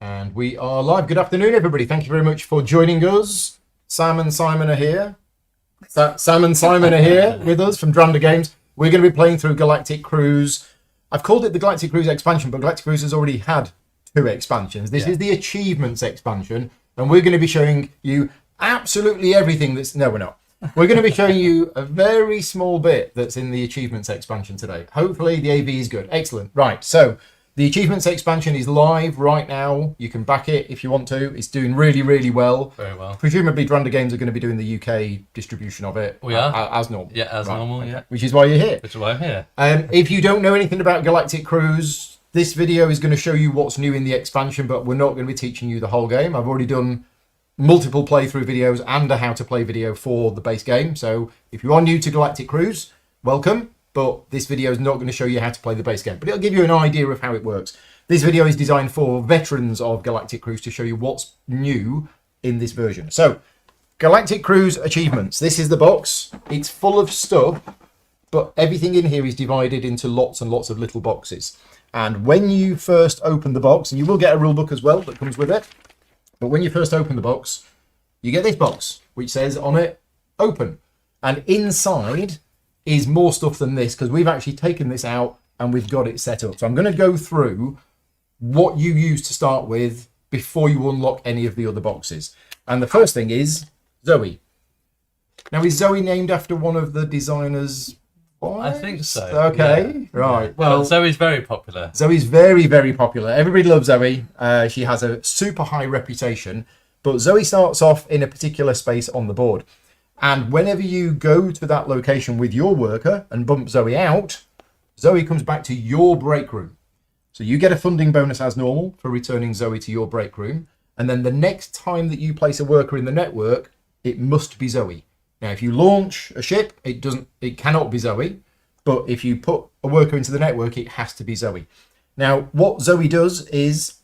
And we are live. Good afternoon, everybody. Thank you very much for joining us. Sam and Simon are here. Sam and Simon are here with us from Dranda Games. We're going to be playing through Galactic Cruise. I've called it the Galactic Cruise expansion, but Galactic Cruise has already had 2 expansions. This is the Achievements expansion, and we're going to be showing you absolutely everything that's... No, we're not. We're going to be showing you a very small bit that's in the Achievements expansion today. Hopefully the AV is good. Excellent. Right, so the Achievements expansion is live right now. You can back it if you want to. It's doing really, really well. Very well. Presumably Dranda Games are going to be doing the UK distribution of it. We are. As normal. Yeah, as normal, yeah. Which is why you're here. Which is why I'm here. If you don't know anything about Galactic Cruise, this video is going to show you what's new in the expansion, but we're not going to be teaching you the whole game. I've already done multiple playthrough videos and a how to play video for the base game. So if you are new to Galactic Cruise, welcome. But this video is not going to show you how to play the base game, but it'll give you an idea of how it works. This video is designed for veterans of Galactic Cruise to show you what's new in this version. So, Galactic Cruise Achievements. This is the box. It's full of stuff, but everything in here is divided into lots and lots of little boxes. And when you first open the box, and you will get a rule book as well that comes with it, but when you first open the box, you get this box, which says on it, open. And inside is more stuff than this, because we've actually taken this out and we've got it set up. So I'm going to go through what you use to start with before you unlock any of the other boxes. And the first thing is Zoe. Now, is Zoe named after one of the designers' wives? I think so. Okay, yeah. right. Well, Zoe's very popular. Zoe's very, very popular. Everybody loves Zoe. She has a super high reputation, but Zoe starts off in a particular space on the board. And whenever you go to that location with your worker and bump Zoe out, Zoe comes back to your break room. So you get a funding bonus as normal for returning Zoe to your break room. And then the next time that you place a worker in the network, it must be Zoe. Now, if you launch a ship, it cannot be Zoe. But if you put a worker into the network, it has to be Zoe. Now, what Zoe does is,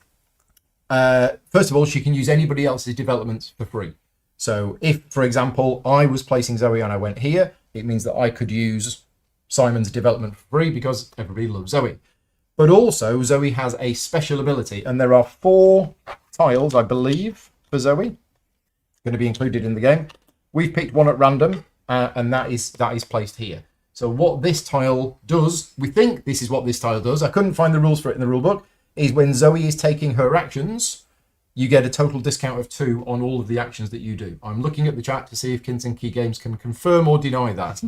first of all, she can use anybody else's developments for free. So if, for example, I was placing Zoe and I went here, it means that I could use Simon's development for free because everybody loves Zoe. But also, Zoe has a special ability, and there are 4 tiles, I believe, for Zoe, going to be included in the game. We've picked one at random, and that is placed here. So what this tile does, we think this is what this tile does. I couldn't find the rules for it in the rulebook. Is when Zoe is taking her actions, you get a total discount of 2 on all of the actions that you do. I'm looking at the chat to see if Kins and Key Games can confirm or deny that.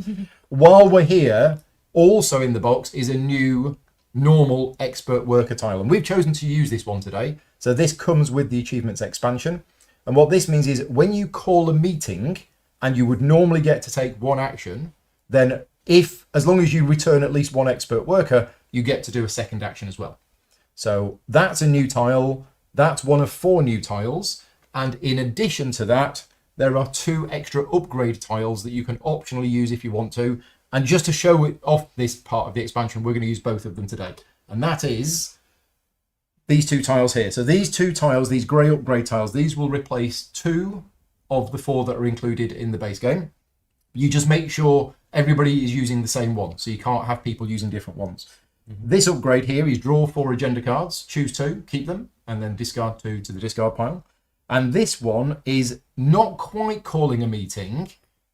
While we're here, also in the box is a new normal expert worker tile. And we've chosen to use this one today. So this comes with the Achievements expansion. And what this means is when you call a meeting and you would normally get to take 1 action, then as long as you return at least 1 expert worker, you get to do a second action as well. So that's a new tile. That's one of 4 new tiles. And in addition to that, there are 2 extra upgrade tiles that you can optionally use if you want to. And just to show it off this part of the expansion, we're going to use both of them today. And that is these 2 tiles here. So these 2 tiles, these grey upgrade tiles, these will replace 2 of the 4 that are included in the base game. You just make sure everybody is using the same one. So you can't have people using different ones. This upgrade here is draw 4 agenda cards, choose 2, keep them, and then discard 2 to the discard pile. And this one is not quite calling a meeting.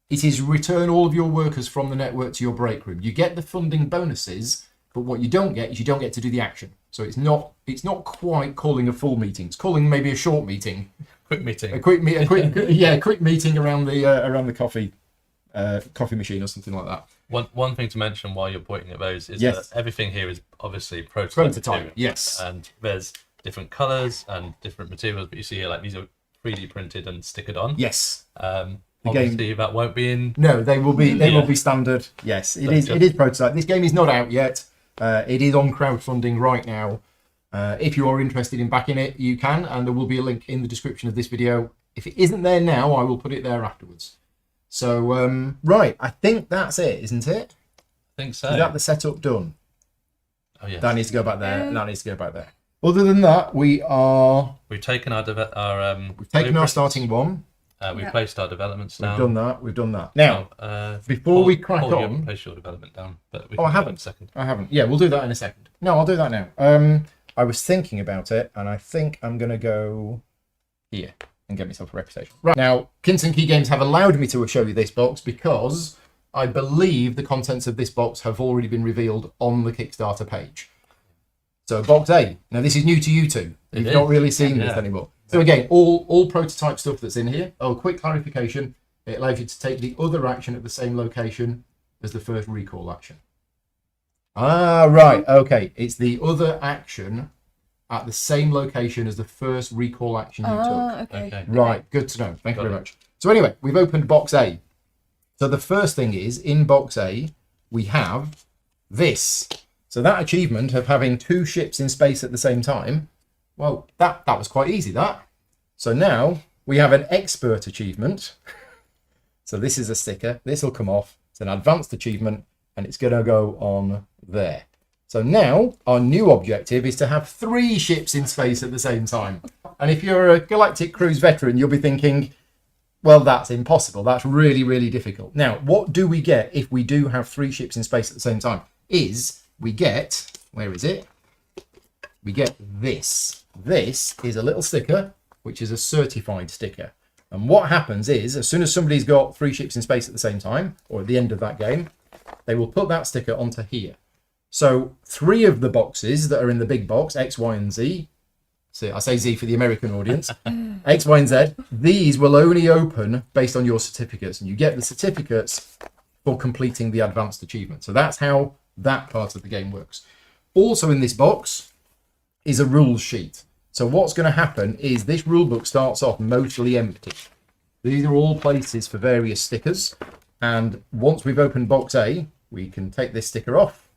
It is return all of your workers from the network to your break room. You get the funding bonuses, but what you don't get is you don't get to do the action. So it's not quite calling a full meeting. It's calling maybe a short meeting. Quick meeting. A quick meeting around the coffee machine or something like that. One thing to mention while you're pointing at those is that everything here is obviously prototype material. Yes. And there's different colours and different materials, but you see here, like, these are 3D printed and stickered on. Yes. Obviously, that won't be in... No, they will be. They will be standard. Yes, it is prototype. This game is not out yet. It is on crowdfunding right now. If you are interested in backing it, you can, and there will be a link in the description of this video. If it isn't there now, I will put it there afterwards. So, right, I think that's it, isn't it? I think so. Is that the setup done? Oh, yes. That needs to go back there. That needs to go back there. Other than that, we've taken our starting one. We placed our developments down. We've done that. Now, before we crack on... Place your development down, but I haven't. In a second. I haven't. Yeah, we'll do that in a second. No, I'll do that now. I was thinking about it, and I think I'm going to go here and get myself a reputation. Right, now, Kinston Key Games have allowed me to show you this box because I believe the contents of this box have already been revealed on the Kickstarter page. So box A. Now, this is new to you two. You've not really seen this anymore. So again, all prototype stuff that's in here. Oh, quick clarification. It allows you to take the other action at the same location as the first recall action. Ah, right. Okay. It's the other action at the same location as the first recall action you took. Okay. Right. Good to know. Thank you very much. So anyway, we've opened box A. So the first thing is, in box A, we have this. So that achievement of having 2 ships in space at the same time, well, that was quite easy, that. So now we have an expert achievement. So this is a sticker. This will come off. It's an advanced achievement, and it's going to go on there. So now our new objective is to have 3 ships in space at the same time. And if you're a Galactic cruise veteran, you'll be thinking, well, that's impossible. That's really, really difficult. Now, what do we get if we do have 3 ships in space at the same time? We get, where is it? We get this. This is a little sticker, which is a certified sticker. And what happens is, as soon as somebody's got 3 ships in space at the same time, or at the end of that game, they will put that sticker onto here. So 3 of the boxes that are in the big box, X, Y, and Z, so I say Z for the American audience, X, Y, and Z, these will only open based on your certificates. And you get the certificates for completing the advanced achievement. So that's how that part of the game works. Also in this box is a rules sheet. So what's going to happen is this rule book starts off mostly empty. These are all places for various stickers. And once we've opened box A, we can take this sticker off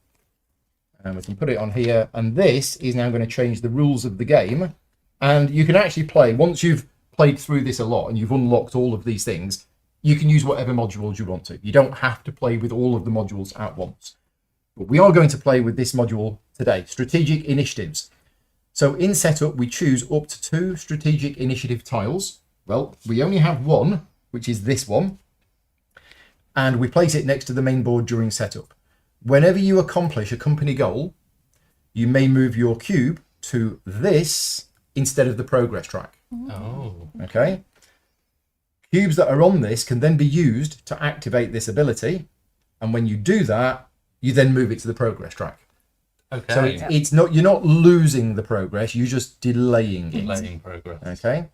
and we can put it on here. And this is now going to change the rules of the game. And you can actually play, once you've played through this a lot and you've unlocked all of these things, you can use whatever modules you want to. You don't have to play with all of the modules at once. But we are going to play with this module today, Strategic Initiatives. So in setup, we choose up to 2 strategic initiative tiles. Well, we only have 1, which is this one. And we place it next to the main board during setup. Whenever you accomplish a company goal, you may move your cube to this instead of the progress track. Oh. Okay. Cubes that are on this can then be used to activate this ability. And when you do that, you then move it to the progress track. Okay. So it's not, you're not losing the progress, you're just delaying it. Delaying progress. Okay.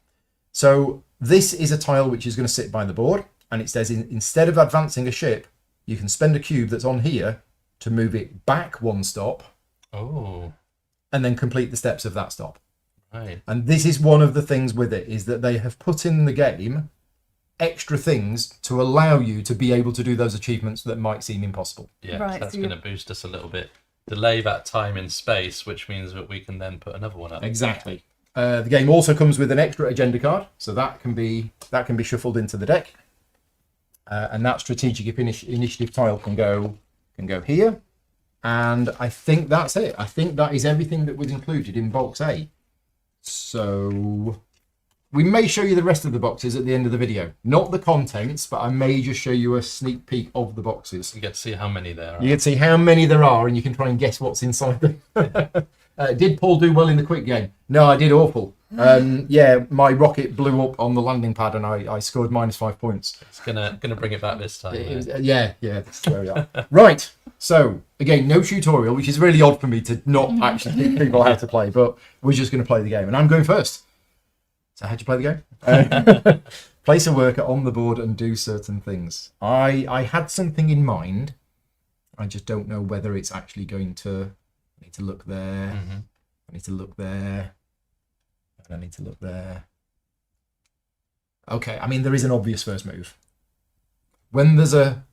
So this is a tile which is going to sit by the board, and it says instead of advancing a ship, you can spend a cube that's on here to move it back 1 stop. Oh. And then complete the steps of that stop. Right. And this is one of the things with it, is that they have put in the game extra things to allow you to be able to do those achievements that might seem impossible. Yeah, Right, that's so going to boost us a little bit. Delay that time in space, which means that we can then put another one up. Exactly. The game also comes with an extra agenda card, so that can be shuffled into the deck, and that strategic initiative tile can go here. And I think that's it. I think that is everything that was included in box A. So we may show you the rest of the boxes at the end of the video. Not the contents, but I may just show you a sneak peek of the boxes. You get to see how many there are. You can see how many there are, and you can try and guess what's inside them. Did Paul do well in the quick game? No, I did awful. Yeah, my rocket blew up on the landing pad, and I scored -5 points. It's gonna bring it back this time. Yeah, that's where we are. Right, so again, no tutorial, which is really odd for me to not actually teach people how to play, but we're just going to play the game, and I'm going first. So how'd you play the game? Place a worker on the board and do certain things. I had something in mind. I just don't know whether it's actually going to... I need to look there. Mm-hmm. I need to look there. And I need to look there. Okay, I mean, there is an obvious first move. When there's a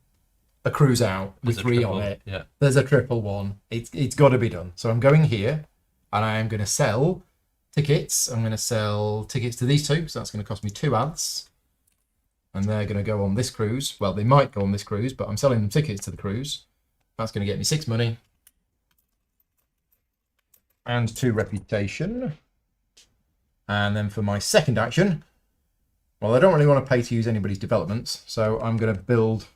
cruise out with 3 on it, yeah. There's a triple one. It's got to be done. So I'm going here, and I am going to sell tickets. I'm going to sell tickets to these 2, so that's going to cost me 2 ads. And they're going to go on this cruise. Well, they might go on this cruise, but I'm selling them tickets to the cruise. That's going to get me 6 money. And 2 reputation. And then for my second action, well, I don't really want to pay to use anybody's developments, so I'm going to build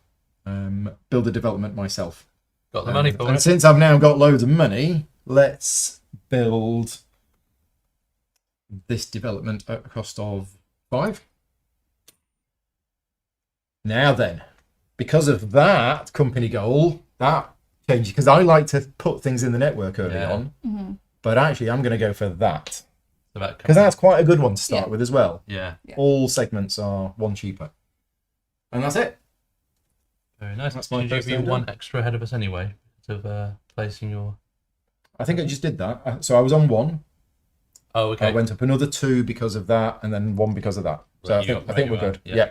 a development myself. Got the money for and it. Since I've now got loads of money, let's build this development at a cost of 5. Now then, because of that company goal, that changes, because I like to put things in the network early on, but actually I'm going to go for that. Because that's quite a good one to start with as well. Yeah. All segments are 1 cheaper. And that's it. Very nice. That's my Did first you be thing 1 done. extra ahead of us anyway, of placing your... I think I just did that. So I was on 1. Oh, okay. I went up another 2 because of that, and then 1 because of that. So Right, I think we're good. Yeah.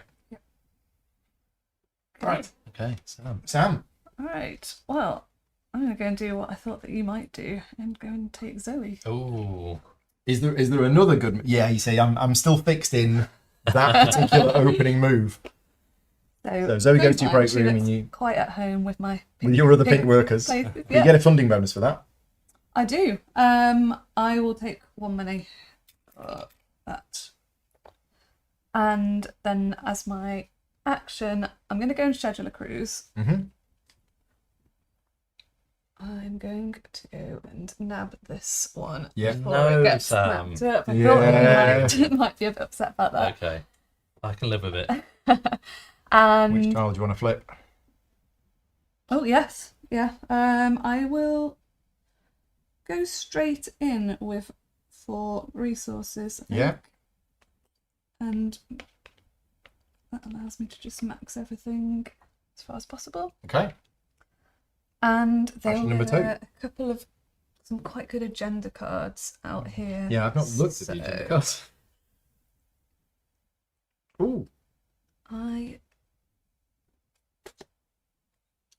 Right. Okay, Sam. All right. Well, I'm going to go and do what I thought that you might do and go and take Zoe. Oh. Is there another good? Yeah, you see, I'm still fixed in that particular opening move. So Zoe goes to your fine, break she room looks and you quite at home with my with your other pink workers. places. You Yeah, get a funding bonus for that. I do. I will take 1 money for that, and then as my action, I'm going to go and schedule a cruise. Mm-hmm. I'm going to go and nab this one Yeah. before No, it gets Sam. snapped up. I Yeah. thought you might be a bit upset about that. Okay. I can live with it. And Which tile do you want to flip? oh yes, yeah. I will go straight in with 4 resources. I think. Yeah. And that allows me to just max everything as far as possible. Okay. And there Action were number 2. a couple of some quite good agenda cards out here. Yeah, I've not looked at these So cards. Ooh.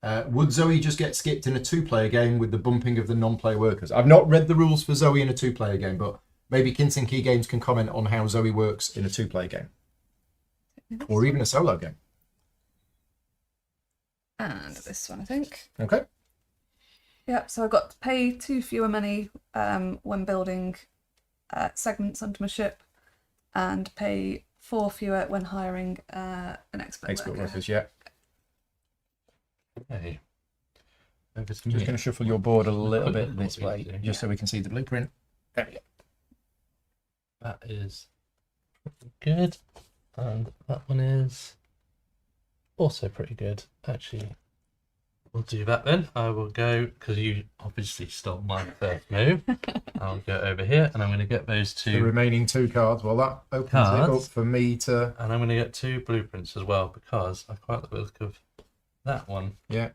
Would Zoe just get skipped in a 2-player game with the bumping of the non-player workers? I've not read the rules for Zoe in a 2-player game, but maybe Kinson Key Games can comment on how Zoe works in a 2-player game. Or even a solo game. And this one, I think. Okay. Yep, so I got to pay 2 fewer money when building segments onto my ship, and pay 4 fewer when hiring an expert Expert worker. workers, yeah. Okay. Over to I'm just me. going to shuffle your board a little Quick bit look this what we way, can do. just so we can see the blueprint. There we go. That is pretty good. And that one is also pretty good. Actually, we'll do that then. I will go, because you obviously stole my first move. I'll go over here and I'm going to get those The 2. remaining 2 cards, well, that opens it up Cards. for me to... And I'm going to get 2 blueprints as well, because I quite like the look of that one. Yeah.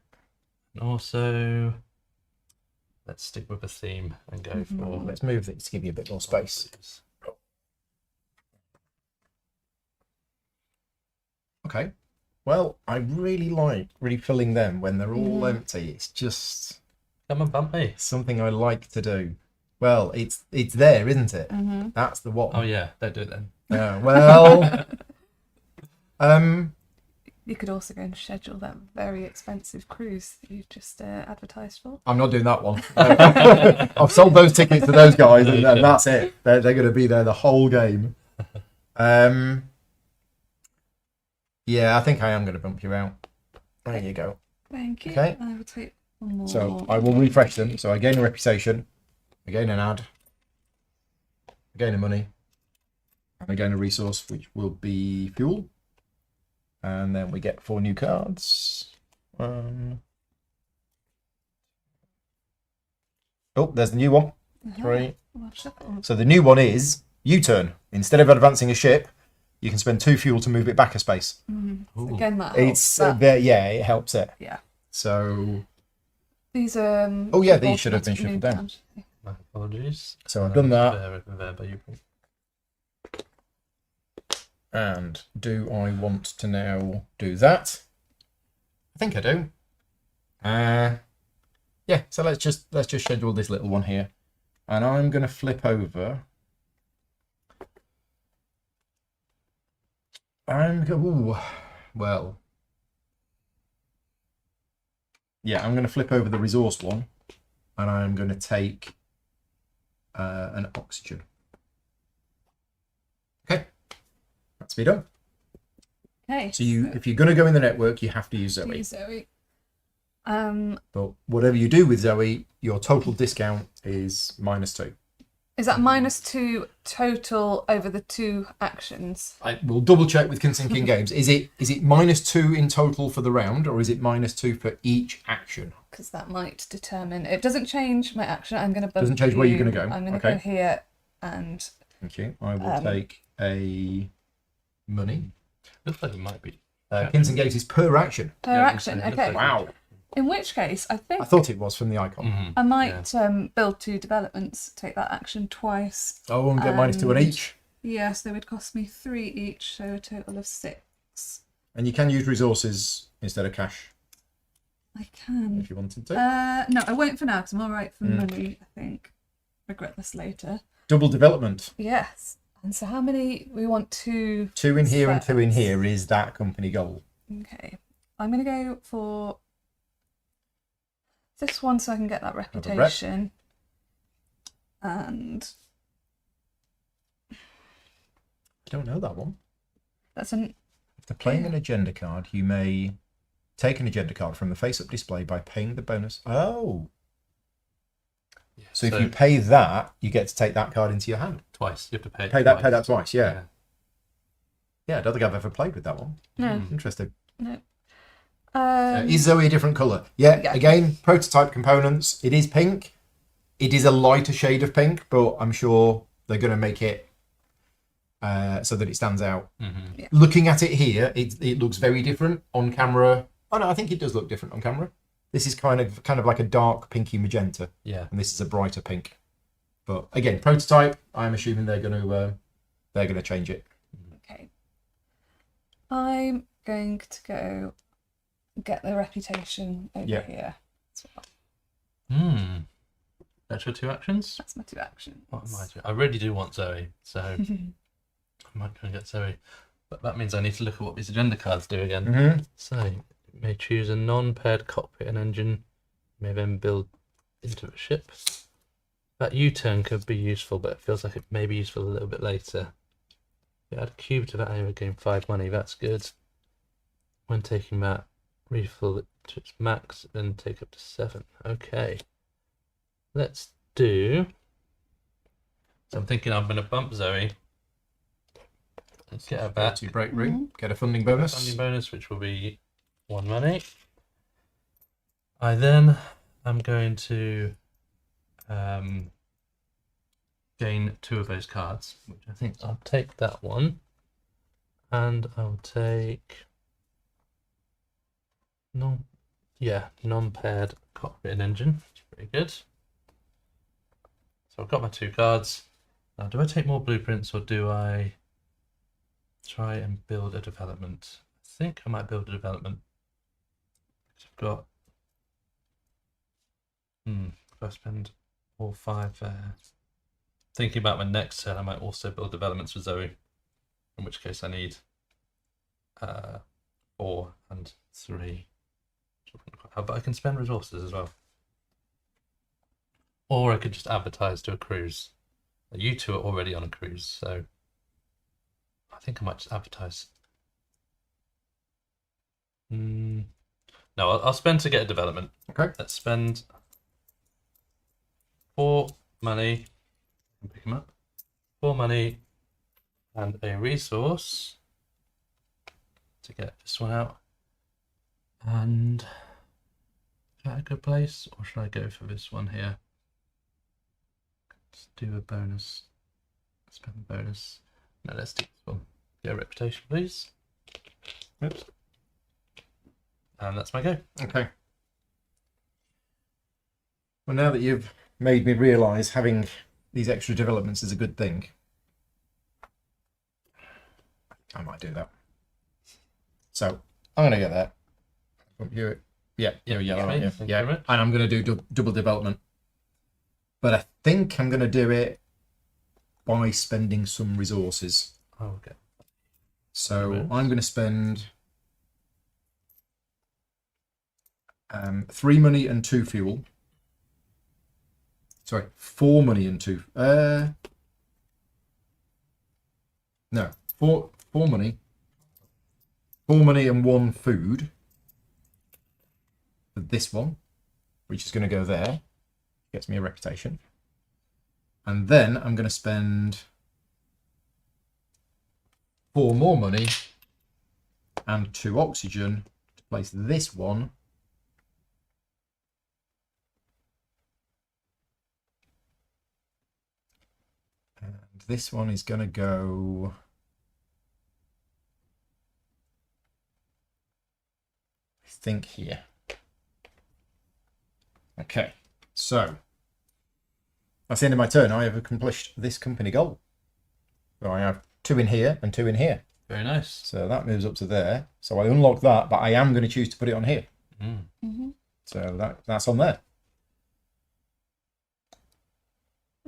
And also, let's stick with a theme and go for... Let's move this to give you a bit more space. Okay. Well, I really like refilling them when they're all empty. It's just Come on, bump me. something I like to do. Well, it's there, isn't it? Mm-hmm. That's the what. Oh yeah, don't do it then. Yeah, well, You could also go and schedule that very expensive cruise that you've just advertised for. I'm not doing that one. I've sold those tickets to those guys, and that's it. They're going to be there the whole game. Yeah, I think I am going to bump you out. There you go. Thank you. Okay. I will take 1 more. So I will refresh them. So I gain a reputation, I gain an ad, I gain a money, and I gain a resource, which will be fuel. And then we get 4 new cards. Oh, there's the new one. 3. Well, shuffle. So the new one is U-turn. Instead of advancing a ship, you can spend 2 fuel to move it back a space. So again, that It's helps. yeah, it helps it. Yeah. So These are. Oh, yeah, these should have been automatically shuffled moved down. My apologies. I've done that. There by you. And do I want to now do that? I think I do. Yeah, so let's just schedule this little one here. And I'm going to flip over. Well. Yeah, I'm going to flip over the resource one. And I'm going to take an oxygen. Okay. That's me done. Okay. So if you're going to go in the network, you have to use Zoe. Use Zoe. But whatever you do with Zoe, your total discount is -2. Is that -2 total over the 2 actions? I will double check with Consinking Games. Is it -2 in total for the round, or is it -2 for each action? Because that might determine. It doesn't change my action. I'm going to bump Doesn't change where you're going to go. I'm going to Okay. go here and. Thank you. I will take a money. Looks like it might be. Consinking Games is per action. Per Yeah, action, it looks okay. like- Wow. In which case, I think I thought it was from the icon. Mhm. I might build 2 developments, take that action twice. Oh, and get -2 on each. Yes, they would cost me 3 each, so a total of 6. And you can use resources instead of cash I can. if you wanted to. No, I won't for now because I'm all right for money, I think. Regret this later. Double development. Yes. And so how many? We want 2. 2 in here and 2 in sets. here is that company goal. Okay. I'm going to go for this one so I can get that a rep. reputation. And I don't know that one. that's an. After playing an agenda card, you may take an agenda card from the face-up display by paying the bonus. Oh. Yeah, So if you pay that, you get to take that card into your hand. twice, you have to pay. Pay twice. that twice, yeah. Yeah, I don't think I've ever played with that one. No. Interesting. No. Is Zoe a different colour? Yeah, Yeah. again, prototype components. It is pink. It is a lighter shade of pink, but I'm sure they're going to make it so that it stands out. Mm-hmm. Yeah. Looking at it here, it looks very different on camera. Oh no, I think it does look different on camera. This is kind of like a dark pinky magenta, Yeah. and this is a brighter pink. But again, prototype. I'm assuming they're going to change it. Okay. I'm going to go get the reputation over Yeah. here. as well. Hmm. That's your 2 actions? That's my 2 actions. What am I doing? I really do want Zoe, so I might go and get Zoe. But that means I need to look at what these agenda cards do again. Mm-hmm. So, you may choose a non-paired cockpit and engine. You may then build into a ship. That U-turn could be useful, but it feels like it may be useful a little bit later. You add a cube to that area, gain 5 money. That's good. When taking that, refill it to its max, then take up to 7. Okay. Let's do. So I'm thinking I'm going to bump Zoe. Let's get her back. To break room, get a funding bonus. Funding bonus, which will be 1 money. I then am going to gain 2 of those cards, which I think I'll take that one, and I'll take non-paired cockpit and engine. It's pretty good. So I've got my 2 cards. Now, do I take more blueprints or do I try and build a development? I think I might build a development. I've got. If I spend all 5 there. Thinking about my next turn, I might also build developments for Zoe. In which case I need 4 and 3. But I can spend resources as well. Or I could just advertise to a cruise. You 2 are already on a cruise, so I think I might just advertise. No, I'll spend to get a development. Okay. Let's spend 4 money. Pick them up. 4 money and a resource to get this one out. And is that a good place, or should I go for this one here? Let's do a bonus. Spend the bonus. No, let's do this one. Get a reputation, please. Oops. And that's my go. Okay. Well, now that you've made me realise having these extra developments is a good thing, I might do that. So I'm going to get that. You're yellow, aren't you? Thank you very much. And I'm going to do double development. But I think I'm going to do it by spending some resources. Oh, okay. So Right. I'm going to spend 3 money and 2 fuel. Sorry, 4 money and 2. No, four money. 4 money and 1 food for this one, which is going to go there. Gets me a reputation. And then I'm going to spend 4 more money and 2 oxygen to place this one. And this one is going to go... I think here. Okay, so that's the end of my turn. I have accomplished this company goal. So I have 2 in here and 2 in here. Very nice. So that moves up to there. So I unlock that, but I am going to choose to put it on here. So that's on there.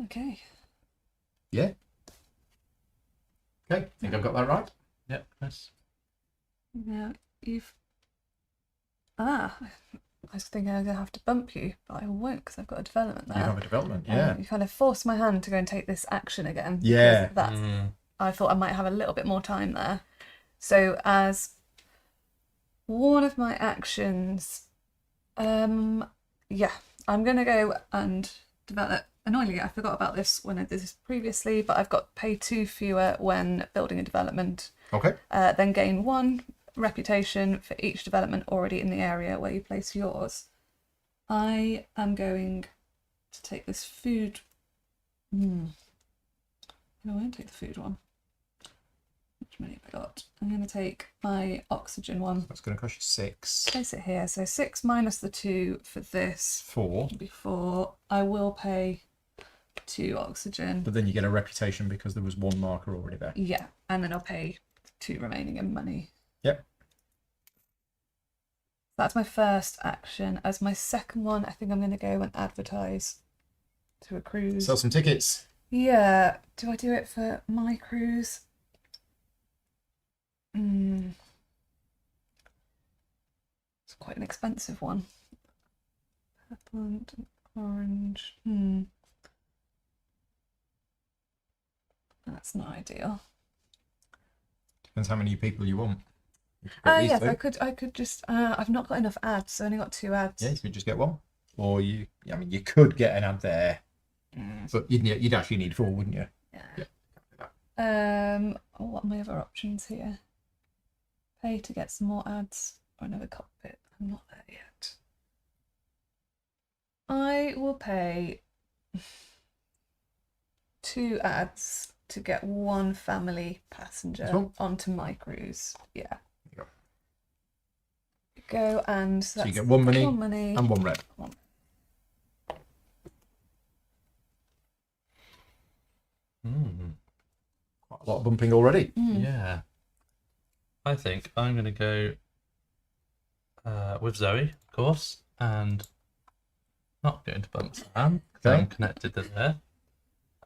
Okay. Yeah. Okay, think I've got that right. Yep, nice. Now you've. I was thinking I'm going to have to bump you, but I won't because I've got a development there. You have a development, yeah. You kind of forced my hand to go and take this action again. Yeah. That's. I thought I might have a little bit more time there. So as one of my actions, I'm going to go and develop. Annoyingly, I forgot about this when I did this previously, but I've got pay 2 fewer when building a development. Okay. Then gain 1 reputation for each development already in the area where you place yours. I am going to take this food. No, I won't take the food one. Which many have I got? I'm going to take my oxygen one. That's going to cost you 6. Place it here. So 6 minus the 2 for this. 4. Before I will pay 2 oxygen. But then you get a reputation because there was 1 marker already there. Yeah, and then I'll pay 2 remaining in money. Yep. That's my first action. As my second one, I think I'm going to go and advertise to a cruise. Sell some tickets. Yeah. Do I do it for my cruise? It's quite an expensive one. Purple and orange. That's not ideal. Depends how many people you want. You could get these Yes, two. I could just. I've not got enough ads. I only got 2 ads. Yeah, you could just get 1. Or you could get an ad there. But you'd actually need 4, wouldn't you? Yeah. What are my other options here? Pay to get some more ads or another cockpit. I'm not there yet. I will pay 2 ads to get 1 family passenger Cool. onto my cruise. Yeah. Yeah. Go and So you get 1 money, 1 money and 1 red. Quite a lot of bumping already. Yeah. I think I'm going to go with Zoe, of course, and not going to bump Sam because Okay. I'm connected to there.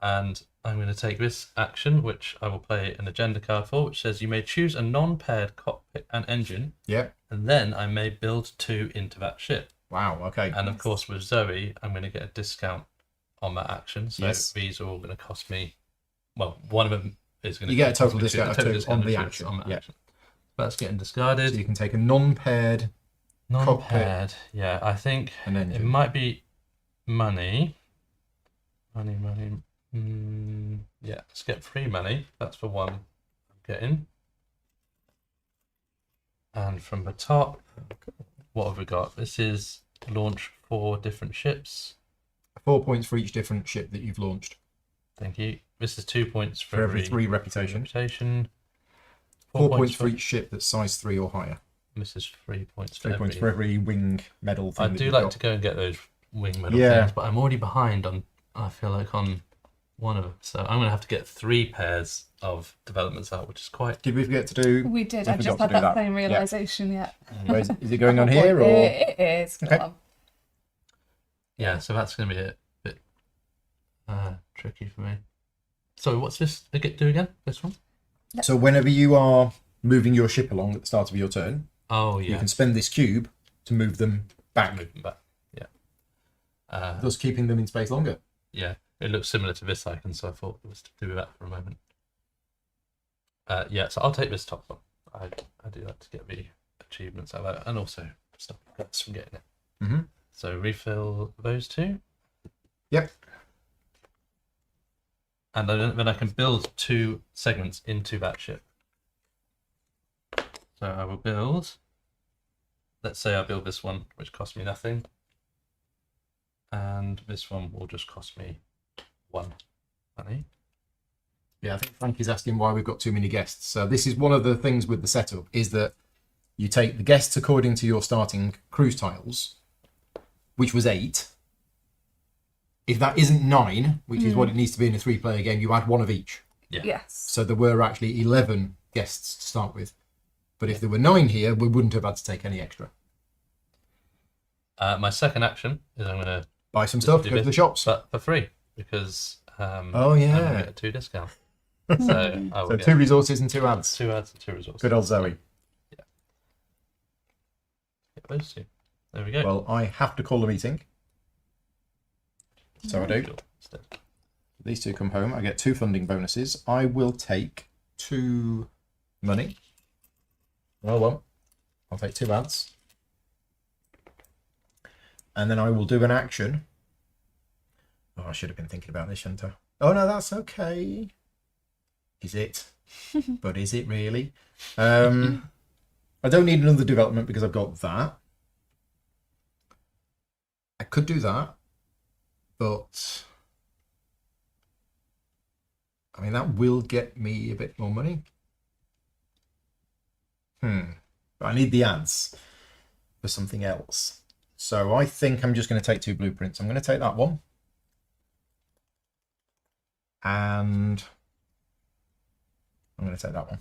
And I'm going to take this action, which I will play an agenda card for, which says you may choose a non-paired cockpit and engine, Yeah. and then I may build 2 into that ship. Wow, okay. And of course, with Zoe, I'm going to get a discount on that action. So Yes. these are all going to cost me. Well, one of them is going to. You get a total cost me discount of total 2 discount on the of 2 action. on that Yeah. action. That's getting discarded. So you can take a non-paired Non-paired. Yeah, I think and it engine. might be money. Money. Yeah, let's get free money. That's for 1 I'm getting. And from the top, what have we got? This is launch 4 different ships. 4 points for each different ship that you've launched. Thank you. This is 2 points For every 3 reputation. 4 points for each ship that's size 3 or higher. This is 3 points. 3 points for every wing medal thing. I that do you've like got. to go and get those wing medal Yeah. things, but I'm already behind on. I feel like on one of them, so I'm going to have to get 3 pairs of developments out, which is quite. Did we forget to do? We did. We I just forgot to had do that that. same Yeah. realization. Yeah. Is it going on here or? It is. Go Okay. on. Yeah, so that's going to be a bit tricky for me. So what's this do again? This one? So whenever you are moving your ship along at the start of your turn, Oh you yeah. can spend this cube to move them back, Move them back. Yeah. thus keeping them in space longer. Yeah, it looks similar to this icon, so I thought it was to do with that for a moment. Yeah, so I'll take this top one. I do like to get the achievements out of that, and also stop us from getting it. Mm-hmm. So refill those 2. Yep. And then I can build 2 segments into that ship. So I will build. Let's say I build this one, which costs me nothing, and this one will just cost me 1 money. Yeah, I think Frank is asking why we've got too many guests. So this is one of the things with the setup, is that you take the guests according to your starting cruise tiles, which was 8. If that isn't 9, which is what it needs to be in a 3-player game, you add 1 of each. Yeah. Yes. So there were actually 11 guests to start with. But if there were 9 here, we wouldn't have had to take any extra. My second action is I'm going to Buy some stuff, go to the shops. but for free, because Oh, yeah. I'm going to get a 2 discount. So I will So get 2 resources and 2 ads. 2 ads and 2 resources. Good old Zoe. Yeah. Get those 2. There we go. Well, I have to call a meeting. So I do. Cool. Instead. These 2 come home. I get 2 funding bonuses. I will take 2 money. Well, I'll take 2 ads. And then I will do an action. Oh, I should have been thinking about this, shouldn't I? Oh, no, that's okay. Is it? But is it really? I don't need another development because I've got that. I could do that. But I mean, that will get me a bit more money. But I need the ads for something else. So I think I'm just going to take 2 blueprints. I'm going to take that one. And I'm going to take that one.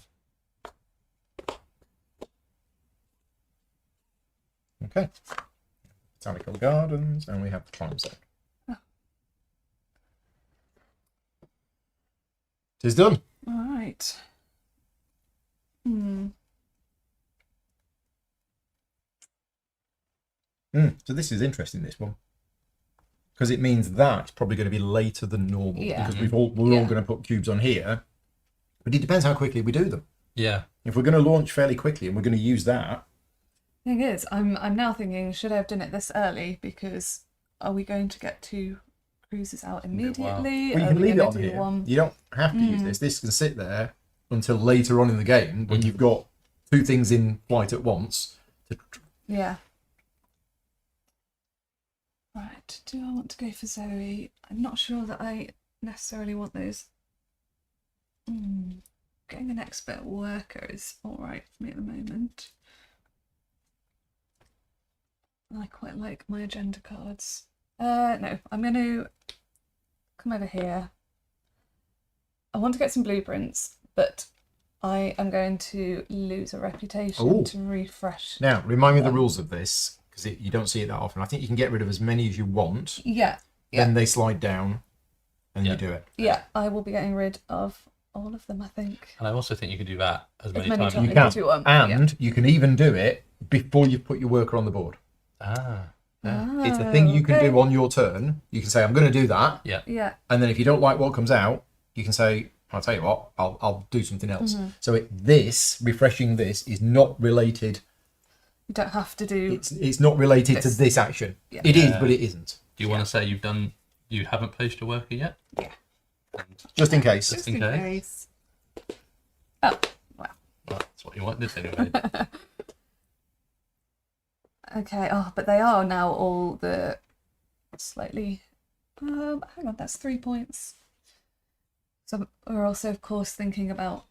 Okay. Botanical Gardens, and we have the climb zone. It is done. All right. So this is interesting, this one, because it means that it's probably going to be later than normal, Yeah. because we're all going to put cubes on here, but it depends how quickly we do them. Yeah. If we're going to launch fairly quickly and we're going to use that, Thing is, I'm now thinking, should I have done it this early? Because are we going to get 2 cruises out immediately? well, you Are can we leave it gonna on do here. one? You don't have to use this. This can sit there until later on in the game when you've got 2 things in flight at once. Yeah. Right. Do I want to go for Zoe? I'm not sure that I necessarily want those. Getting an expert worker is all right for me at the moment. I quite like my agenda cards. No, I'm going to come over here. I want to get some blueprints, but I am going to lose a reputation to refresh. Now, remind me of the rules of this, because you don't see it that often. I think you can get rid of as many as you want. Yeah. Then they slide down, and you do it. Yeah, I will be getting rid of all of them, I think. And I also think you can do that as many many times. times. You can, as you want, and you can even do it before you put your worker on the board. It's a thing you can do on your turn. You can say, I'm going to do that. Yeah. And then if you don't like what comes out, you can say, I'll tell you what, I'll do something else. So refreshing this is not related. You don't have to do. It's not related to this action. Yeah. It is, but it isn't. Do you want to say you haven't placed your worker yet? Yeah. Just in case. Just in case. Oh, wow. Well, that's what you wanted anyway. Okay. Oh, but they are now all the slightly. Hang on, that's 3 points. So we're also, of course, thinking about.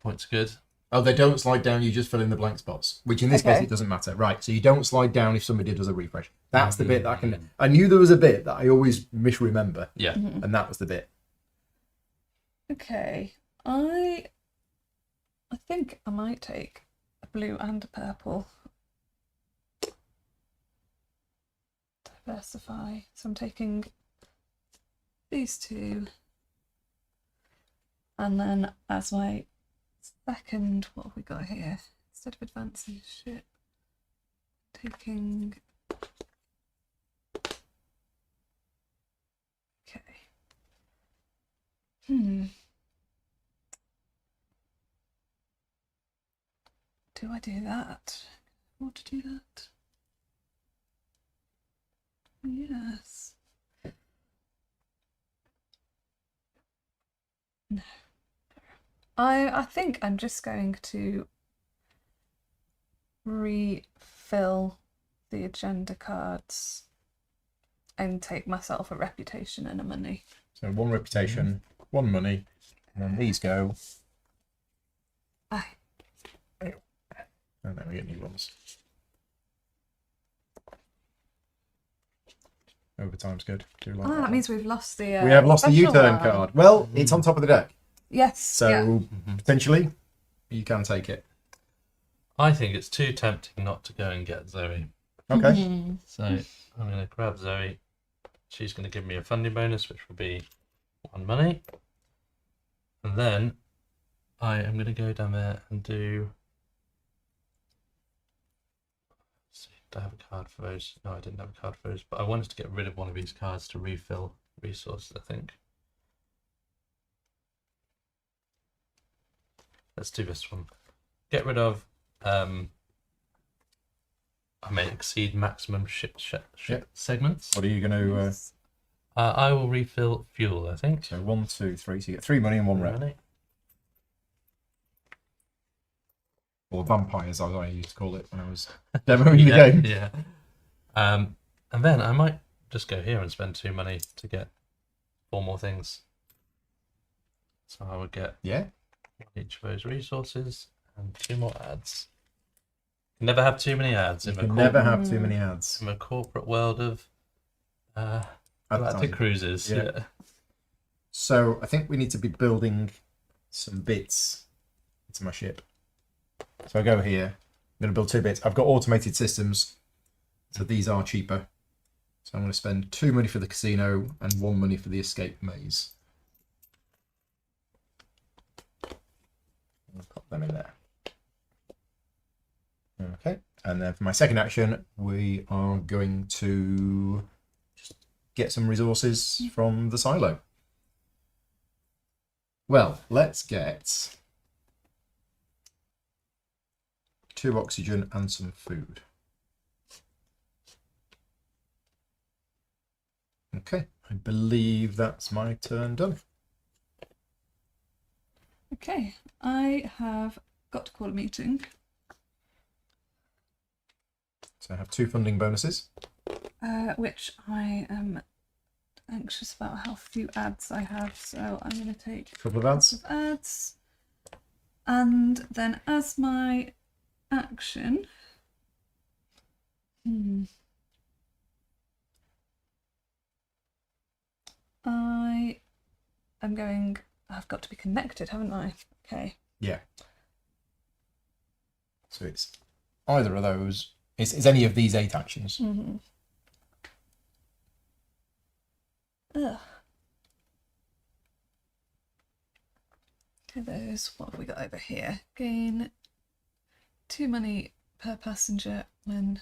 Points good. Oh, they don't slide down, you just fill in the blank spots, which in this case, it doesn't matter. Right, so you don't slide down if somebody does a refresh. That's the bit that I can... I knew there was a bit that I always misremember. Yeah. And that was the bit. Okay. I think I might take a blue and a purple. Diversify. So I'm taking these 2. And then as my second, what have we got here? Instead of advancing ship, taking. Okay. Do I do that? I want to do that? Yes. I think I'm just going to refill the agenda cards and take myself a reputation and a money. So 1 reputation, 1 money, and then these go. Aye. And then we get new ones. Overtime's good. Do like That means we've lost the. we have lost the special U-turn one. card. Well, it's on top of the deck, Yes. so potentially you can take it. I think it's too tempting not to go and get Zoe. Okay. So I'm going to grab Zoe. She's going to give me a funding bonus, which will be 1 money. And then I am going to go down there and do... Let's see, did I have a card for those? No, I didn't have a card for those, but I wanted to get rid of one of these cards to refill resources, I think. Let's do this one. Get rid of... I may exceed maximum ship segments. What are you going to... I will refill fuel, I think. So 1, 2, 3. So you get 3 money and 1 rep. Money. Or vampires, as I used to call it when I was demoing the game. Yeah. And then I might just go here and spend 2 money to get 4 more things. So I would get each of those resources and 2 more ads. Never have too many ads. You can never have too many ads. In a corporate world of Galactic Advertising. cruises. Yeah. Yeah. So I think we need to be building some bits into my ship. So I go here. I'm going to build 2 bits. I've got automated systems, so these are cheaper. So I'm going to spend 2 money for the casino and 1 money for the escape maze. I'll pop them in there. Okay, and then for my second action, we are going to just get some resources from the silo. Well, let's get 2 oxygen and some food. Okay, I believe that's my turn done. Okay, I have got to call a meeting. So I have 2 funding bonuses. Which I am anxious about how few ads I have, so I'm going to take A couple of ads. ads. And then as my action, I am going, I've got to be connected, haven't I? Okay. Yeah. So it's either of those. It's any of these 8 actions. Ugh. Okay, those. What have we got over here? Gain 2 money per passenger when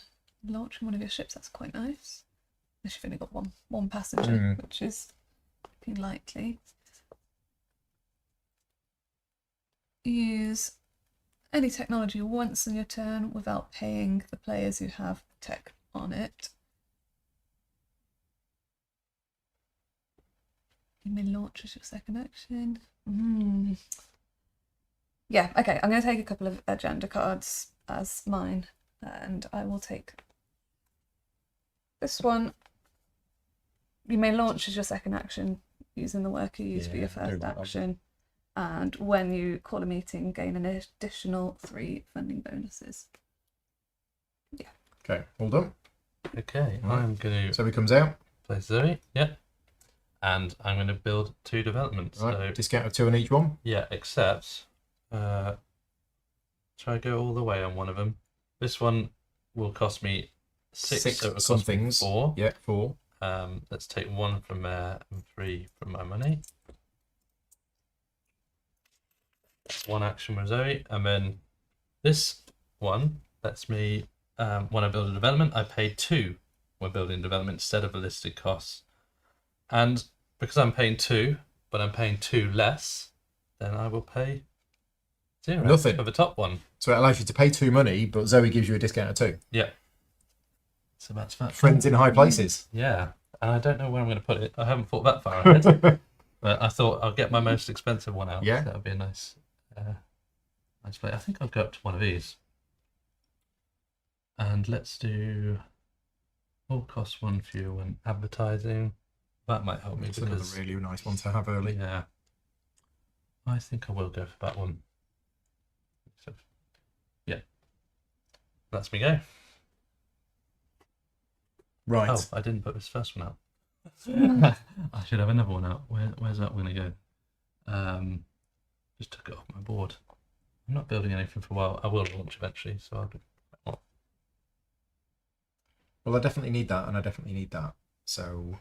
launching one of your ships. That's quite nice. Unless you've only got one passenger, which is looking likely. Use any technology once in your turn without paying the players who have tech on it. You may launch as your second action. Yeah, okay, I'm going to take a couple of agenda cards as mine, and I will take this one. You may launch as your second action using the worker used for your first action. And when you call a meeting, gain an additional 3 funding bonuses. Yeah. Okay, all done. Okay, Right. I'm going to So he comes out. place Zoe. Yeah. And I'm going to build 2 developments. Right, So discount of 2 on each one. yeah, except try to go all the way on one of them. This one will cost me 6, so it'll some cost me things. 4. Yeah, 4. Let's take 1 from there and 3 from my money. 1 action with Zoe, and then this one lets me, when I build a development, I pay 2 when building development instead of the listed costs. And because I'm paying 2, but I'm paying 2 less, then I will pay 0 Nothing. for the top one. So it allows you to pay 2 money, but Zoe gives you a discount of 2. Yeah. So that's that. Friends in high places. Yeah, and I don't know where I'm going to put it. I haven't thought that far ahead, but I thought I'll get my most expensive one out. Yeah. That would be a nice Let's play. I think I'll go up to one of these. And let's do all costs 1 fuel and advertising. That might help me It's because another really nice one to have early. yeah, I think I will go for that one. So, yeah, that's me go. Right. Oh, I didn't put this first one out. I should have another one out. Where's that one gonna go? Just took it off my board. I'm not building anything for a while. I will launch eventually, so I'll do. Well, I definitely need that, and I definitely need that. So,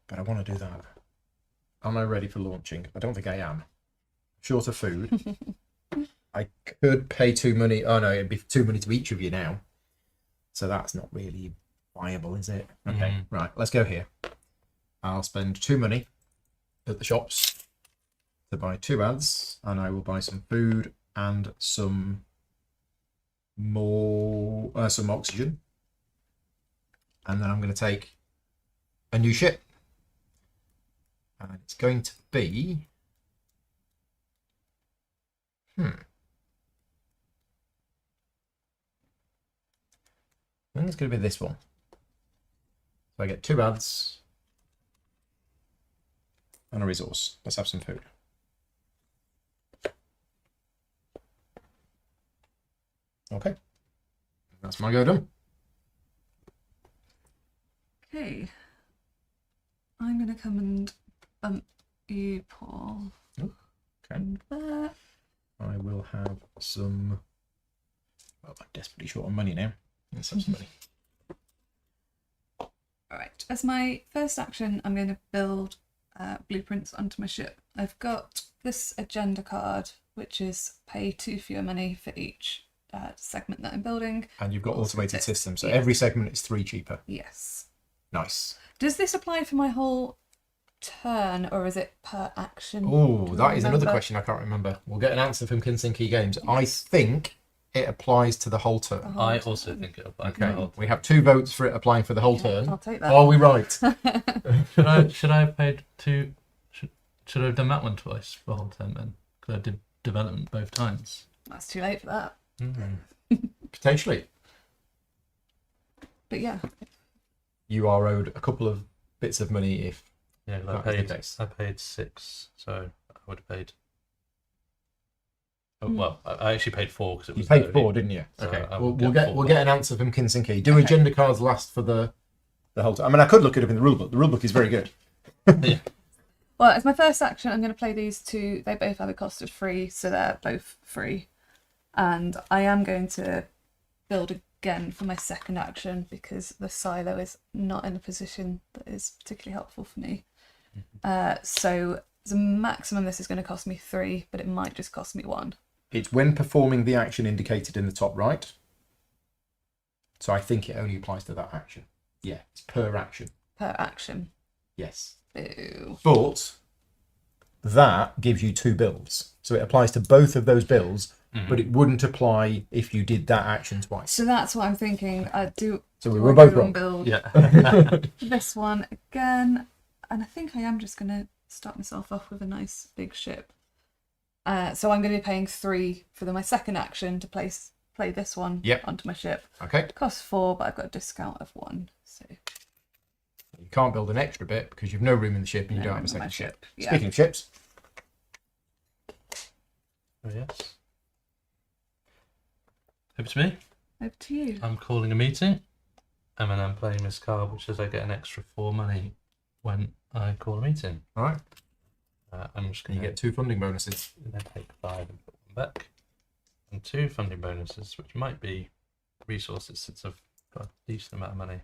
but I want to do that. Am I ready for launching? I don't think I am. Short of food. I could pay 2 money. Oh no, it'd be 2 money to each of you now. So that's not really viable, is it? Okay, right. Let's go here. I'll spend 2 money at the shops to buy 2 ads, and I will buy some food and some some oxygen, and then I'm going to take a new ship, and it's going to be I think it's going to be this one. So I get 2 ads and a resource. Let's have some food. Okay, that's my go done. Okay. I'm going to come and bump you, Paul. Okay. And there. I will have some. Well, I'm desperately short on money now. Let's have some money. Alright, as my first action, I'm going to build blueprints onto my ship. I've got this agenda card, which is pay 2 fewer money for each segment that I'm building. And you've got Also automated tips. systems, so Yeah. every segment is 3 cheaper. Yes. Nice. Does this apply for my whole turn, or is it per action? Oh, Do that I is another remember? question I can't remember. We'll get an answer from Kinsinky Games. I think it applies to the whole The turn. whole I turn. also think it applies. Okay, we have 2 votes for it applying for the whole turn. I'll take that. Are we right? Should I have paid 2? Should I have done that one twice for the whole term then? Because I did development both times. That's too late for that. Potentially. But yeah, You are owed a couple of bits of money if Yeah, 'cause that is the case. I paid 6, so I would have paid. Oh, well, I actually paid 4 because it You was. paid 30. 4, didn't you? So Okay, I we'll would get 4 we'll back. get an answer from Kinsinky. Do Okay. agenda cards last for the whole time? I mean, I could look it up in the rulebook. The rulebook is very good. Yeah. well, as my first action, I'm going to play these 2. They both have a cost of 3, so they're both free. And I am going to build again for my second action because the silo is not in a position that is particularly helpful for me. So the maximum this is going to cost me 3, but it might just cost me 1. It's when performing the action indicated in the top right. So I think it only applies to that action. Yeah, it's per action. Per action. Yes. Boo. But that gives you 2 builds. So it applies to both of those builds, but it wouldn't apply if you did that action twice. So that's what I'm thinking. So we do were I both go wrong. and build Yeah. this one again, and I think I am just going to start myself off with a nice big ship. So I'm going to be paying 3 for my second action to play this one Yep. onto my ship. Okay. It costs 4, but I've got a discount of 1. So You can't build an extra bit because you've no room in the ship and you No don't have a room in my second ship. ship, yeah. Speaking of ships, Oh, yes. Over to me. over to you. I'm calling a meeting, and then I'm playing this card, which says I get an extra 4 money when I call a meeting. all right, I'm just and going you to get 2 funding bonuses. then take 5 and put one back, and 2 funding bonuses, which might be resources since I've got a decent amount of money.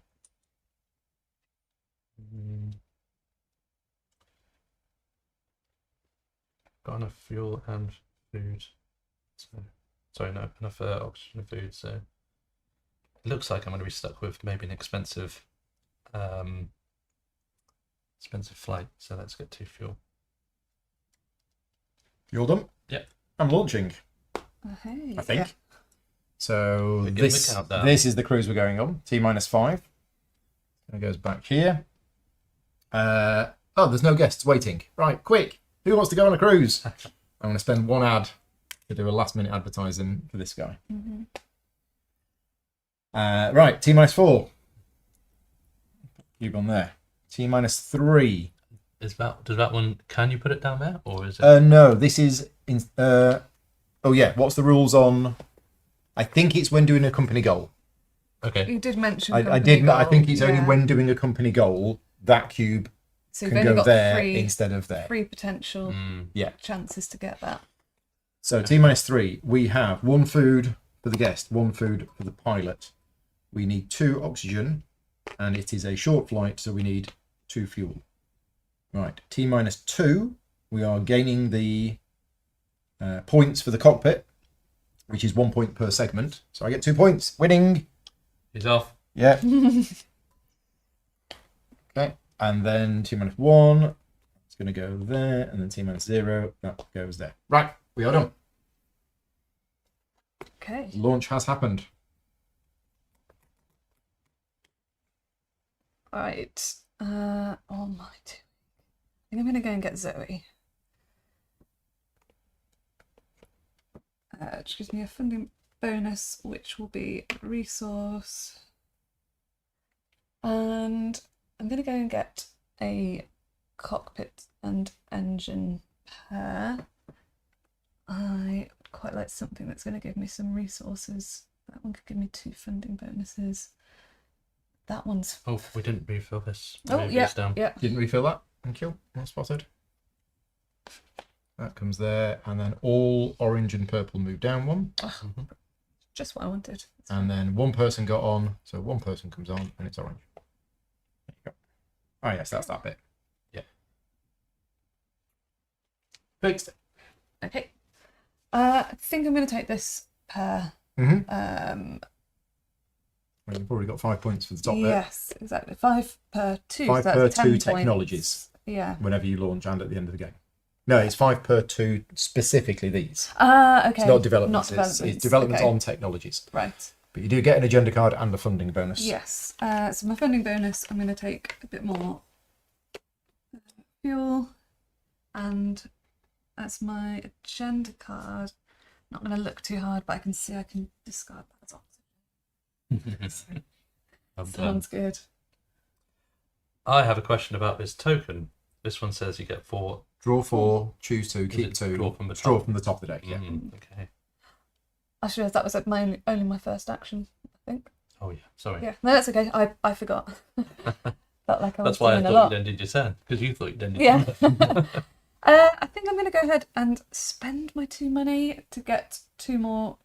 Got enough fuel and food. So, sorry, no, enough oxygen and food. So it looks like I'm going to be stuck with maybe an expensive flight. So let's get 2 fuel. You're done? Yep. I'm launching, Hey, I think. yeah. So Begin the this countdown. this is the cruise we're going on. T-5. It goes back here. Oh, there's no guests waiting. Right, quick. Who wants to go on a cruise? I'm going to spend 1 ad to do a last-minute advertising for this guy. Mm-hmm. Right, T-4. Cube on there. T-3. Does that one? Can you put it down there, or is it? No, this is in. Oh yeah, what's the rules on? I think it's when doing a company goal. Okay. You did mention. I company did. I goal, think it's only yeah. when doing a company goal that cube So you've can only go got there three, instead of there. three potential Yeah. chances to get that. So T-3, we have 1 food for the guest, 1 food for the pilot. We need 2 oxygen, and it is a short flight, so we need 2 fuel. Right, T-2, we are gaining the points for the cockpit, which is 1 point per segment. So I get 2 points. Winning. He's off. Yeah. Okay, and then T-1, it's going to go there, and then T-0, that goes there. Right, we are done. Okay. Launch has happened. Right. On my 2. I think I'm going to go and get Zoe. Which gives me a funding bonus, which will be resource. And I'm going to go and get a cockpit and engine pair. I would quite like something that's going to give me some resources. That one could give me 2 funding bonuses. That one's... Oh, we didn't refill this. Oh, Move yeah, this down. yeah. Didn't refill that. Thank you. Well spotted. That comes there, and then all orange and purple move down 1. Just what I wanted. And then 1 person got on, so 1 person comes on, and it's orange. There you go. Oh yes, that's that bit. Yeah. Fixed. Okay. I think I'm going to take this pair. Mm-hmm. Well, you've already got 5 points for the top bit. Yes, exactly. 5 per 2. 5 so per that's 10 2 points. technologies. Yeah. Whenever you launch and at the end of the game. No, it's 5 per 2, specifically these. Okay. It's not developments. Not developments. It's developments okay. on technologies. Right. But you do get an agenda card and a funding bonus. Yes. So my funding bonus, I'm going to take a bit more fuel, and that's my agenda card. Not going to look too hard, but I can see I can discard that as oxygen. Sounds good. I have a question about this token. This one says you get 4. Draw 4, choose 2, keep it 2. draw from the Draw top? from the top of the deck, yeah. Okay. I should have, that was my only my first action, I think. Oh yeah. Sorry. Yeah, no, that's okay. I forgot. Felt like I was That's why I doing a thought lot. you'd ended your turn, because you thought you'd ended Yeah. your turn. I think I'm going to go ahead and spend my 2 money to get 2 more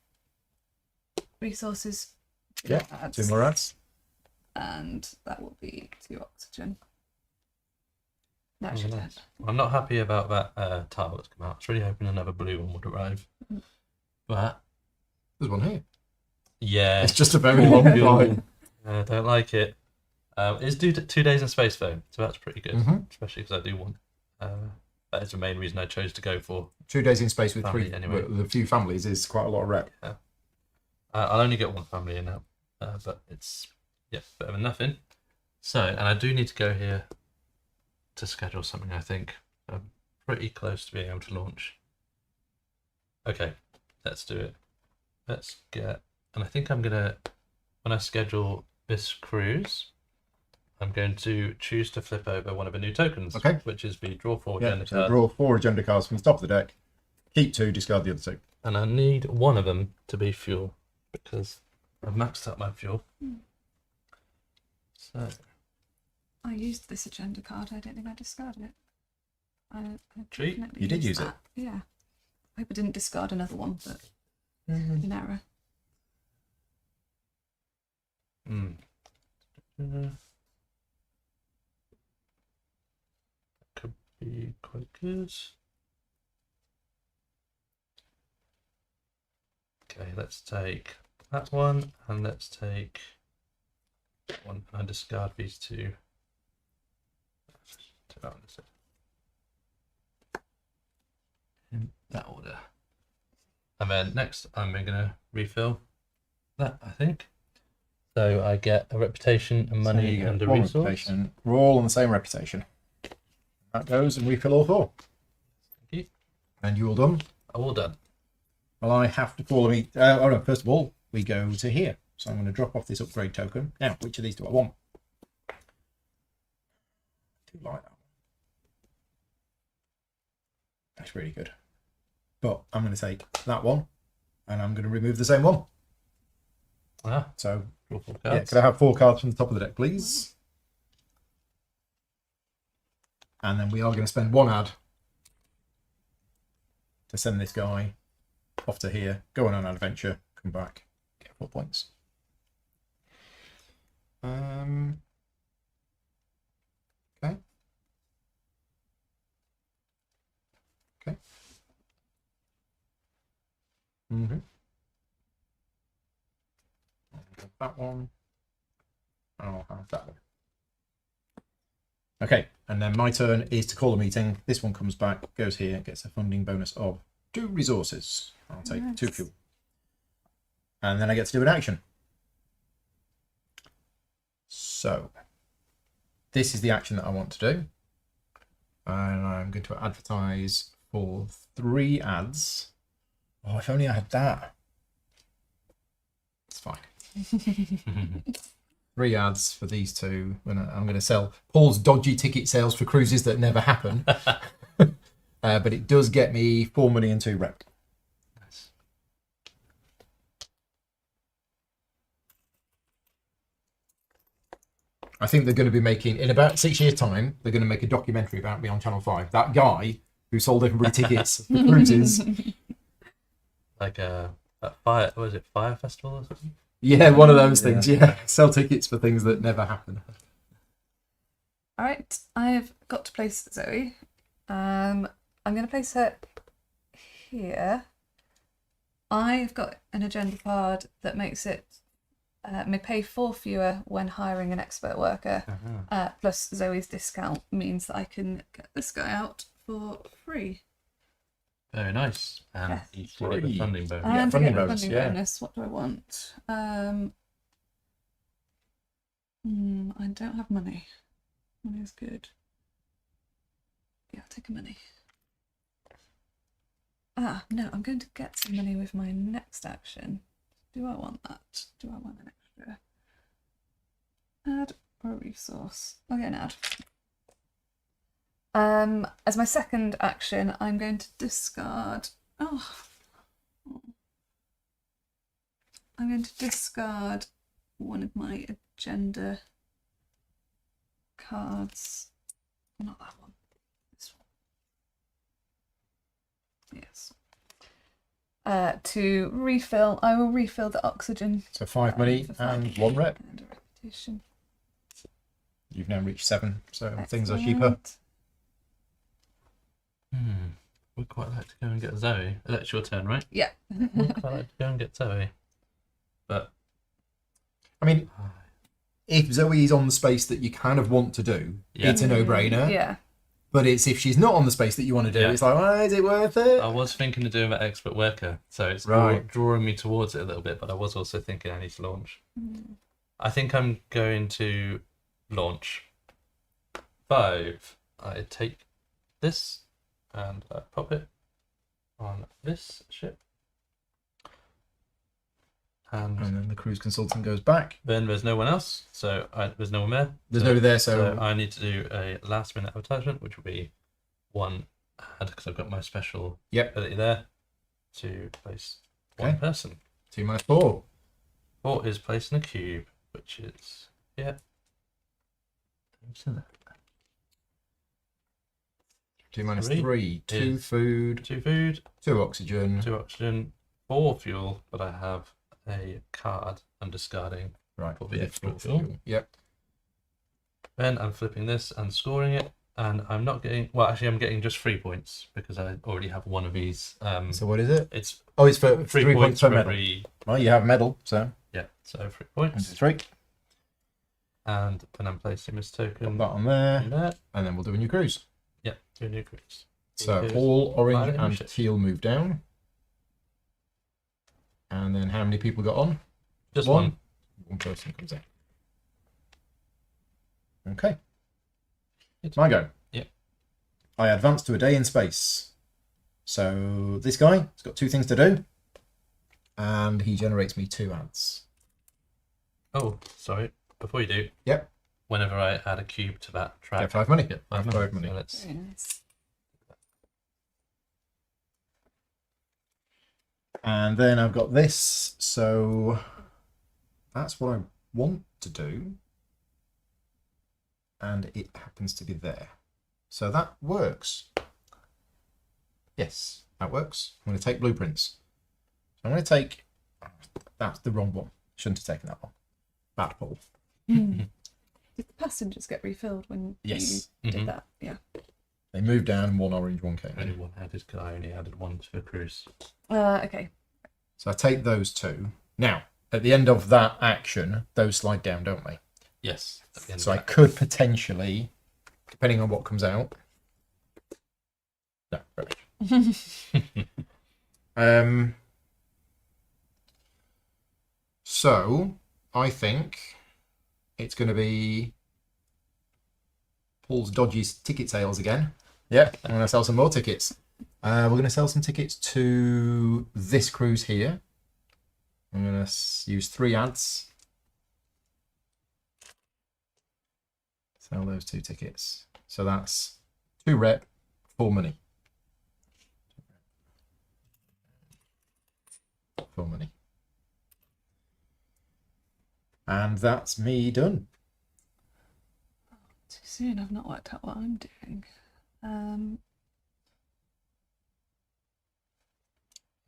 resources. Yeah, Adds. 2 more ads. And that will be 2 oxygen. That Oh, should nice. end. I'm not happy about that tile that's come out. I was really hoping another blue one would arrive. But There's one here. yeah, It's just a very long flight. I don't like it. It's due to 2 days in space though, so that's pretty good. Mhm. Especially because I do want. That is the main reason I chose to go for. 2 days in space with Family, 3, anyway. with a few families is quite a lot of rep. I'll only get 1 family in now, but it's better than nothing. So, and I do need to go here to schedule something. I think I'm pretty close to being able to launch. Okay, let's do it. Let's get, and I think I'm gonna, when I schedule this cruise, I'm going to choose to flip over one of the new tokens. Okay. Which is the draw 4 Yeah, agenda so card. draw 4 agenda cards from the top of the deck. Keep 2, discard the other 2. And I need one of them to be fuel because I've maxed out my fuel. So I used this agenda card. I don't think I discarded it. I Cheat. definitely You did used use that. Yeah. I hope I didn't discard another one, but in error. Could be quite good. Okay, let's take that one and let's take one and I discard these 2. To that one instead. In that order. And then next I'm going to refill that, I think. So I get a reputation, a money, and a resource. Reputation. We're all on the same reputation. That goes and refill all 4. And you all done? All done. Well, I have to call a meet. Oh no! First of all, we go to here. So I'm going to drop off this upgrade token. Now, which of these do I want? I do like that one. That's really good. But I'm going to take that one, and I'm going to remove the same one. Ah, So, draw 4 yeah, cards. could I have 4 cards from the top of the deck, please? And then we are going to spend 1 ad to send this guy off to here, go on an adventure, come back, get 4 points. Okay. Okay. That one. I'll have that one. Okay, and then my turn is to call a meeting. This one comes back, goes here, gets a funding bonus of 2 resources. I'll take Nice. 2 fuel. And then I get to do an action. So, this is the action that I want to do. And I'm going to advertise for 3 ads. Oh, if only I had that. It's fine. 3 ads for these 2. I'm going to sell Paul's dodgy ticket sales for cruises that never happen. But it does get me 4 money and 2 rep. Nice. I think they're going to be making, in about 6 years' time, they're going to make a documentary about me on Channel 5. That guy who sold everybody tickets for cruises. Like a fire, was it Fire Festival or something? Yeah, one of those things. Yeah, sell tickets for things that never happen. All right, I've got to place Zoe. I'm going to place her here. I've got an agenda card that makes it may pay 4 fewer when hiring an expert worker. Plus Zoe's discount means that I can get this guy out for free. Very nice. And Yes. you still get the Free. funding bonus. Yeah, And to funding get a bonus, funding yeah. bonus, what do I want? I don't have money. Money is good. Yeah, I'll take a money. No, I'm going to get some money with my next action. Do I want that? Do I want an extra ad or a resource? I'll get an ad. As my second action, I'm going to discard. I'm going to discard one of my agenda cards. Not that one. This one. Yes. To refill, I will refill the oxygen. So 5 money for 5 and 1 rep. and a reputation. You've now reached 7, so things are cheaper. Excellent. We'd quite like to go and get Zoe. That's your turn, right? Yeah. We'd quite like to go and get Zoe. But I mean, if Zoe's on the space that you kind of want to do, Yeah. it's a no-brainer. Yeah. But it's if she's not on the space that you want to do, Yeah. it's like, well, is it worth it? I was thinking of doing that expert worker, so it's Right. drawing me towards it a little bit, but I was also thinking I need to launch. I think I'm going to launch 5. I take this and I pop it on this ship. And And then the cruise consultant goes back. then there's no one else, so there's no one there. There's nobody there, so I need to do a last minute advertisement, which will be 1 ad because I've got my special Yep. ability there to place 1 Okay. person. 2 minus 4. 4 is placing a cube, which is yeah. 2 minus 3 3. 2 is food, 2 food, 2 oxygen. 2 oxygen, 4 fuel, but I have a card I'm discarding. Right. For the extra 4 fuel. Yep. Then I'm flipping this and scoring it, and I'm not getting. Well, actually, I'm getting just 3 points because I already have one of these. So what is it? It's Oh, it's for 3 3 points per for medal. every. Well, you have a medal, so Yeah, so 3 1, 2, points. 3. And then I'm placing this token Put that on there, in there. and then we'll do a new cruise. Yeah, 2 new cruise. So Here's all orange pilot and ship. teal move down. And then how many people got on? Just 1. one. 1 person comes in. Okay. It's my go. Yep. I advance to a day in space. So this guy has got 2 things to do, and he generates me 2 ads. Oh, sorry. Before you do. Yep. Whenever I add a cube to that track. Get 5 money. Get Have 5 money. So let's. Very nice. And then I've got this, so that's what I want to do. And it happens to be there. So that works. Yes, that works. I'm going to take blueprints. So I'm going to take... That's the wrong one. Shouldn't have taken that one. Bad pull. Did the passengers get refilled when Yes. you did that? Yeah. They moved down, 1 orange, 1 came Only in. one added because I only added 1 to a cruise. Okay. So I take those 2. Now, at the end of that action, those slide down, don't they? Yes. At the end So of I that. could potentially, depending on what comes out. No, rubbish. So I think it's going to be Paul's dodgy ticket sales again. Yeah, I'm going to sell some more tickets. We're going to sell some tickets to this cruise here. I'm going to use 3 ads. Sell those 2 tickets. So that's 2 rep, 4 money. 4 money. And that's me done. Too soon. I've not worked out what I'm doing.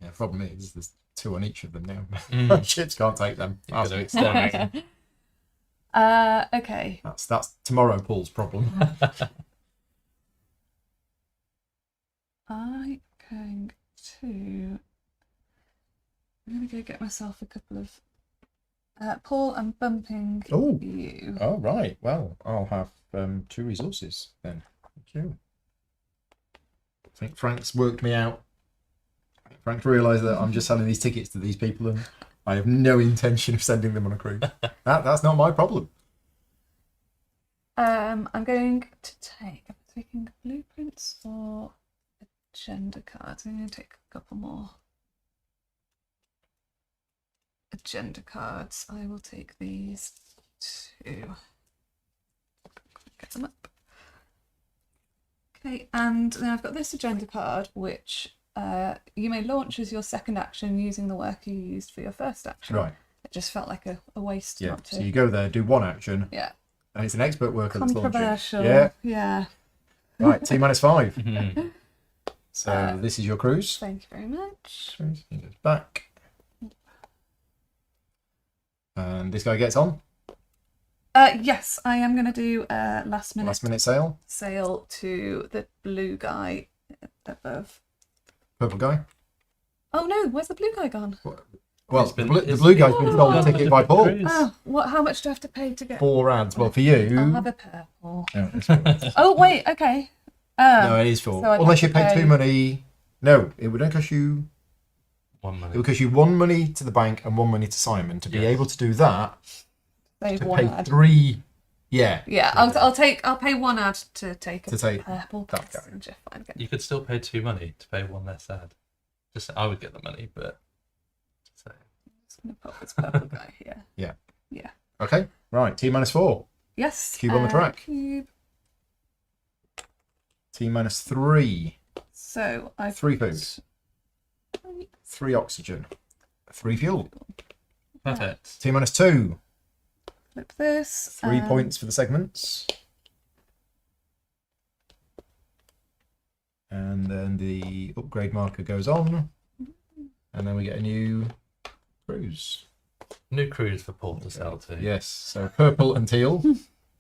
Yeah, problem is there's 2 on each of them now. Mm. Ships can't take them. You've got to extend it. Okay. That's tomorrow Paul's problem. I'm going to go get myself a couple of. Paul, I'm bumping Oh. you. Oh, right. Well, I'll have 2 resources then. Thank you. I think Frank's worked me out. Frank's realised that I'm just selling these tickets to these people and I have no intention of sending them on a cruise. That's not my problem. I'm going to take. I'm taking blueprints or agenda cards. I'm going to take a couple more agenda cards. I will take these 2. Get them up. Okay, and then I've got this agenda card, which you may launch as your second action using the worker you used for your first action. Right. It just felt like a waste Yeah. not to. So you go there, do 1 action, Yeah. and it's an expert worker that's launching. Controversial. Yeah. Yeah. Right. T minus 5. Mhm. So this is your cruise. Thank you very much. He goes back. And this guy gets on. Yes, I am going to do a last minute Sale. sale to the blue guy above. Purple guy. Oh no, where's the blue guy gone? Well, It's been- the it's blue guy's been been sold a on a ticket by Paul. cruise. Oh, what? How much do I have to pay to get? 4 ads. Well, for you. I'll have a purple. No, it's 4. Oh wait, okay. No, it is 4. so I'd Unless you have to pay pay- 2 money. No, it would only cost you. 1 It money. would cost you 1 money to the bank and 1 money to Simon to be Yes. able to do that. Save To one pay ad. 3. Yeah. Yeah, I'll pay one ad to take a To take purple that guy. passenger. Fine, okay. You could still pay 2 money to pay 1 less ad. Just I would get the money, but just saying. Just gonna put this purple guy here. Yeah. Yeah. Okay. Right. T minus 4. Yes. Cube on the track. Cube. T minus 3. So I 3 food. 3 oxygen. 3 fuel. Perfect. T minus 2. flip this. 3 points for the segments. And then the upgrade marker goes on. And then we get a new cruise. New cruise for Paul to sell to. Yes, so purple and teal.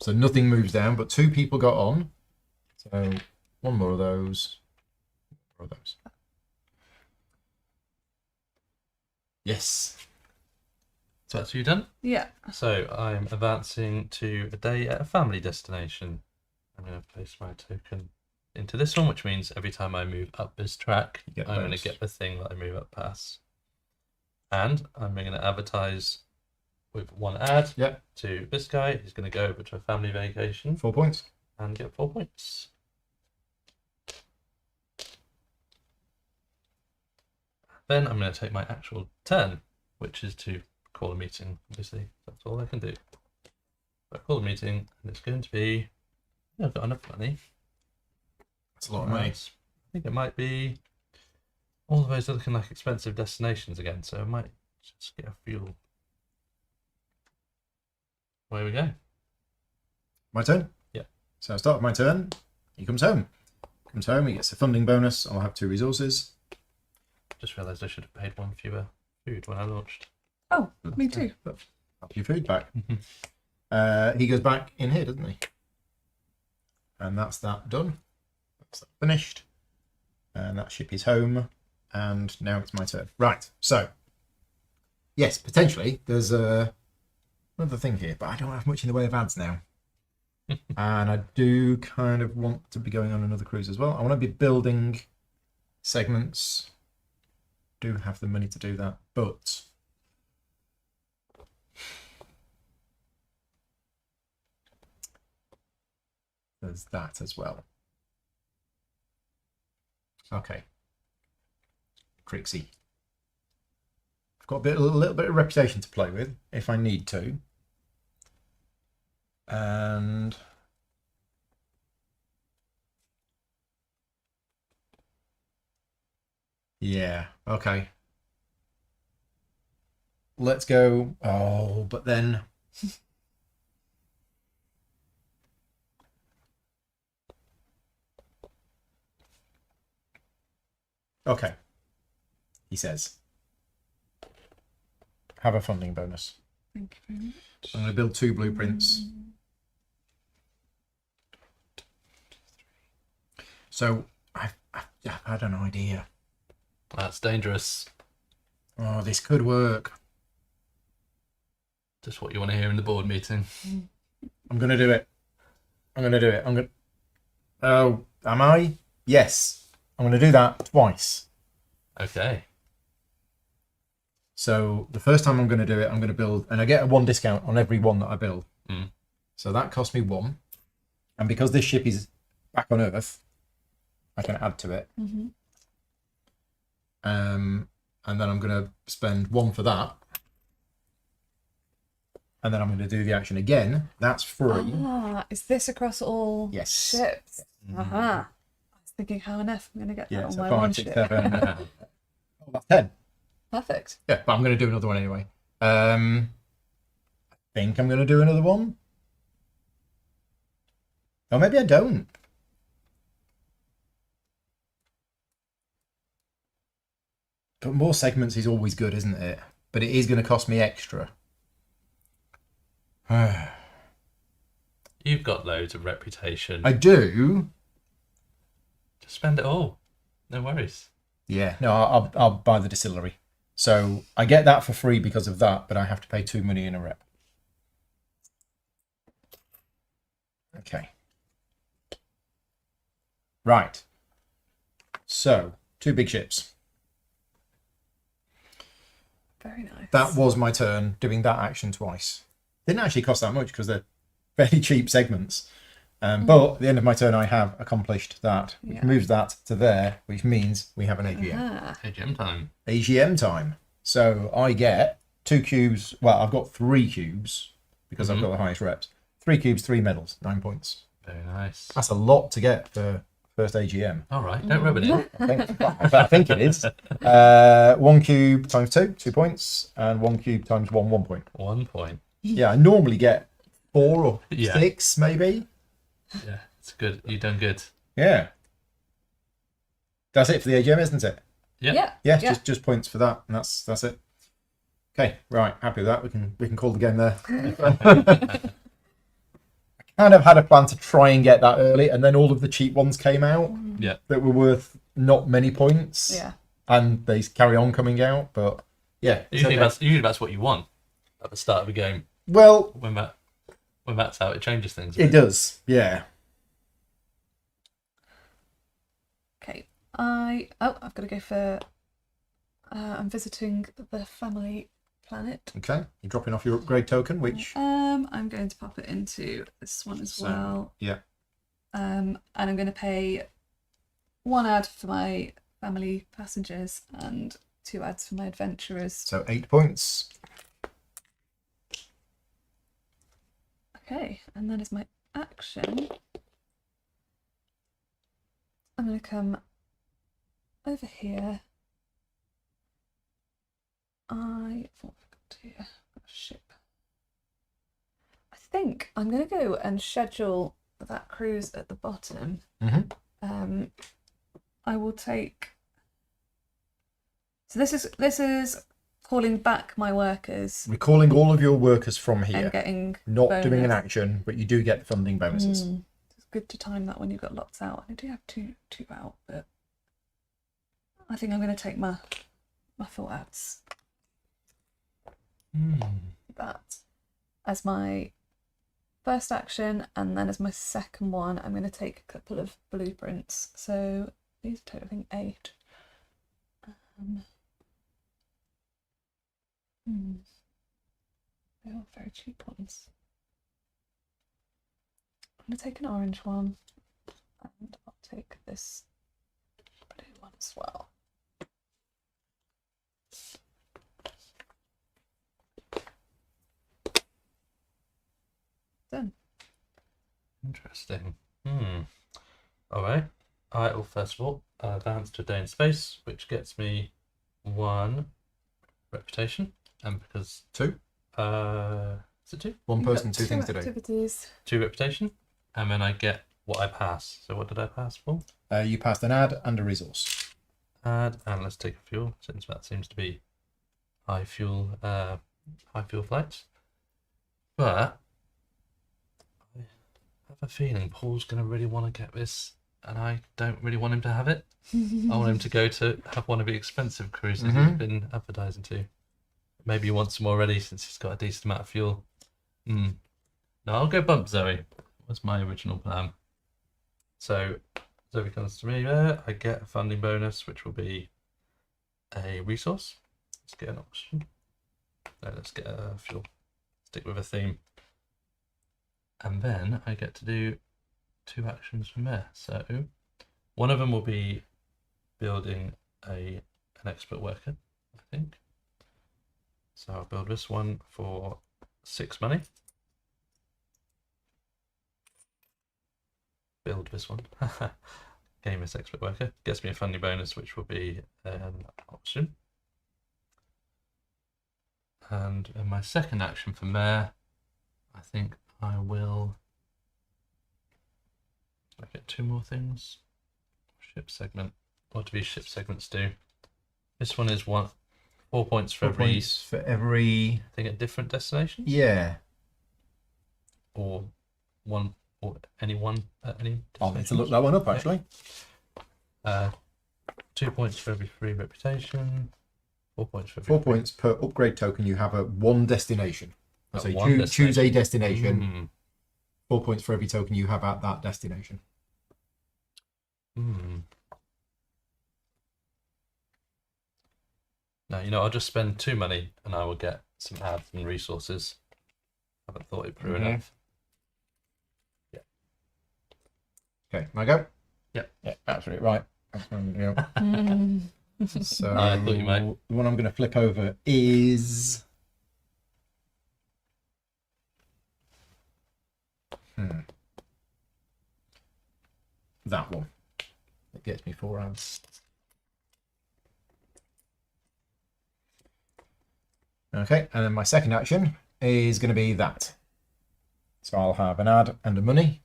So nothing moves down, but 2 people got on. So 1 more of those. More of those. Yes. So that's you done? Yeah. So I'm advancing to a day at a family destination. I'm going to place my token into this one, which means every time I move up this track, You get I'm going those. to get the thing that I move up past. And I'm going to advertise with 1 ad Yep. to this guy. He's going to go over to a family vacation 4 points. and get 4 points. then I'm going to take my actual turn, which is to call a meeting. Obviously, that's all I can do. I call a meeting, and it's going to be. I've got enough money. That's a lot of money. I think it might be all of those looking like expensive destinations again, so I might just get a fuel. Away we go. My turn? Yeah. So I start my turn. He comes home. Comes home, he gets a funding bonus. I'll have 2 resources. Just realised I should have paid 1 fewer food when I launched. Oh, me too. Have your food back. He goes back in here, doesn't he? And that's that done. That's that finished. And that ship is home. And now it's my turn. Right, so. Yes, potentially, there's another thing here, but I don't have much in the way of ads now. And I do kind of want to be going on another cruise as well. I want to be building segments. Do have the money to do that, but there's that as well. Okay. Crixie. I've got a little bit of reputation to play with if I need to. And yeah, okay. Let's go. Oh, but then okay. He says, have a funding bonus. Thank you very much. I'm going to build 2 blueprints. So I've had an idea. That's dangerous. Oh, this could work. Just what you want to hear in the board meeting. I'm going to do it. I'm going to do it. Oh, am I? Yes. I'm going to do that twice. Okay. So the first time I'm going to do it, I'm going to build, and I get a 1 discount on every one that I build. Mm. So that cost me 1. And because this ship is back on Earth, I can add to it. Mm-hmm. And then I'm going to spend 1 for that. And then I'm going to do the action again. That's free. Ah, is this across all Yes. ships? I was thinking, how on earth am I going to get that on so my 5, one 6, ship? 7. Oh, that's 10. Perfect. Yeah, but I'm going to do another one anyway. I think I'm going to do another one. Or maybe I don't. But more segments is always good, isn't it? But it is going to cost me extra. You've got loads of reputation. I do. Just spend it all. No worries. Yeah, no, I'll buy the distillery. So I get that for free because of that, but I have to pay 2 money in a rep. Okay. Right. So 2 big ships. Very nice. That was my turn doing that action twice. Didn't actually cost that much because they're fairly cheap segments. But at the end of my turn, I have accomplished that, which moves that to there, which means we have an AGM. AGM time. AGM time. So I get 2 cubes. Well, I've got 3 cubes because I've got the highest reps. 3 cubes, 3 medals, 9 points. Very nice. That's a lot to get for first AGM. All right, don't rub it in. I think it is. 1 cube times 2, 2 points, and 1 cube times 1, 1 point. 1 point. Yeah, I normally get 4 or Yeah. 6, maybe. Yeah, it's good. You've done good. Yeah. That's it for the AGM, isn't it? Yeah. Yeah, just points for that, and that's it. Okay, right, happy with that. We can call the game there. I kind of had a plan to try and get that early, and then all of the cheap ones came out that were worth not many points. Yeah. And they carry on coming out, but yeah. Usually that's what you want at the start of a game. Well, When that's out, it changes things. it does, yeah. Okay. I've got to go for. I'm visiting the family planet. Okay, you're dropping off your upgrade token, which I'm going to pop it into this one as well. Yeah. And I'm going to pay 1 ad for my family passengers and 2 adds for my adventurers. So 8 points. Okay, and then as my action, I'm going to come over here. What have I got here? I've got a ship. I think I'm going to go and schedule that cruise at the bottom. I will take. So this is calling back my workers Recalling all of your workers from and here. getting Not bonus. doing an action, but you do get funding bonuses. It's good to time that when you've got lots out. I do have two out, but I think I'm going to take my full outs. That as my first action, and then as my second one, I'm going to take a couple of blueprints. So these are totaling 8. They are very cheap ones. I'm going to take an orange one, and I'll take this blue one as well. Done. Interesting. All right. I will first of all advance to a day in space, which gets me 1 reputation, and because 2. is it 2? One You've person, got 2 things to do. activities. 2 reputation, and then I get what I pass. So what did I pass for? You passed an ad and a resource. Add, and let's take a fuel, since that seems to be high fuel flights. But I have a feeling Paul's going to really want to get this, and I don't really want him to have it. I want him to go to have one of the expensive cruises he's been advertising to. Maybe he wants them already since he's got a decent amount of fuel. No, I'll go bump Zoe. Was my original plan. So Zoe comes to me there. I get a funding bonus, which will be a resource. Let's get an option. No, let's get a fuel. Stick with a theme. And then I get to do 2 actions from there. So one of them will be building an expert worker, I think. So I'll build this one for 6 money. Build this one. Game this expert worker. Gets me a funding bonus, which will be an option. And in my second action from there, I think I will. I get 2 more things. Ship segment. What do these ship segments do? This one is 4 points for 4 every. points for every. I think at different destinations. Yeah. Or one, or any one at any. I'll need to look that one up actually. 2 points for every 3 reputation. 4 points for every 4 points per upgrade token you have at one destination. At So one choose a destination. destination. 4 points for every token you have at that destination. No, I'll just spend 2 money and I will get some ads and resources. Haven't thought it through enough. Yeah. Okay, can I go? Yep. Yeah, absolutely right. So I thought you might. the one I'm going to flip over is that one. It gets me 4 ads. Okay, and then my second action is going to be that. So I'll have an ad and a money.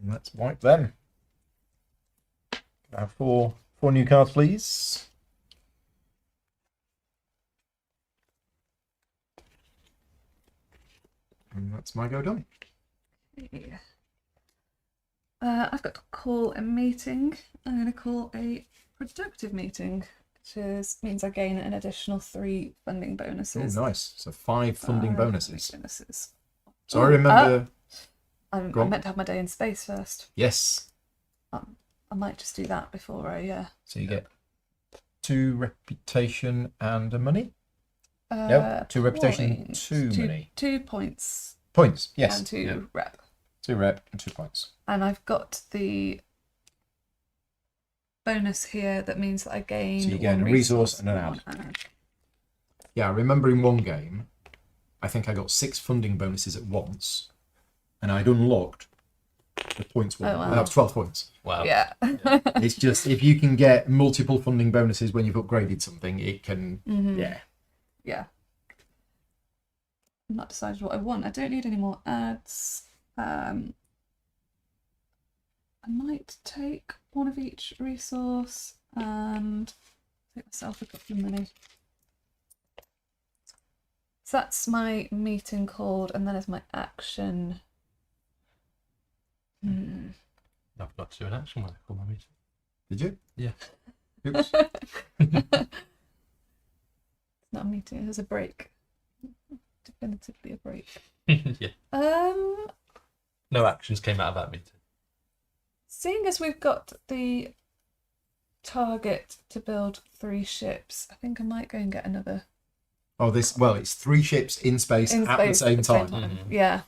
Let's wipe them. Can I have 4 new cards, please? And that's my go done. Yeah. I've got to call a meeting. I'm going to call a productive meeting, which means I gain an additional 3 funding Oh, bonuses. nice. So 5 funding 5 bonuses. bonuses. So I remember. I'm Go on. meant to have my day in space first. Yes. I might just do that before I. So you get 2 reputation and a money. Yep. 2 reputation, points. 2 money. 2 points. Points. Yes. And 2 Yeah. rep. 2 rep and 2 points. And I've got the bonus here that means that I gain So you gain one a resource and an one ad. Yeah, I remember in one game, I think I got 6 funding bonuses at once, and I'd unlocked the points one. Oh, wow. And that was 12 points. Wow. Yeah. It's just, if you can get multiple funding bonuses when you've upgraded something, it can, yeah. Yeah. I'm not decided what I want. I don't need any more ads. I might take one of each resource and take myself a couple of money. So that's my meeting called, and then is my action. I forgot to do an action when I call my meeting. Did you? Yeah. Oops. It's not a meeting, it was a break. Definitively a break. Yeah. Um, No actions came out of that meeting. Seeing as we've got the target to build 3 ships, I think I might go and get another Oh, it's 3 ships in space in at space the same time. Yeah.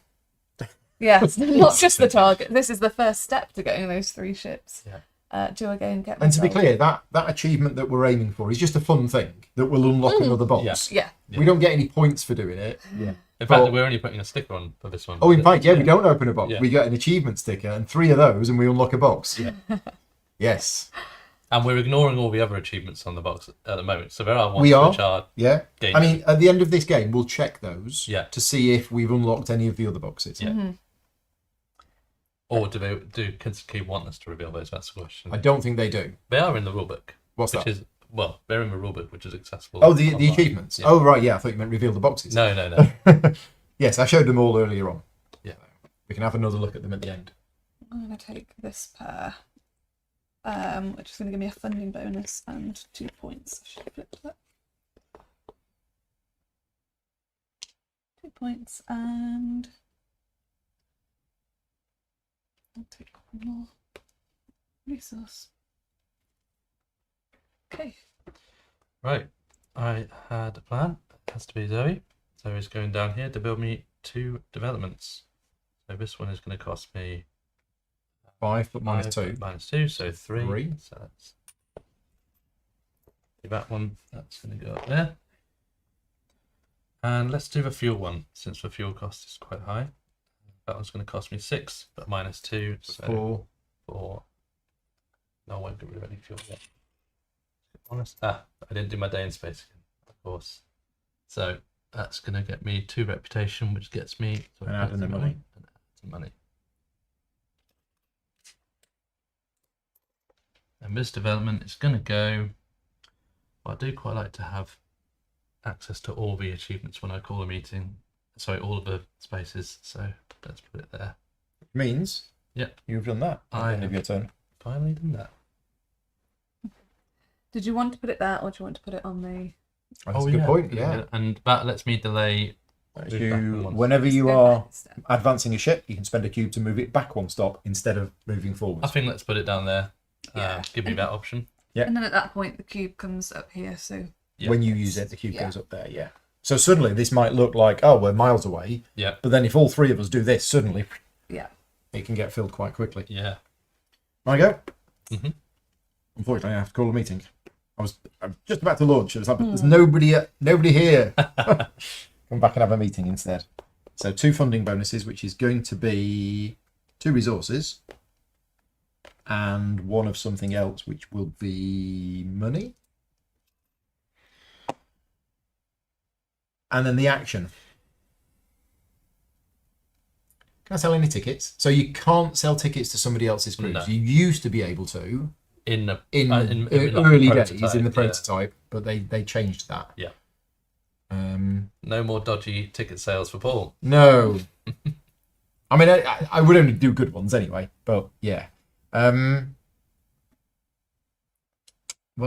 Yeah, it's not just the target. This is the first step to getting those 3 ships. Yeah. Do I go and get And to be myself- clear, that achievement that we're aiming for is just a fun thing that will unlock another box. Yeah. We don't get any points for doing it. Yeah. In But- fact, we're only putting a sticker on for this one. Oh, in fact, yeah, we don't open a box. Yeah. We get an achievement sticker and 3 of those, and we unlock a box. Yeah. Yes. And we're ignoring all the other achievements on the box at the moment. So there are ones We are. which are Yeah. gained. I mean, at the end of this game, we'll check those Yeah. to see if we've unlocked any of the other boxes. Yeah. Or do Kinsuke want us to reveal those? That's the question. I don't think they do. They are in the rulebook. What's which that? is they're in the rulebook, which is accessible. Oh, the online. achievements. Yeah. Oh, right, yeah. I thought you meant reveal the boxes. No. Yes, I showed them all earlier on. Yeah. We can have another look at them at the end. I'm going to take this pair, which is going to give me a funding bonus and 2 points. I should flip that. 2 points, and I'll take one more resource. Okay. Right. I had a plan. It has to be Zoe. Zoe's going down here to build me 2 developments. So this one is going to cost me 5, but minus 5, 2. but minus 2, so 3. 3. So that's that one. That's going to go up there. And let's do the fuel one, since the fuel cost is quite high. That one's going to cost me 6, but minus 2, so 4. 4. No, I won't get rid of any fuel yet. Honest. I didn't do my day in space again, of course. So that's going to get me 2 reputation, which gets me And add in the money. And add some money. And this development is going to go. Well, I do quite like to have access to all the achievements when I call a meeting. Sorry, all of the spaces. So let's put it there. Means Yep. you've done that at the end of your turn. Finally done that. Did you want to put it there, or do you want to put it on the? That's a good point, yeah. And that lets me delay. Whenever you are advancing a ship, you can spend a cube to move it back 1 stop instead of moving I forwards. think let's put it down there. Yeah. Give me that option. Yeah. And then at that point, the cube comes up here. So Yeah. When you use it, the cube Yeah. goes up there, yeah. So suddenly this might look like, oh, we're miles away. Yeah. But then if all 3 of us do this, suddenly yeah. it can get filled quite quickly. Yeah. I go. Mhm. Unfortunately, I have to call a meeting. I'm just about to launch. It was like, but there's nobody here. Come back and have a meeting instead. So 2 funding bonuses, which is going to be 2 resources, and 1 of something else, which will be money. And then the action. Can I sell any tickets? So you can't sell tickets to somebody else's cruise. No. You used to be able to In the in like, early prototype, days in the yeah. prototype, but they changed that. Yeah. Um, No more dodgy ticket sales for Paul. no. I mean, I would only do good ones anyway, but yeah. Well,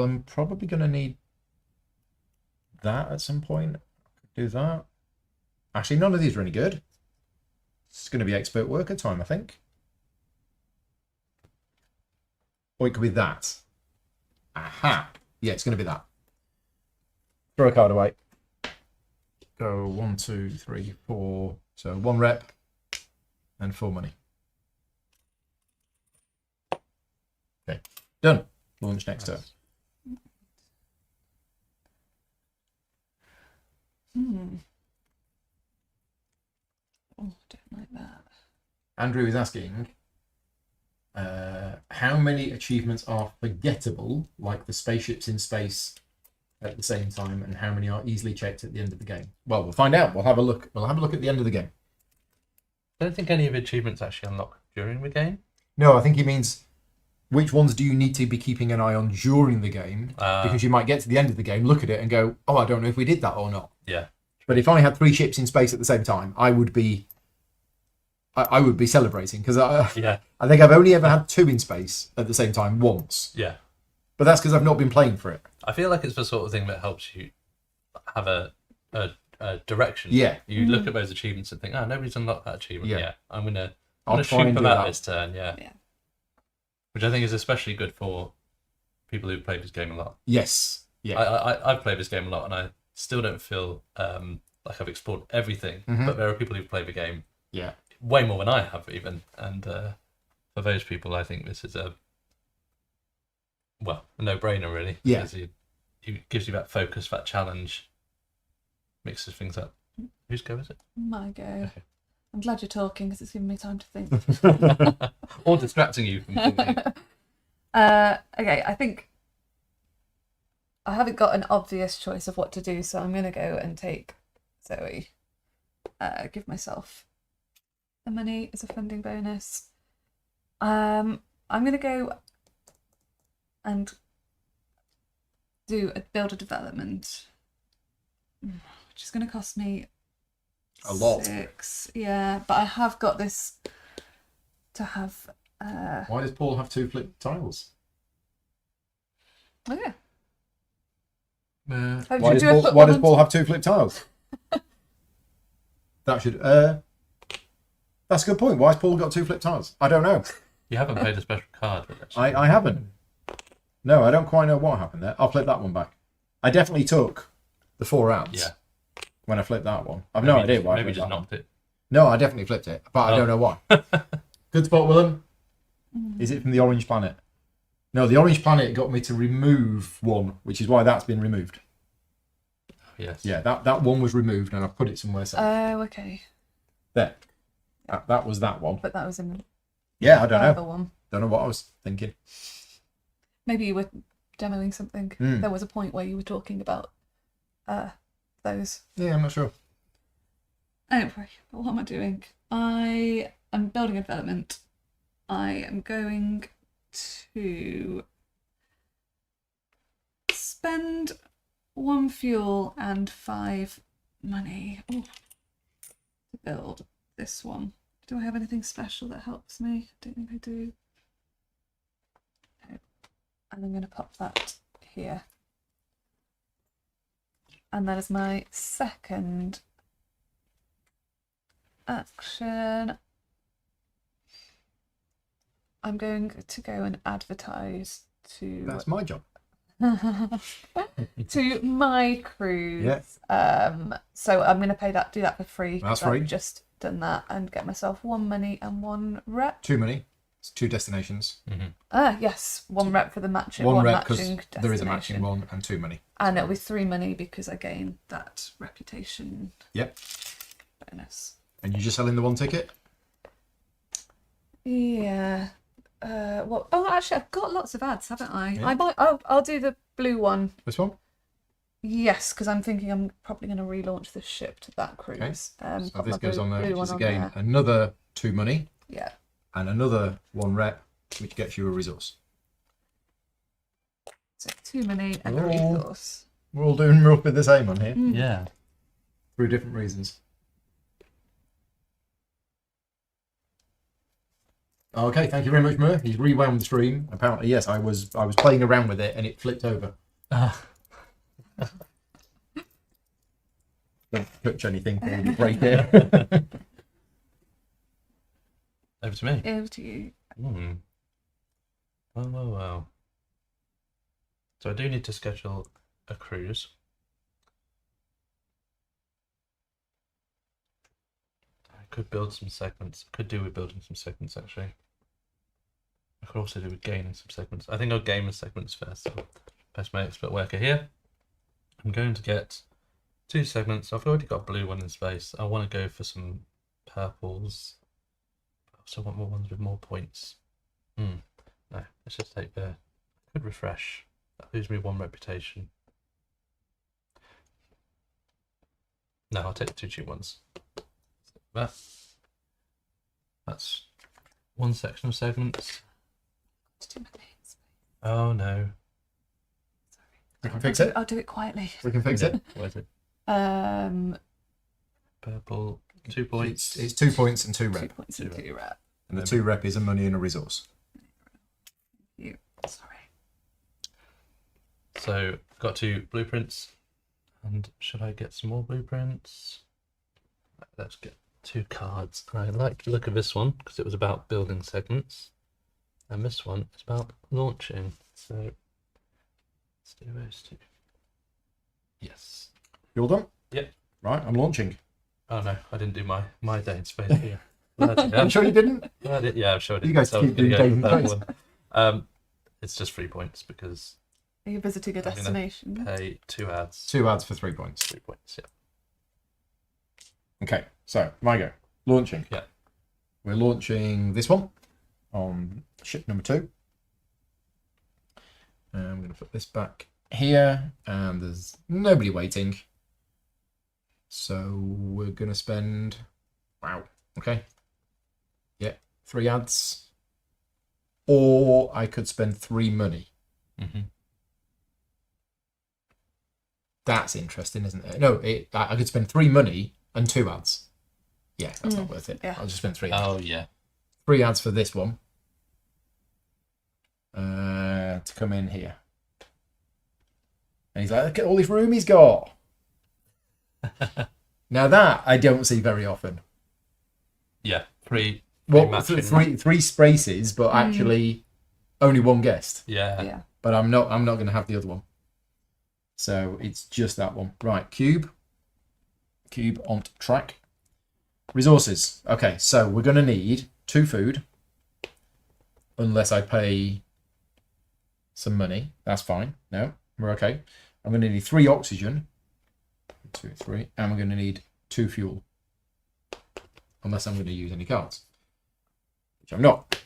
I'm probably going to need that at some point. Do that. Actually, none of these are any good. It's going to be expert worker time, I think. Or it could be that. Aha. Yeah, it's going to be that. Throw a card away. Go 1, 2, 3, 4. So 1 rep and 4 money. Okay, done. launch next turn. Oh, I don't like that. Andrew is asking, how many achievements are forgettable, like the spaceships in space at the same time, and how many are easily checked at the end of the game? Well, we'll find out. We'll have a look. We'll have a look at the end of the game. I don't think any of the achievements actually unlock during the game. No, I think he means which ones do you need to be keeping an eye on during the game? Because you might get to the end of the game, look at it, and go, "Oh, I don't know if we did that or not." Yeah. But if I had 3 ships in space at the same time, I would be celebrating, because I think I've only ever had 2 in space at the same time once. Yeah. But that's because I've not been playing for it. I feel like it's the sort of thing that helps you have a direction. Yeah. You look at those achievements and think, oh, nobody's unlocked that achievement. Yeah. Yeah. I'm gonna I'll try shoot and for do that that. this turn. Yeah. Yeah. Which I think is especially good for people who play this game a lot. Yes. Yeah. I've played this game a lot, and I still don't feel like I've explored everything. Mhm. But there are people who've played the game Yeah. way more than I have, even. And for those people, I think this is a no-brainer, really. Yeah. Because it gives you that focus, that challenge, mixes things up. Whose go is it? My go. Okay. I'm glad you're talking because it's giving me time to think. Or distracting you from thinking. Okay, I think I haven't got an obvious choice of what to do, so I'm going to go and take Zoe. Give myself the money as a funding bonus. I'm going to go and build a development, which is going to cost me A lot. 6. Yeah, but I have got this to have. Why does Paul have 2 flipped tiles? Oh yeah. Uh, Why does Paul have 2 flipped tiles? That should. That's a good point. Why's Paul got 2 flipped tiles? I don't know. you haven't played a special card. Actually. I haven't. No, I don't quite know what happened there. I'll flip that one back. I definitely took the 4 outs. Yeah. When I flipped that one, I've no idea why. Maybe I just flipped that knocked it. one. No, I definitely flipped it, but I don't know why. Good spot, Willem. Is it from the orange planet? No, the orange planet got me to remove 1, which is why that's been removed. Yes. Yeah, that one was removed, and I've put it somewhere safe. Oh, okay. There. That was that one. But that was in Yeah, I the don't other know. one. Don't know what I was thinking. Maybe you were demoing something. Mm. There was a point where you were talking about those. Yeah, I'm not sure. Anyway, what am I doing? I am building a development. I am going to spend 1 fuel and 5 money to build this one. Do I have anything special that helps me? I don't think I do. No. And I'm going to pop that here. And that is my second action. I'm going to go and advertise to That's my job. to my cruise. Yeah. So I'm going to do that for free. That's 'cause free. I've just done that and get myself 1 money and 1 rep. 2 money. It's 2 destinations. Mm-hmm. Yes, 1 rep for the matching. 1 one rep because matching there is a destination. matching one, and 2 money. And it'll be 3 money because I gain that reputation Yep. bonus. And you're just selling the 1 ticket? Yeah. Well, oh, actually, I've got lots of ads, haven't I? Yeah. I'll do the blue one. This one? Yes, because I'm thinking I'm probably going to relaunch the ship to that cruise. So Pop this my goes on there, blue which is one again there. another 2 money Yeah. and another 1 rep, which gets you a resource. So 2 money and a Oh. resource. We're all doing roughly the same on here, Yeah. through different reasons. Okay, thank you very much, Mur. He's rewound the stream. Apparently, yes, I was playing around with it and it flipped over. Don't touch anything or you break it. Over to me. Over to you. Wow. So I do need to schedule a cruise. I could build some segments. Could do with building some segments, actually. I I could also do with gaining some segments. I think I'll gain the segments first. So place my expert worker here. I'm going to get 2 segments. I've already got a blue one in space. I want to go for some purples. I also want more ones with more points. No, let's just take the... I could refresh. That lose me 1 reputation. No, I'll take the 2 cheap ones. That's 1 section of segments. Oh no. We can fix it. I'll do it quietly. We can fix it. Where's it? Purple, 2 points. It's 2 points and 2 2 rep. points and 2 rep. And the 2 rep is a money and a resource. Sorry. So got 2 blueprints. And should I get some more blueprints? Let's get 2 cards. I like the look of this one because it was about building segments. And this one is about launching. So let's do those 2. Yes. You all done? Yep. Right, I'm launching. Oh no, I didn't do my day in space here. I'm sure you didn't. Yeah, I'm sure I did. You guys So keep I'm gonna doing go days with in that space. one. It's just 3 points because Are you visiting a I'm gonna destination? pay 2 ads. 2 ads for 3 points. 3 points, yeah. Okay, so my go. Launching. Yeah. We're launching this one on ship number 2. And I'm going to put this back here, and there's nobody waiting. So we're going to spend... Wow, okay. Yeah, 3 ads. Or I could spend 3 money. Mm-hmm. That's interesting, isn't it? No, I could spend 3 money and 2 ads. Yeah, that's not worth it. Yeah. I'll just spend 3 ads. Oh yeah. 3 ads for this one. To come in here. And he's like, look at all this room he's got. Now that I don't see very often. Yeah, 3. Well, matching. three spaces, but actually only 1 guest. Yeah. Yeah. But I'm not going to have the other one. So it's just that one. Right, cube. Cube on track. Resources. Okay, so we're going to need 2 food. Unless I pay some money. That's fine. No, we're okay. I'm going to need 3 oxygen. 2, 3. And we're going to need 2 fuel. Unless I'm going to use any cards. Which I'm not.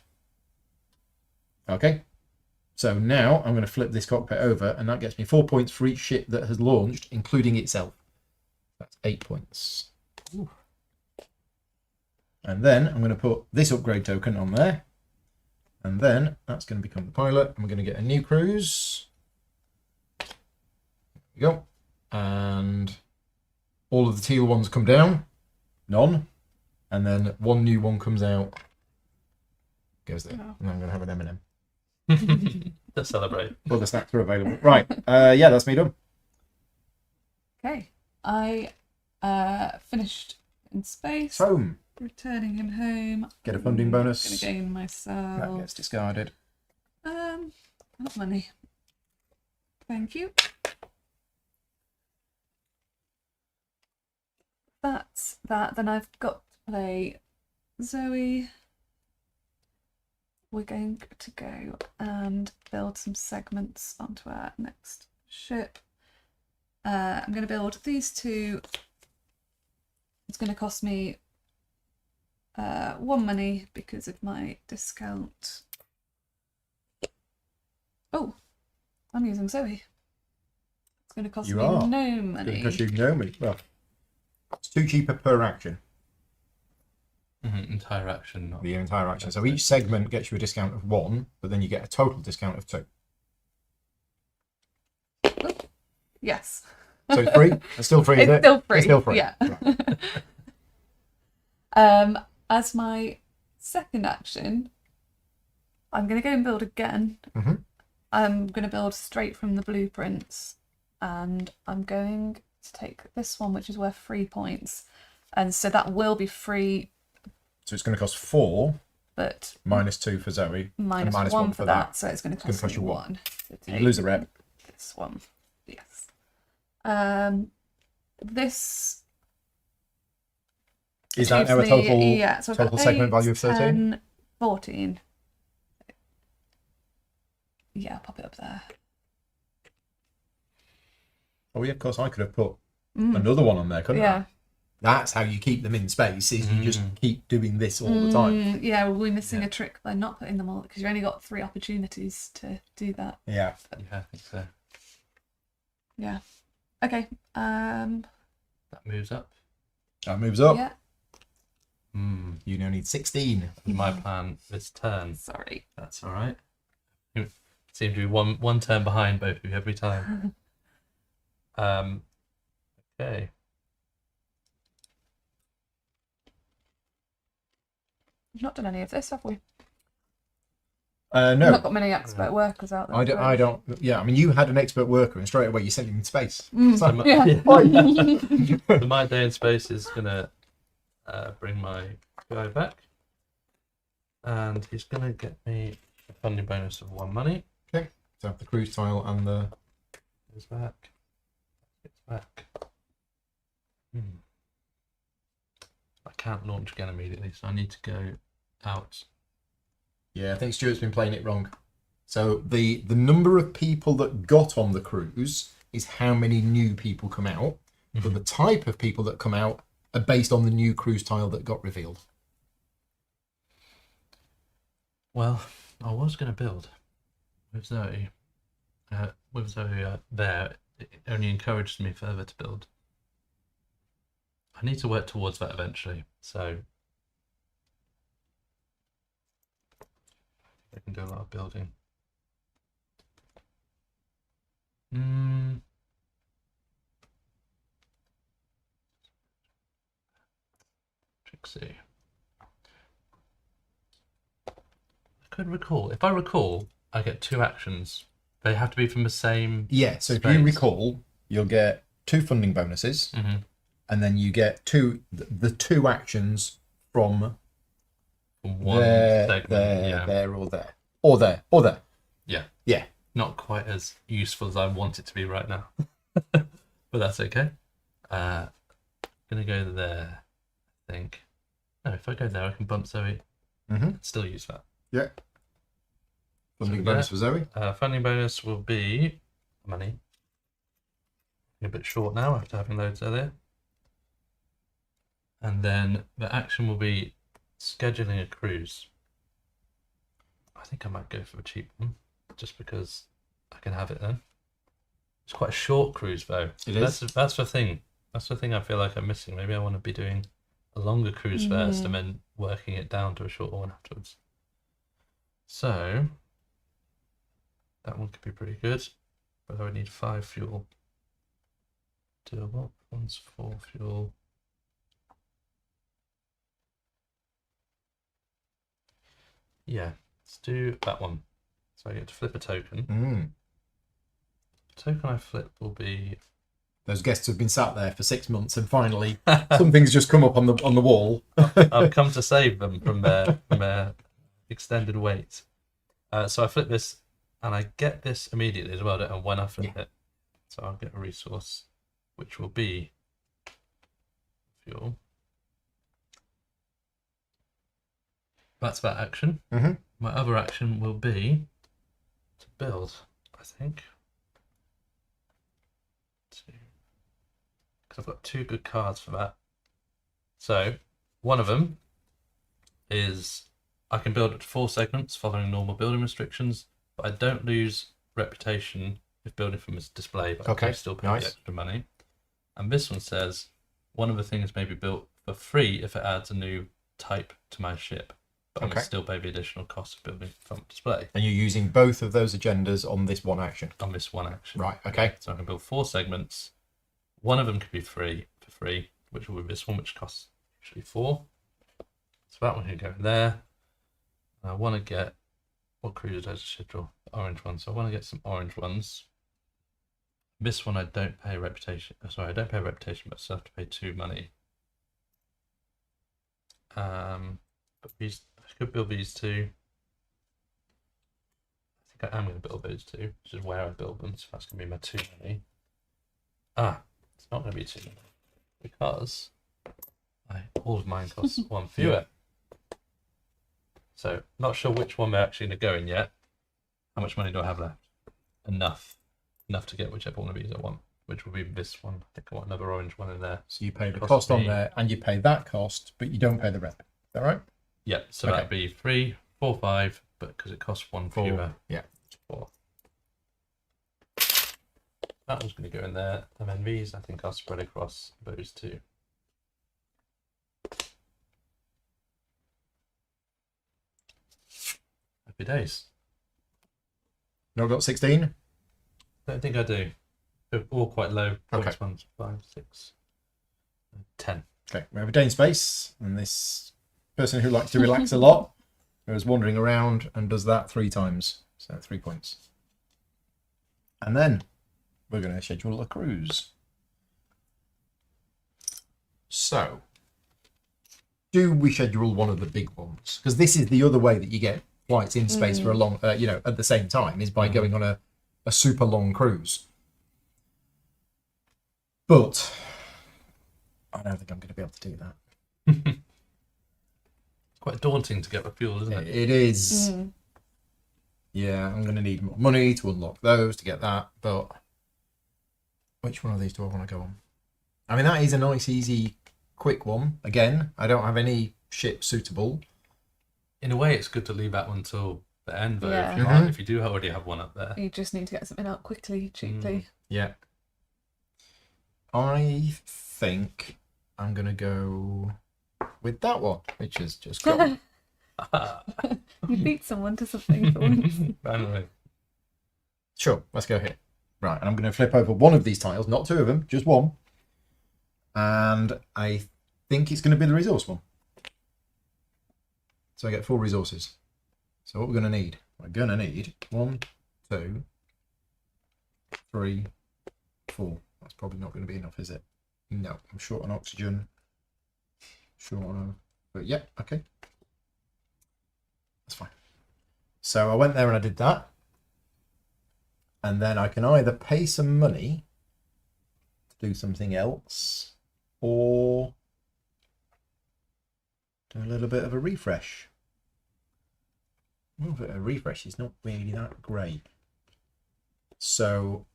Okay. So now I'm going to flip this cockpit over, and that gets me 4 points for each ship that has launched, including itself. That's 8 points. Ooh. And then I'm going to put this upgrade token on there. And then that's going to become the pilot. And we're going to get a new cruise. There we go. And all of the teal ones come down. None. And then 1 new one comes out. Goes there. Oh. And I'm going to have an M&M. To celebrate. All the snacks are available. Right. Yeah, that's me done. Okay. I finished in space. Home. Returning him home. Get a funding bonus. Gonna gain That myself. gets discarded. Not money. Thank you. That's that. Then I've got to play Zoe. We're going to go and build some segments onto our next ship. I'm going to build these 2. It's going to cost me 1 money because of my discount. Oh, I'm using Zoe. It's going to cost You me are. no money. Because you know me. Well, it's 2 cheaper per action. Entire action. Not The entire action. So each segment gets you a discount of 1, but then you get a total discount of 2. Yes. So it's free. It's still free, is It's it? still free. It's still free. Yeah. Right. As my second action, I'm going to go and build again. Mm-hmm. I'm going to build straight from the blueprints, and I'm going to take this one, which is worth 3 points, and so that will be free. So it's going to cost 4, But minus 2 for Zoe, minus and minus 1 1 for that, so it's going to gonna cost cost me you 1. So You lose a rep. This one, yes. This Is that now a achieves me- total yeah, so I've got total segment 8, value of 13? 10, 14. Yeah, I'll pop it up there. Oh yeah, of course I could have put another one on there, couldn't I? Yeah. That's how you keep them in space, is you just keep doing this all the time. Yeah, we're missing a trick by not putting them all, because you only got 3 opportunities to do that. Yeah. Yeah, I think so. Yeah. Okay. That moves up. That moves up. Yeah. You now need 16. My plan this turn. Sorry. That's all right. You seem to be one turn behind both of you every time. Okay. We've not done any of this, have we? No. We've not got many expert workers out there. I don't. Yeah, I mean, you had an expert worker, and straight away you sent him in space. So Yeah. so my day in space is gonna bring my guy back, and he's gonna get me a funding bonus of 1 money. Okay. So the cruise tile and the. Goes back. Gets back. I can't launch again immediately, so I need to go out. Yeah, I think Stuart's been playing it wrong. So the number of people that got on the cruise is how many new people come out, but the type of people that come out are based on the new cruise tile that got revealed. Well, I was going to build with Zoe. There, it only encouraged me further to build. I need to work towards that eventually, so I can do a lot of building. Trixie. I could recall. If I recall, I get 2 actions. They have to be from the same. Yeah, so if space. you recall, you'll get 2 funding bonuses, and then you get the 2 actions from One there, segment. there, or there. Or there, or there. Yeah. Yeah. Not quite as useful as I want it to be right now. But that's okay. Gonna go there, I think. No, if I go there, I can bump Zoe. Still use that. Yeah. Funding bonus for Zoe. Funding bonus will be money. A bit short now after having loads earlier. And then the action will be scheduling a cruise. I think I might go for the cheap one, just because I can have it then. It's quite a short cruise though. It is. That's the thing. That's the thing I feel like I'm missing. Maybe I want to be doing a longer cruise first and then working it down to a shorter one afterwards. So that one could be pretty good, but I would need 5 fuel. Doable. One's 4 fuel. Yeah, let's do that one. So I get to flip a token. The token I flip will be. Those guests have been sat there for 6 months, and finally something's just come up on the wall. I've come to save them from their extended wait. So I flip this, and I get this immediately as well. Don't I, when I flip it, so I'll get a resource, which will be fuel. That's that action. My other action will be to build, I think. Because I've got 2 good cards for that. So, one of them is I can build at 4 segments following normal building restrictions, but I don't lose reputation if building from this display, but I do still pay the extra money. And this one says one of the things may be built for free if it adds a new type to my ship. But I'm going to still pay the additional cost of building from display. And you're using both of those agendas on this one action. On this one action. Right, okay. So I can build 4 segments. One of them could be for free, which will be this one, which costs usually 4. So that one can go there. And I want to get, what cruiser does I schedule? Orange ones. So I want to get some orange ones. This one I don't pay reputation. Sorry, I don't pay reputation, but I still have to pay 2 money. But these, I could build these 2. I think I am going to build those 2, which is where I build them. So that's going to be my 2 money. It's not going to be 2 money because all of mine costs 1 fewer. So not sure which one they're actually going to go in yet. How much money do I have left? Enough to get whichever one of these I want, which will be this one. I think I want another orange one in there. So you pay the Cost cost on me- there, and you pay that cost, but you don't pay the rep. Is that right? Yep, so Okay. that'd be 3, 4, 5, but because it costs 1 Four. fewer. Yeah. 4. That one's going to go in there, and then these I think I'll spread across those two. Happy days. Not got 16. Don't think I do. They're all quite low. Okay. Points ones 5, 6, 10. Okay, we have a Dane space, and this person who likes to relax a lot goes wandering around and does that 3 times. So 3 points. And then we're going to schedule a cruise. So, do we schedule one of the big ones? Because this is the other way that you get flights in space for a long, at the same time, is by going on a super long cruise. But I don't think I'm going to be able to do that. It's quite daunting to get the fuel, isn't it? It is. Yeah, I'm going to need more money to unlock those to get that. But which one of these do I want to go on? I mean, that is a nice, easy, quick one. Again, I don't have any ship suitable. In a way, it's good to leave that one till the end, though. Yeah. If you Mhm. if you do already have one up there. You just need to get something out quickly, cheaply. Yeah. I think I'm going to go with that one, which is just gone. You beat someone to something for once. Finally. Sure, let's go here. Right, and I'm going to flip over one of these tiles, not 2 of them, just one. And I think it's going to be the resource one. So I get 4 resources. So what we're going to need? We're going to need 1, 2, 3, 4. That's probably not going to be enough, is it? No, I'm short on oxygen. Short on... But yeah, okay. That's fine. So I went there and I did that. And then I can either pay some money to do something else, or do a little bit of a refresh. A little bit of a refresh is not really that great. So,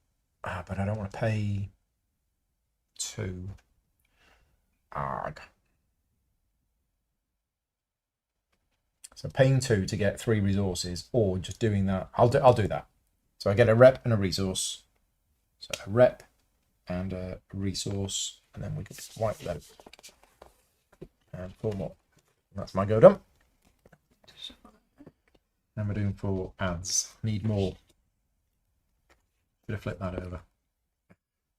but I don't want to pay 2. Arg. So paying 2 to get 3 resources, or just doing that. I'll do that. So I get a rep and a resource. So a rep and a resource, and then we can wipe those. And 4 more. That's my go done. And we're doing 4 ads. Need more. Should have flipped that over.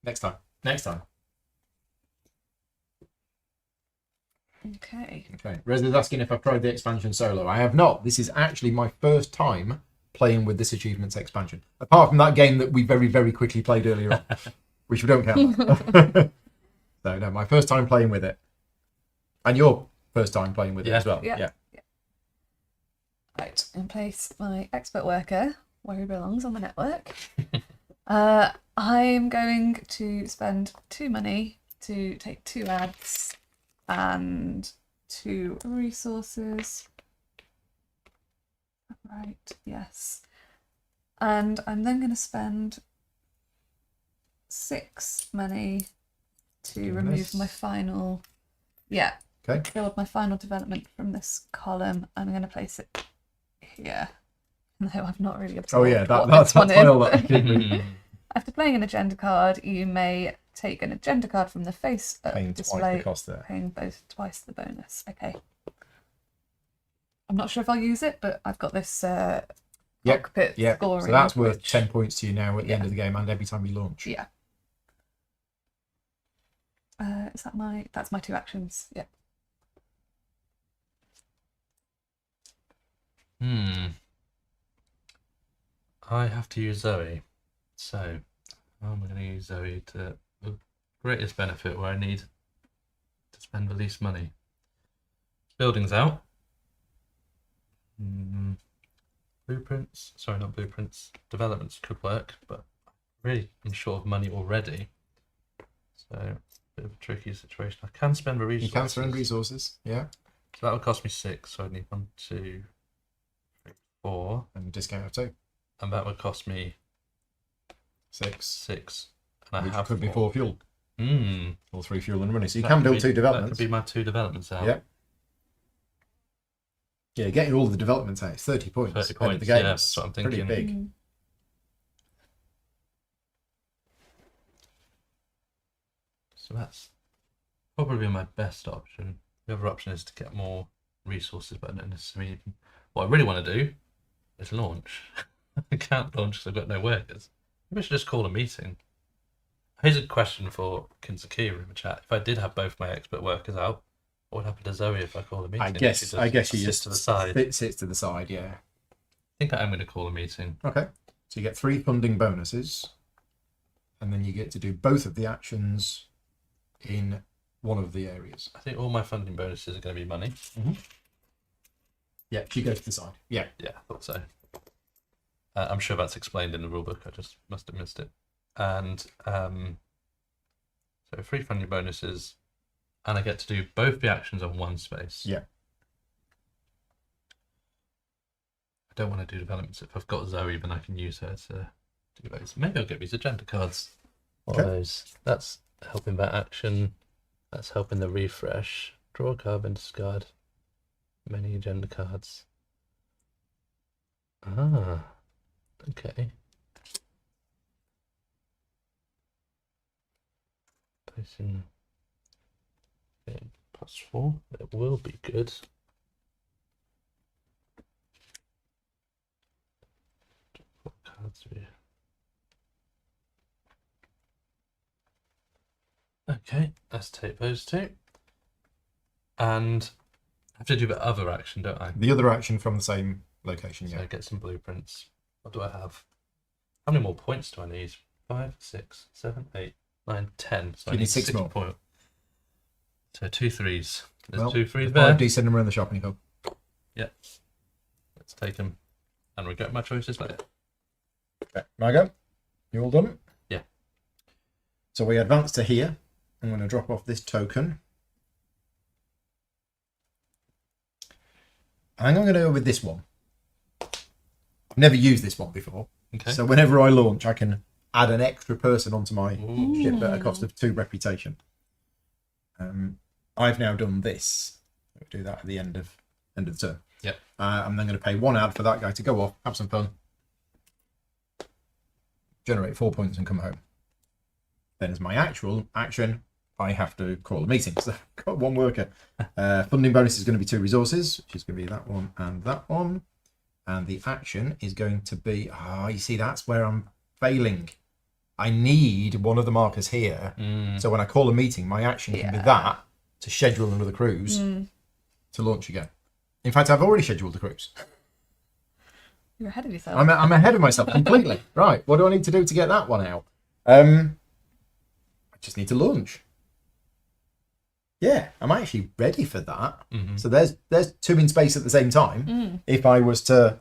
Next time. Next time. Okay. Okay. Resley's asking if I've tried the expansion solo. I have not. This is actually my first time playing with this achievements expansion. Apart from that game that we very, very quickly played earlier on, which we don't count. So, no, my first time playing with it. And your first time playing with it as well. Yeah. Right, and place my expert worker where he belongs on the network. I'm going to spend 2 money to take 2 ads and 2 resources. Right, yes. And I'm then going to spend 6 money to Doing remove this. my final. Yeah. Okay. Build my final development from this column. I'm going to place it here. No, I've not really absorbed Oh, yeah, what that's this one tile is. that I did. After playing an agenda card, you may take an agenda card from the face of Paying twice display, the cost there. paying both twice the bonus. Okay. I'm not sure if I'll use it, but I've got this cockpit Yeah, scoring. so that's worth which- 10 points to you now at the end Yeah. of the game and every time you launch. Yeah. Is that my? That's my 2 actions. Yeah. I have to use Zoe. So, how am I going to use Zoe to the greatest benefit where I need to spend the least money? Buildings out. Blueprints. Sorry, not blueprints. Developments could work, but I really am short of money already. So, bit of a tricky situation. I can spend the resources. You can spend resources, yeah. So that would cost me 6. So I need 1, 2, 3, 4. And discount of 2. and that would cost me 6. 6. And I Which have could be 4 fuel. Or 3 fuel and money. So you That can could build be- 2 developments. That could be my 2 developments out. Yeah. Yeah, getting all the developments out is 30 points. 30 End of points, the game. yeah, that's what I'm Pretty thinking. big. Mm. So that's probably my best option. The other option is to get more resources, but I don't necessarily. What I really want to do is launch. I can't launch because I've got no workers. Maybe I should just call a meeting. Here's a question for Kinzakira in the chat. If I did have both my expert workers out, what would happen to Zoe if I call a meeting? I guess she sits just to the side. sits to the side, yeah. I think I am going to call a meeting. Okay. So you get 3 funding bonuses, and then you get to do both of the actions in one of the areas. I think all my funding bonuses are going to be money. Yeah, she goes to the side. Yeah. Yeah, I thought so. I'm sure that's explained in the rulebook. I just must have missed it. And so 3 funding bonuses, and I get to do both the actions on 1 space. Yeah. I don't want to do developments. If I've got Zoe, then I can use her to do those. Maybe I'll get these agenda cards. Okay. Those. That's helping that action. That's helping the refresh. Draw a card and discard many agenda cards. Ah, okay. Placing +4. It will be good. What cards do we have? Okay, let's take those 2. And I have to do the other action, don't I? The other action from the same location, So yeah. I get some blueprints. What do I have? How many more points do I need? 5, 6, 7, 8, 9, 10. So You I need 6 more. points. So 2 3s. There's Well, 2 3s 5 there. D, send them around the shopping hub. Yeah. Let's take them and regret my choices later. Okay, Margo, you all done? Yeah. So we advance to here. I'm going to drop off this token. I'm going to go with this one. I've never used this one before. Okay. So whenever I launch, I can add an extra person onto my Ooh. ship at a cost of 2 reputation. I've now done this. I'll do that at the end of the turn. Yep. I'm then going to pay 1 ad for that guy to go off, have some fun, generate 4 points and come home. Then as my actual action, I have to call a meeting. So I've got 1 worker. Funding bonus is going to be 2 resources, which is going to be that one and that one. And the action is going to be, you see, that's where I'm failing. I need one of the markers here. So when I call a meeting, my action can be that to schedule another cruise to launch again. In fact, I've already scheduled the cruise. You're ahead of yourself. I'm ahead of myself completely. Right, what do I need to do to get that one out? I just need to launch. Yeah, I'm actually ready for that. So there's 2 in space at the same time. If I was to,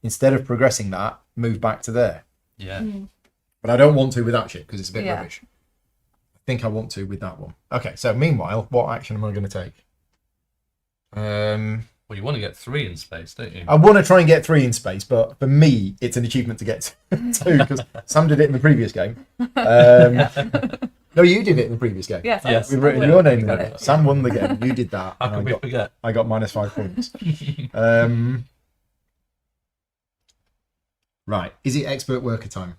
instead of progressing that, move back to there. Yeah. But I don't want to with that ship because it's a bit Yeah. rubbish. I think I want to with that one. Okay, so meanwhile, what action am I going to take? Well, you want to get 3 in space, don't you? I want to try and get 3 in space, but for me, it's an achievement to get 2 because Sam did it in the previous game. No, you did it in the previous game. Yes, Yes. We've written I your will. name You got there. it. Sam won the game. You did that. How and can we forget? I got -5 points. Right. Is it expert worker time?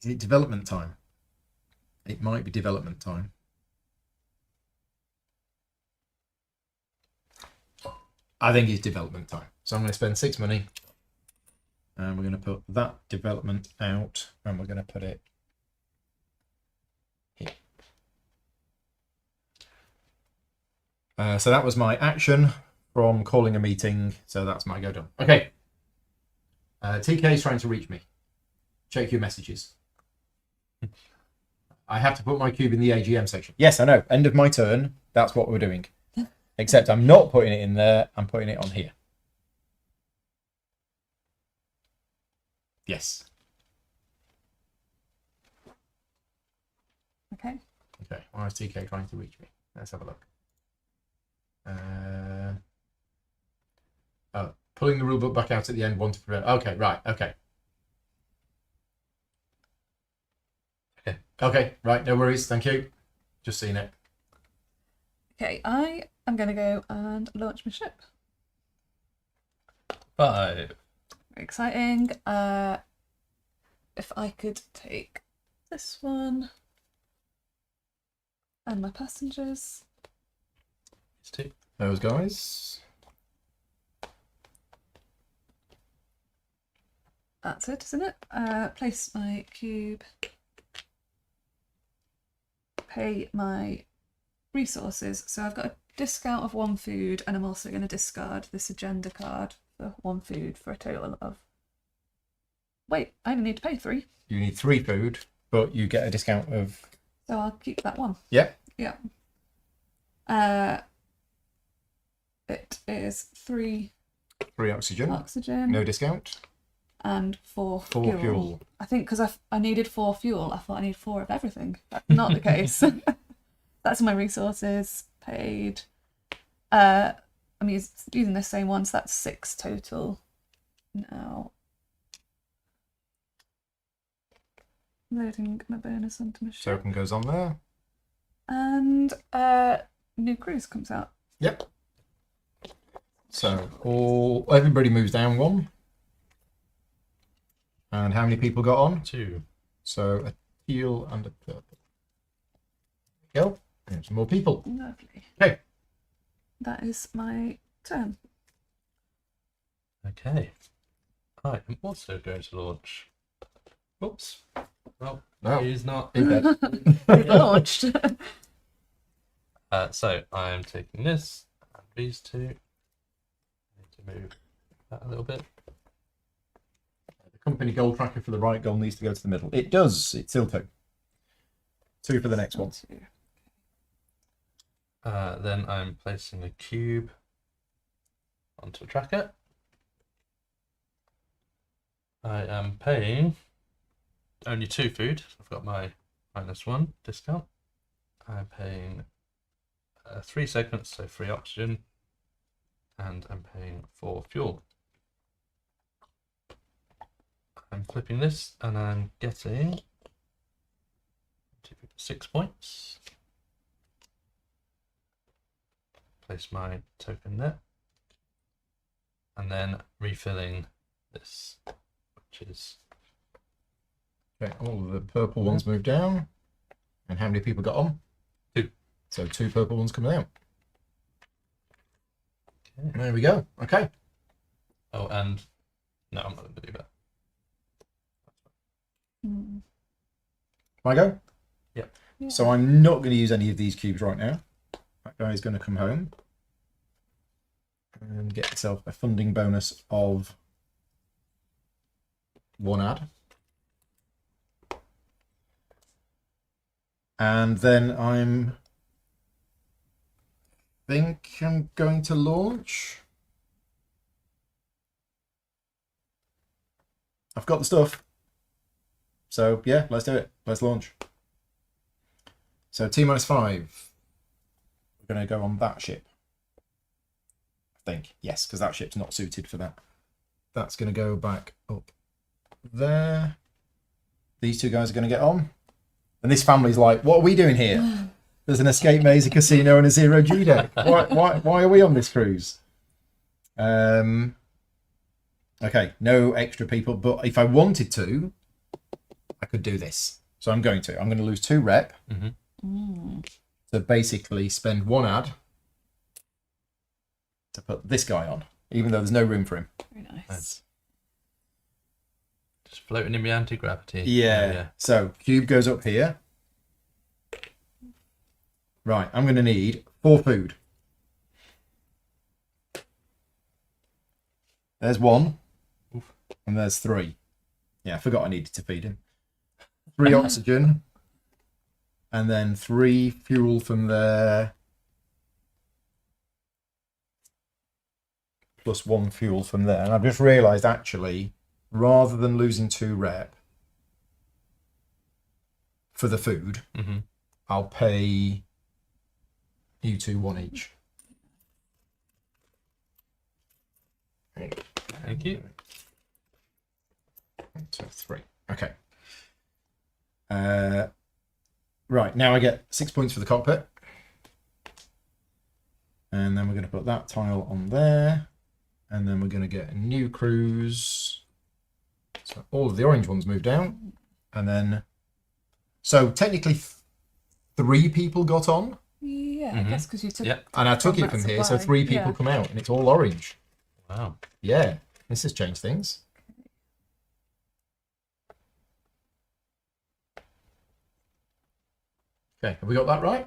Is it development time? It might be development time. I think it's development time. So I'm going to spend 6 money. And we're going to put that development out. And we're going to put it here. So that was my action from calling a meeting. So that's my go done. Okay. TK is trying to reach me. Check your messages. I have to put my cube in the AGM section. Yes, I know. End of my turn. That's what we're doing. Except I'm not putting it in there. I'm putting it on here. Yes. Okay. Okay. Why is TK trying to reach me? Let's have a look. Pulling the rulebook back out at the end, one to prevent. Okay, right, okay. Okay, right, no worries, thank you. Just seen it. Okay, I am going to go and launch my ship. 5. Very exciting. If I could take this one and my passengers. These 2. Those guys. That's it, isn't it? Place my cube. Pay my resources. So I've got a discount of 1 food, and I'm also going to discard this agenda card for 1 food for a total of... Wait, I only need to pay 3. You need 3 food, but you get a discount of... So I'll keep that 1. Yeah. Yeah. It is 3 oxygen. oxygen No discount. and 4 4 fuel. I think because I needed 4 fuel, I thought I need 4 of everything. That's not the case. That's my resources paid. I'm using the same one, so that's 6 total. Now, loading my bonus onto my ship. Token goes on there. And new cruise comes out. Yep. So everybody moves down 1. And how many people got on? 2. So a teal and a purple. There you go. And some more people. Lovely. Okay. That is my turn. Okay. I am also going to launch. Oops. Well, No. he's not. In bed. Launched. So I am taking this and these 2. I need to move that a little bit. The company goal tracker for the right goal needs to go to the middle. It does. It's still 2. 2 for the next one. Then I'm placing a cube onto a tracker. I am paying only 2 food. I've got my -1 discount. I'm paying 3 segments, so 3 oxygen, and I'm paying 4 fuel. I'm flipping this, and I'm getting 6 points. Place my token there, and then refilling this, which is... Okay, all of the purple ones move down. And how many people got on? 2. So 2 purple ones coming out. Okay. There we go. Okay. Oh, and no, I'm not going to do that. Mm. Can I go? Yep. Yeah. So I'm not going to use any of these cubes right now. That guy's going to come home and get himself a funding bonus of 1 ad. And then I'm going to launch. I've got the stuff. So yeah, let's do it. Let's launch. So T-5. We're going to go on that ship. I think. Yes, because that ship's not suited for that. That's going to go back up there. These 2 guys are going to get on. And this family's like, what are we doing here? There's an escape maze, a casino, and a 0G deck. Why are we on this cruise? Okay, no extra people. But if I wanted to, I could do this. So I'm going to. I'm going to lose 2 rep. To basically spend 1 ad to put this guy on, even though there's no room for him. Very nice. Nice. Just floating in the anti-gravity. Yeah. So cube goes up here. Right, I'm going to need 4 food. There's 1. Oof. And there's 3. Yeah, I forgot I needed to feed him. 3 oxygen. And then 3 fuel from there. Plus 1 fuel from there. And I've just realised, actually, rather than losing 2 rep for the food, I'll pay you 2 1 each. Thank you. 1, 2, 3. Okay. Right, now I get 6 points for the cockpit. And then we're going to put that tile on there. And then we're going to get a new cruise. So all of the orange ones move down. And then, so technically 3 people got on. Yeah, I guess because you took. Yep. And I took From it from that here, so supply, 3 people yeah. come out, and it's all orange. Wow. Yeah, this has changed things. Okay, have we got that right?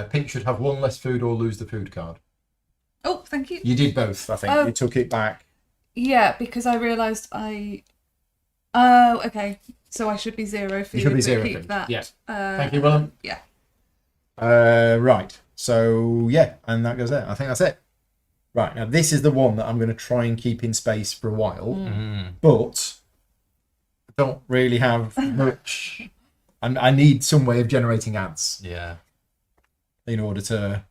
Pink should have 1 less food or lose the food card. Oh, thank you. You did both, I think. Oh. You took it back. Yeah, because I realised I. Oh, okay. So I should be 0 food. You should be but 0 keep food. that. Yes. Thank you, Willem. Yeah. Right. So, yeah, and that goes there. I think that's it. Right, now this is the one that I'm going to try and keep in space for a while, but I don't really have much. I need some way of generating ads Yeah. in order to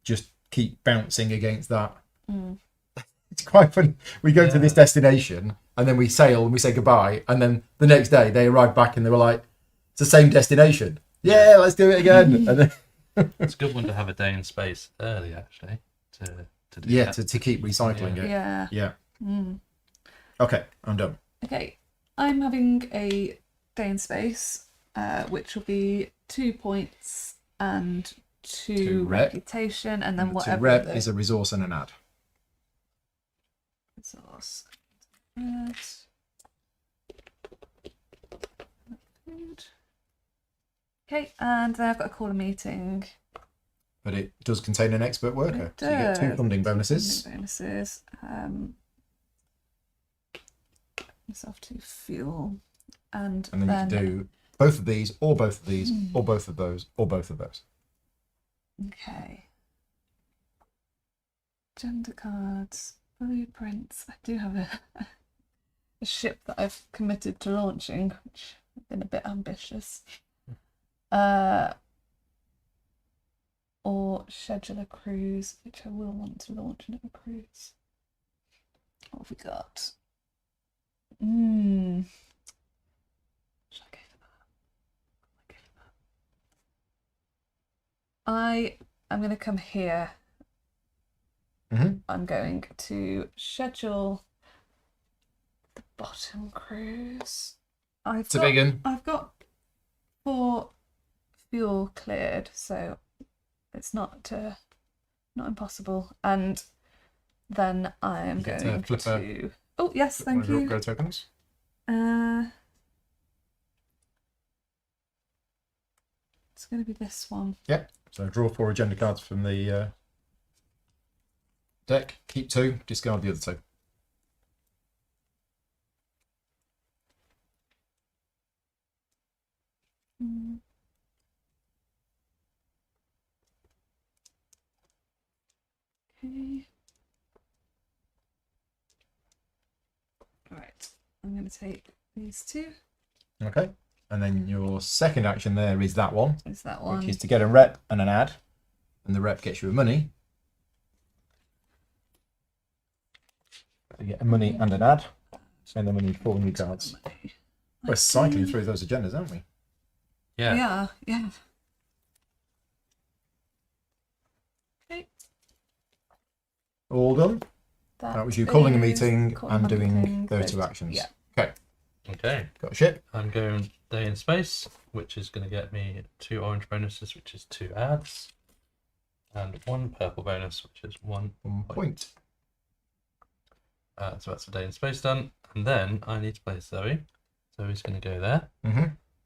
just keep bouncing against that. It's quite funny. We go to this destination and then we sail and we say goodbye, and then the next day they arrive back and they were like, it's the same destination. Yeah, let's do it again. And then, It's a good one to have a day in space early, actually, to do yeah, that. to keep recycling it. Yeah. Yeah. Okay, I'm done. Okay. I'm having a day in space, which will be 2 points and 2 2 rep. reputation, and then To whatever. rep the is a resource and an ad. resource. Food. Okay, and then I've got to call a meeting. But it does contain an expert worker. It So you get 2 does. funding bonuses. Funding bonuses. Myself to fuel, and And then you can do both of these, or both of these, or both of those, or both of those. Okay. Gender cards, blueprints. I do have a ship that I've committed to launching, which has been a bit ambitious. Or schedule a cruise, which I will want to launch another cruise. What have we got? Should I go for that? I am going to come here. I'm going to schedule the bottom cruise. It's a big one. I've got 4 fuel cleared, so it's not impossible. And then I am You get to going flip to. Oh yes, One thank of your you. upgrade tokens. It's going to be this one. Yep. So draw 4 agenda cards from the deck. Keep 2. Discard the other 2. Okay. Right. I'm going to take these 2. Okay. And then your second action there is that one, Is that one? which is to get a rep and an ad. And the rep gets you a money. You get a money and an ad. And then we need 4 new cards. We're cycling through those agendas, aren't we? Yeah. Yeah. Okay. All done? That was you calling a meeting calling and a doing meeting, those 2 actions. Yeah. Okay. Okay. Got a ship. I'm going day in space, which is going to get me 2 orange bonuses, which is 2 ads, and 1 purple bonus, which is 1 point. So that's a day in space done. And then I need to play Zoe. Zoe's going to go there.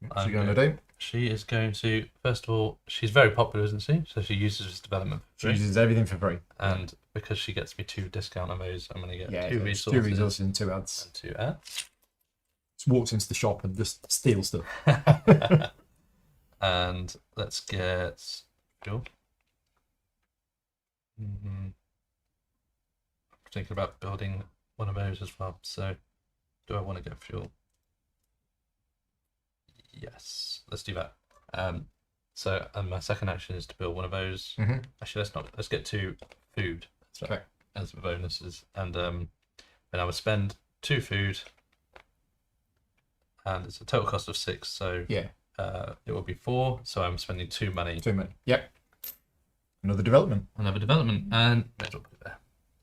What's she going to do? She is going to, first of all, she's very popular, isn't she? So she uses this development for She free. uses everything for free. And because she gets me 2 discount on those, I'm going to get 2 2 resources, resources and 2 ads. and 2 ads. Just walks into the shop and just steals stuff. And let's get fuel. Thinking about building one of those as well. So, do I want to get fuel? Yes, let's do that. So, my second action is to build one of those. Actually, let's not. Let's get 2 food Okay. as bonuses, and then I would spend 2 food, and it's a total cost of 6, so Yeah. it will be 4, so I'm spending 2 money. 2 minutes. Yep. Another development. Another development, and may as well put it there.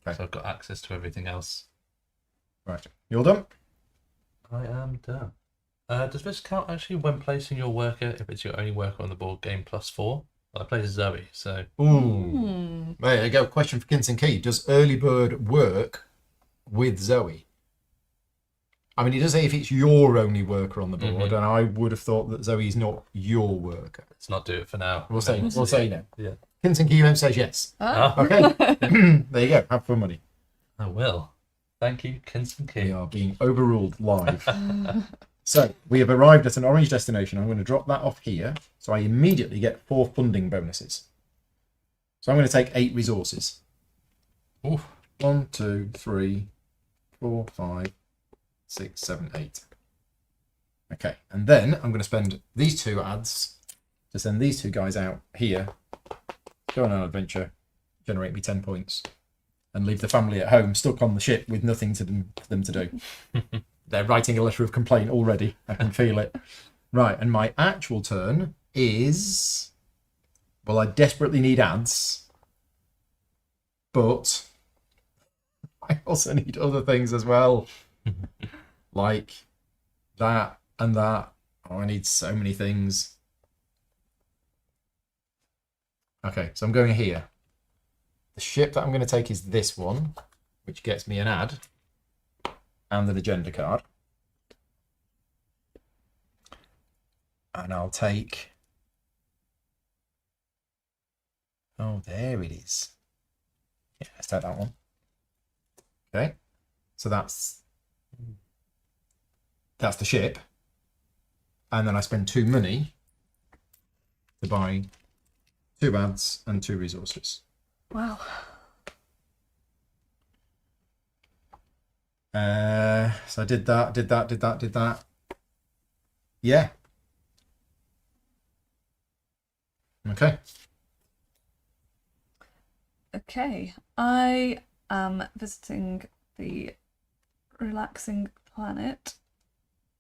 Okay. So I've got access to everything else. Right. You're done? I am done. Does this count actually when placing your worker if it's your only worker on the board game +4? Well, I played as Zoe, so Ooh. There you go. Question for Kinson Key. Does early bird work with Zoe? I mean, it does say if it's your only worker on the board, and I would have thought that Zoe is not your worker. let's not do it for now. We'll say no. Yeah. Kinson Key says yes. Ah, Okay. There you go. Have fun, money. I will. Thank you, Kinson We Key. are being overruled live. So we have arrived at an orange destination. I'm going to drop that off here. So I immediately get 4 funding bonuses. So I'm going to take 8 resources. Oof. 1, 2, 3, 4, 5, 6, 7, 8. Okay, and then I'm going to spend these 2 ads to send these 2 guys out here, go on an adventure, generate me 10 points, and leave the family at home stuck on the ship with nothing for them to do. They're writing a letter of complaint already. I can feel it. Right, and my actual turn is... Well, I desperately need ads, but I also need other things as well. Like that and that. Oh, I need so many things. Okay, so I'm going here. The ship that I'm going to take is this one, which gets me an ad and an agenda card. And I'll take... Oh, there it is. Yeah, let's take that one. Okay, so that's the ship. And then I spend 2 money to buy 2 ads and 2 resources. Wow. So I did that. Yeah. Okay. Okay. I am visiting the relaxing planet.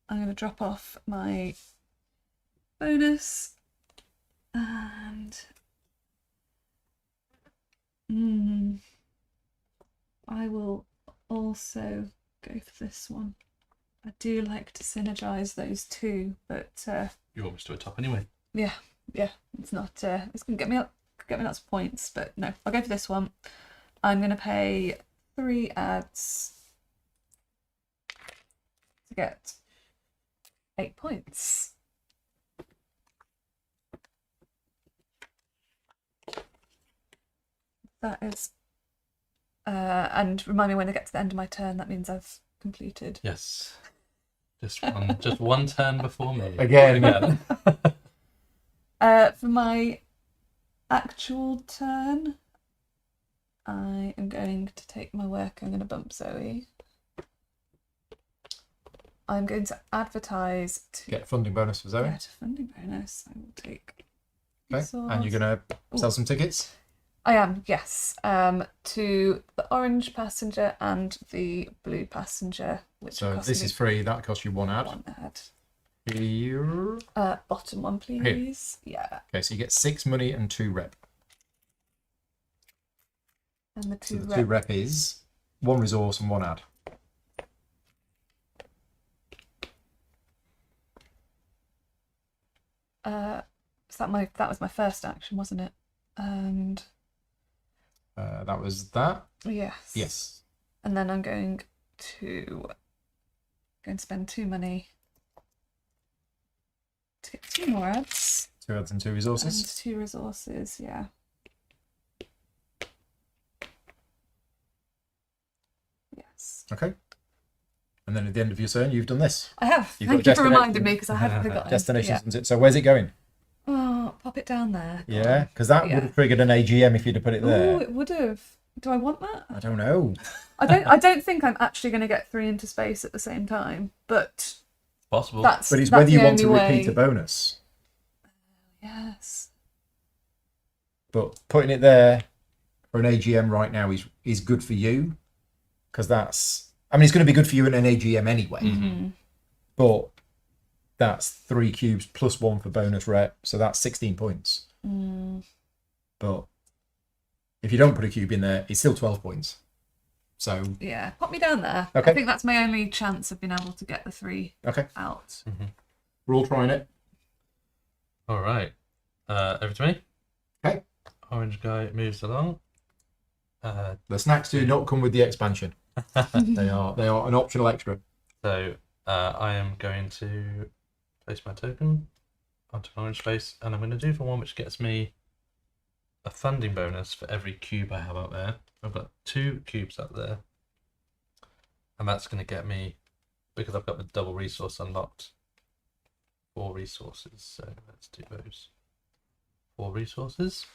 I'm going to drop off my bonus and I will also go for this one. I do like to synergize those 2, but You want me to do a top anyway? yeah, it's not. It's gonna get me lots of points, but no, I'll go for this one. I'm gonna pay 3 ads to get 8 points. That is, and remind me when I get to the end of my turn. That means I've completed. Yes. Just one turn before me. Again. For my actual turn, I am going to take my work. I'm going to bump Zoe. I'm going to advertise to Get funding bonus for Zoe. get a funding bonus. I will take. Okay. And you're going to sell some tickets? I am, yes. To the orange passenger and the blue passenger, which So cost this me is free. That costs you 1 ad. 1 ad. Here. Bottom one, please. Yeah. Okay, so you get 6 money and 2 rep. And the So 2 the 2 rep is 1 resource and 1 ad. So that was my first action, wasn't it? And That was that. yes. Yes. And then I'm going to spend 2 money to get 2 more ads 2 ads and 2 and resources. 2 resources. Yeah. Yes. Okay. And then at the end of your turn, you've done this. I have. You've Thank got you for destination- reminding me because I hadn't forgotten. Destinations. Yeah. So where's it going? Oh, pop it down there. Yeah, because that Yeah. would have triggered an AGM if you'd have put it there. Oh, it would have. Do I want that? I don't know. I don't think I'm actually going to get 3 into space at the same time, but Possible. that's But it's that's whether you the want to only repeat way. a bonus. Yes. But putting it there for an AGM right now is good for you, because that's I mean, it's going to be good for you in an AGM anyway. Mm-hmm. But that's 3 cubes plus 1 for bonus rep, so that's 16 points. But if you don't put a cube in there, it's still 12 points. So Yeah, pop me down there. Okay. I think that's my only chance of being able to get the 3 out. We're all trying it. All right. Over to me. Okay. Orange guy moves along. The snacks do not come with the expansion. They are an optional extra. So I am going to place my token onto an orange space, and I'm going to do for one which gets me a funding bonus for every cube I have up there. I've got 2 cubes up there, and that's going to get me, because I've got the double resource unlocked, 4 resources. So let's do those 4 resources.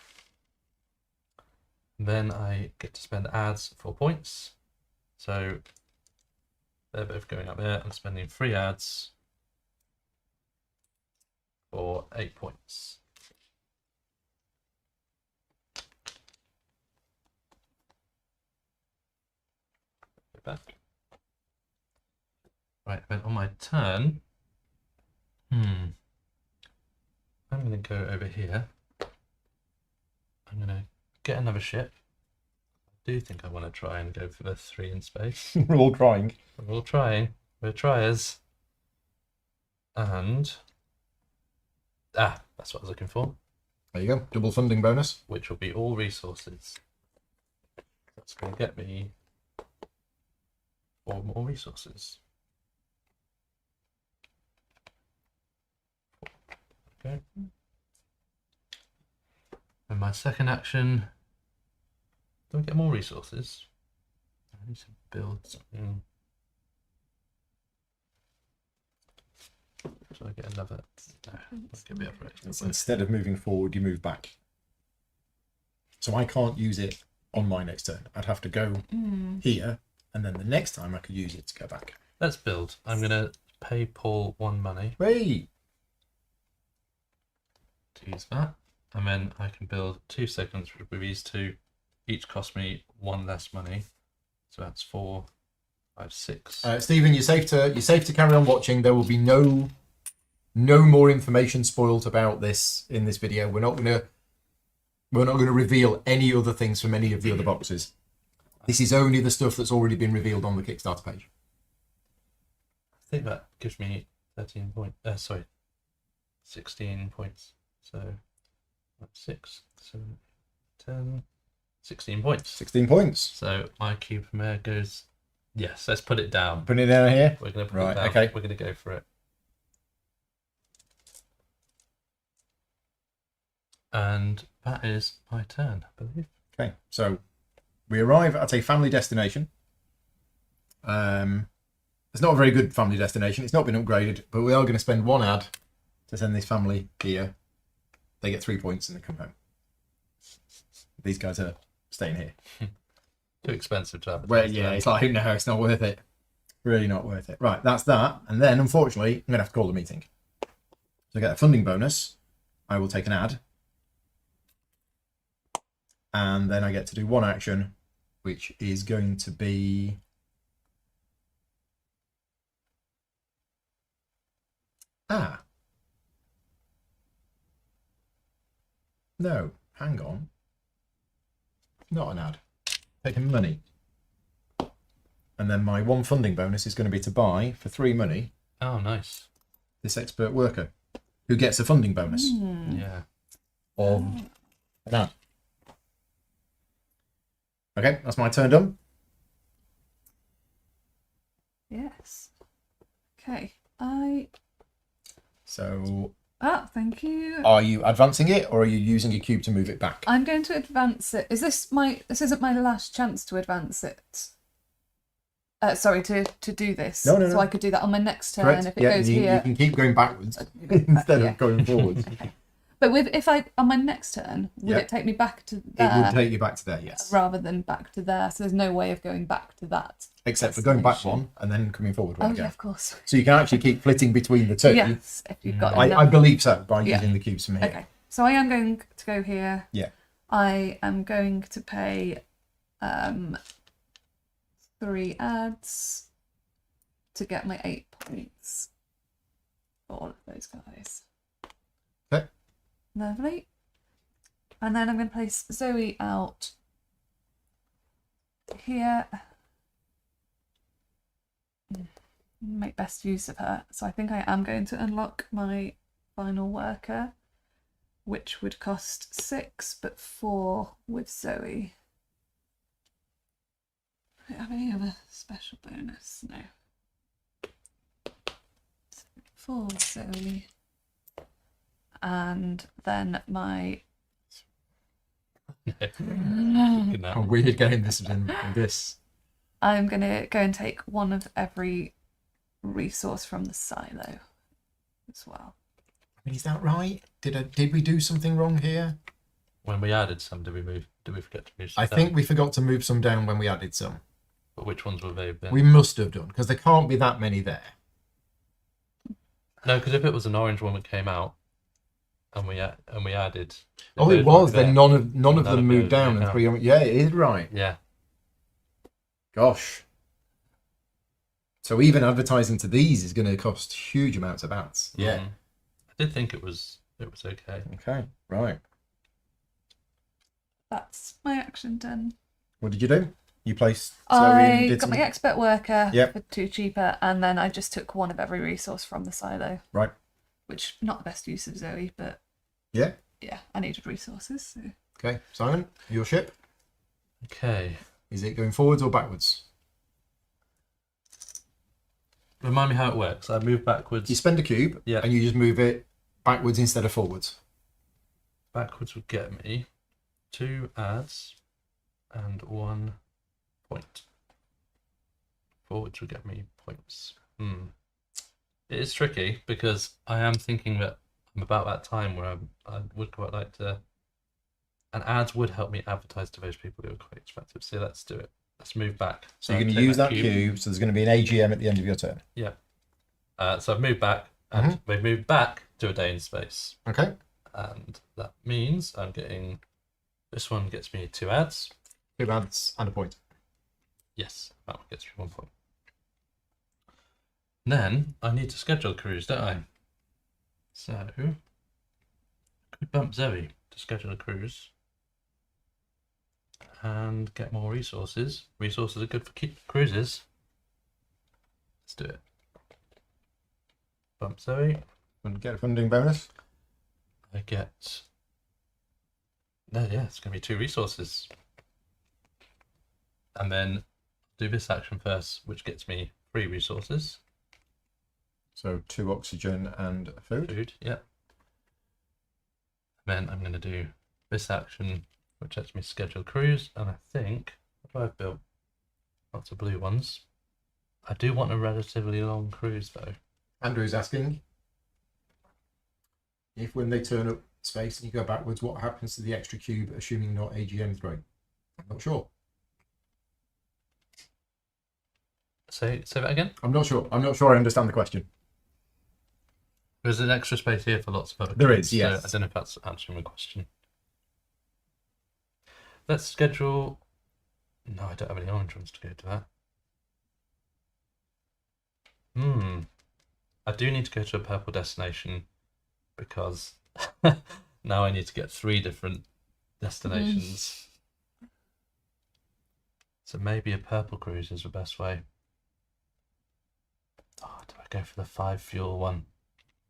Then I get to spend ads 4 points. So they're both going up there. I'm spending 3 ads for 8 points. Go back. Right, then on my turn, I'm going to go over here. I'm going to get another ship. I do think I want to try and go for the 3 in space. We're all trying. We're all trying. We're triers. And that's what I was looking for. There you go. Double funding bonus. Which will be all resources. That's going to get me 4 more resources. Okay. And my second action, do I get more resources? I need to build something. So I get another. No, let's get the other extra. So instead of moving forward, you move back. So I can't use it on my next turn. I'd have to go here, and then the next time I could use it to go back. Let's build. I'm going to pay Paul 1 money Wait. to use that. And then I can build 2 segments with these 2. Each cost me 1 less money. So that's 4, 5, 6. Stephen, you're safe to carry on watching. There will be no more information spoiled about this in this video. We're not gonna reveal any other things from any of the other boxes. This is only the stuff that's already been revealed on the Kickstarter page. I think that gives me 16 points. So that's 6, 7, 10, 16 points. 16 points. So my cube from there goes. Yes, let's put it down. Putting it down here. We're going to put Right, it down. okay. We're going to go for it. And that is my turn, I believe. Okay, so we arrive at a family destination. It's not a very good family destination. It's not been upgraded, but we are going to spend 1 ad to send this family here. They get 3 points and they come home. These guys are staying here. Too expensive to have. Well, yeah, it's like, no, it's not worth it. Really not worth it. Right, that's that. And then, unfortunately, I'm going to have to call the meeting. So I get a funding bonus. I will take an ad. And then I get to do 1 action, which is going to be... No, hang on. Not an ad. Taking money. And then my 1 funding bonus is going to be to buy, for 3 money, Oh, nice. this expert worker, who gets a funding bonus Yeah. of an ad. Okay, that's my turn done. Yes. Okay. So, Thank you. are you advancing it, or are you using a cube to move it back? I'm going to advance it. This isn't my last chance to advance it. Sorry, to do this. No. So I could do that on my next turn. Correct? If it Yeah, goes you here. can keep going backwards instead yeah. of going forwards. But if I on my next turn, would it take me back to It there would take you back to there, yes. rather than back to there? So there's no way of going back to that. Except for going back destination. 1 and then coming forward 1 Oh again. yeah, of course. So you can actually keep flitting between the 2. Yes, if you've got I enough. believe so, by Yeah. using the cubes from here. Okay, so I am going to go here. Yeah. I am going to pay 3 ads to get my 8 points for all of those guys. Okay. Lovely. And then I'm going to place Zoe out here. Make best use of her. So I think I am going to unlock my final worker, which would cost 6, but 4 with Zoe. Do I have any other special bonus? No. 4 with Zoe. And then my... How weird getting this in this. I'm going to go and take 1 of every resource from the silo as well. I mean, is that right? Did we do something wrong here? When we added some, did we forget to move some I down? think we forgot to move some down when we added some. But which ones would they have been? We must have done, because there can't be that many there. No, because if it was an orange one that came out, and we added. Oh, it was. Then none of them moved down, and down. 3. Yeah, it is right. Yeah. Gosh. So even advertising to these is going to cost huge amounts of ads. Yeah. Mhm. I did think it was okay. Okay. Right. That's my action done. What did you do? You placed Zoe and I did got my some... expert worker Yep. for 2 cheaper, and then I just took 1 of every resource from the silo. Right. Which, not the best use of Zoe, but Yeah. yeah, I needed resources. So. Okay. Simon, your ship. Okay. Is it going forwards or backwards? Remind me how it works. I move backwards. You spend a cube, Yeah. and you just move it backwards instead of forwards. Backwards would get me 2 ads and 1 point. Forwards would get me points. It is tricky because I am thinking that I'm about that time where I would quite like to. And ads would help me advertise to those people who are quite expensive. So let's do it. Let's move back. So you're going to use that cube. So there's going to be an AGM at the end of your turn. Yeah. So I've moved back, and we've moved back to a day in space. Okay. And that means I'm getting. This one gets me 2 ads. 2 ads and a point. Yes, that one gets me 1 point. Then I need to schedule a cruise, don't I? So could bump Zoe to schedule a cruise and get more resources. Resources are good for cruises. Let's do it. Bump Zoe. And get a funding bonus. I get. No, yeah, it's going to be 2 resources. And then do this action first, which gets me 3 resources. So 2 oxygen and food. Food, yeah. Then I'm going to do this action, which lets me schedule cruise. And I think, what do I've built? Lots of blue ones. I do want a relatively long cruise, though. Andrew's asking if when they turn up space and you go backwards, what happens to the extra cube, assuming not AGM throw? I'm not sure. Say that again? I'm not sure. I'm not sure I understand the question. There's an extra space here for lots of other There cruises, is, yes. So I don't know if that's answering the question. Let's schedule... No, I don't have any orange ones to go to that. I do need to go to a purple destination because now I need to get 3 different destinations. So maybe a purple cruise is the best way. Oh, do I go for the 5 fuel one?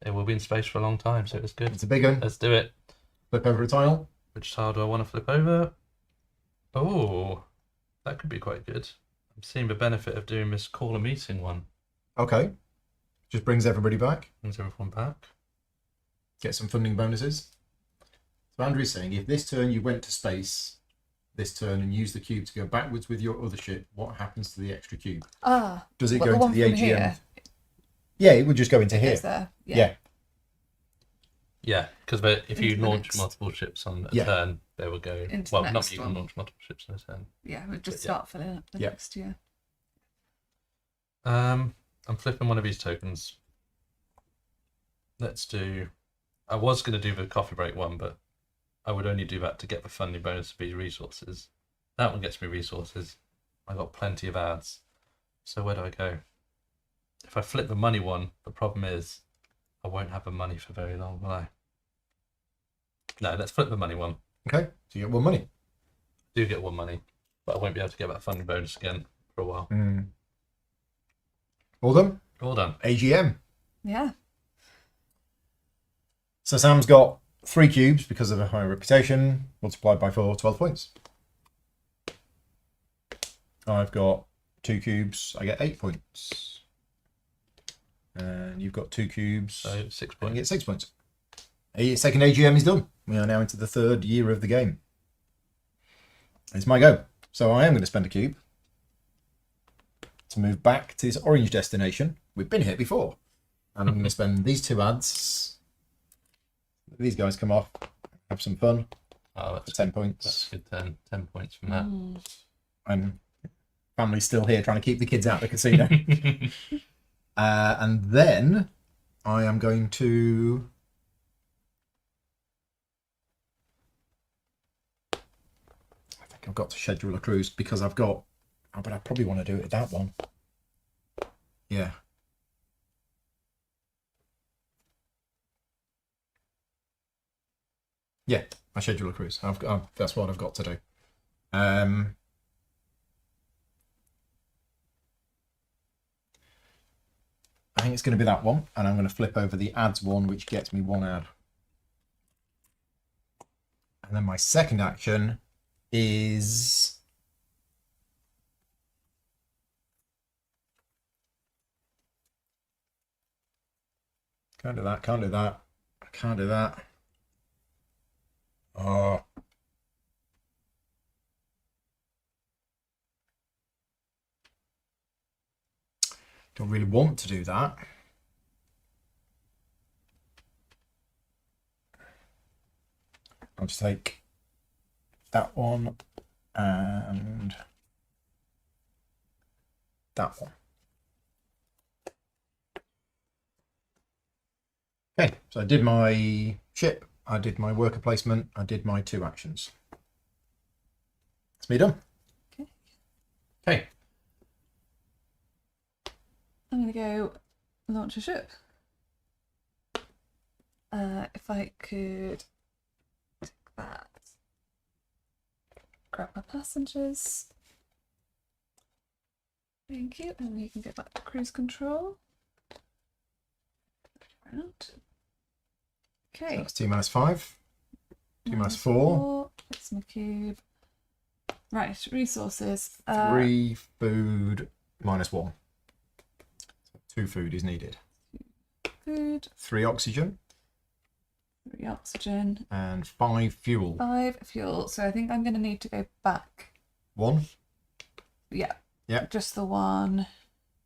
It will be in space for a long time, so it's good. It's a big one. Let's do it. Flip over a tile. Which tile do I want to flip over? Oh, that could be quite good. I'm seeing the benefit of doing this call a meeting one. Okay. Just brings everybody back. Brings everyone back. Get some funding bonuses. So Andrew's saying if this turn you went to space, this turn, and used the cube to go backwards with your other ship, what happens to the extra cube? Does it go into the AGM? Here Yeah, it would just go into here. is there. Yeah. Yeah, because if you Into the launch next. multiple ships on a Yeah. turn, they will go. Into the Well, not next that you one. can launch multiple ships on a turn. Yeah, we'll just But yeah. start filling up the Yeah. next year. I'm flipping one of these tokens. Let's do. I was going to do the coffee break one, but I would only do that to get the funding bonus of these resources. That one gets me resources. I got plenty of ads. So where do I go? If I flip the money one, the problem is I won't have the money for very long, will I? No, let's flip the money one. Okay, so you get 1 money. I do get 1 money, but I won't be able to get that funding bonus again for a while. All done? All done. AGM. Yeah. So Sam's got 3 cubes because of a high reputation, multiplied by 4, 12 points. I've got 2 cubes, I get 8 points. And you've got 2 cubes, So 6 and you points. get 6 points. Second AGM is done. We are now into the 3rd year of the game. It's my go. So I am going to spend a cube to move back to this orange destination. We've been here before. And I'm going to spend these 2 ads. These guys come off, have some fun Oh, for that's 10 points. That's good. 10 points from that. And family's still here trying to keep the kids out of the casino. And then I am going to... I think I've got to schedule a cruise because I've got... Oh, but I probably want to do it at that one. Yeah. Yeah, I schedule a cruise. That's what I've got to do. I think it's going to be that one, and I'm going to flip over the ads one, which gets me 1 ad. And then my second action is... Can't do that, can't do that, can't do that. Oh. Don't really want to do that. I'll just take that one and that one. Okay, so I did my ship, I did my worker placement, I did my 2 actions. It's me done. Okay. Okay. I'm going to go launch a ship. If I could take that, grab my passengers. Thank you, and we can go back to cruise control. Around. Okay. That's 2 minus 5. 2 minus 4. It's my cube. Right, resources. 3 food minus 1. So 2 food is needed. Food. 3 oxygen. 3 oxygen. And 5 fuel. 5 fuel. So I think I'm going to need to go back. 1. Yeah. Yeah. Just the 1.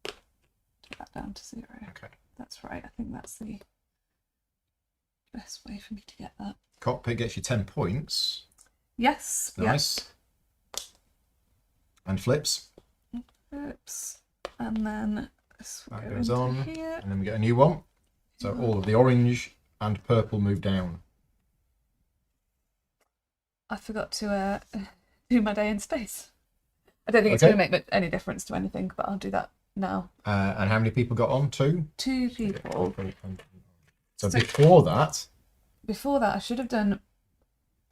Take that down to 0. Okay. That's right. I think that's the best way for me to get that. Cockpit gets you 10 points. Yes. Nice. And flips. Yeah. Oops. And then this will That go goes into on. here. And then we get a new one. So all of the orange and purple move down. I forgot to do my day in space. I don't think it's Okay. going to make any difference to anything, but I'll do that now. And how many people got on? 2? 2 people. So So- before that, Before that, I should have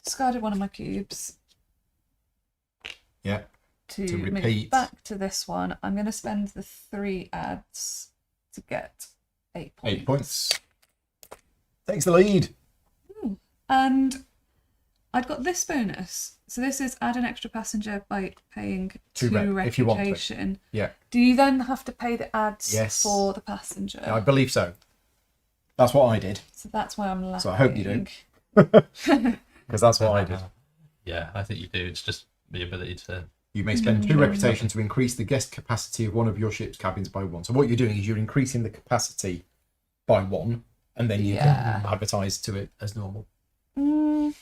discarded one of my cubes yeah, to To move repeat. back to this one. I'm going to spend the 3 ads to get 8 points. 8 points. Takes the lead. And I've got this bonus. So this is add an extra passenger by paying 2 if you want to. reputation. Yeah, Do you then have to pay the ads Yes. for the passenger? I believe so. That's what I did. So that's why I'm laughing. So I hope you do. Because that's what I did. Yeah, I think you do. It's just the ability to. You may spend 2 reputation to increase the guest capacity of one of your ship's cabins by 1. So what you're doing is you're increasing the capacity by 1, and then you Yeah. can advertise to it as normal. I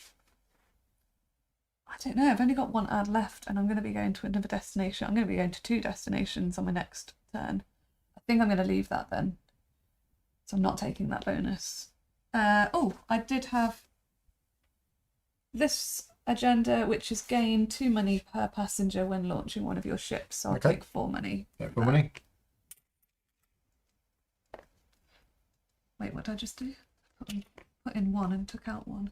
don't know. I've only got 1 ad left, and I'm going to be going to another destination. I'm going to be going to 2 destinations on my next turn. I think I'm going to leave that then. So I'm not taking that bonus. Oh, I did have this agenda, which is gain 2 money per passenger when launching one of your ships. So I'll Okay. take 4 money. Yeah, 4 money. Wait, what did I just do? Put in 1 and took out 1.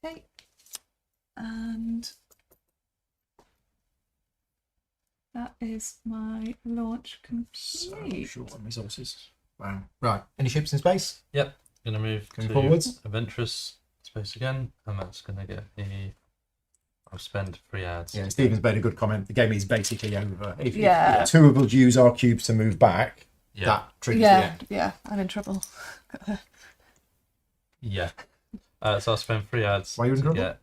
Okay. And that is my launch So complete. short on resources. Wow. Right. Any ships in space? Yep. Gonna move Going to forwards. adventurous space again, and that's gonna get me. I'll spend 3 ads. Yeah, Stephen's made a good comment. The game is basically over. If Yeah. 2 of us use our cubes to move back, Yeah. that triggers the Yeah, end. yeah, I'm in trouble. Yeah. So I'll spend 3 ads. Why are you in to trouble? get-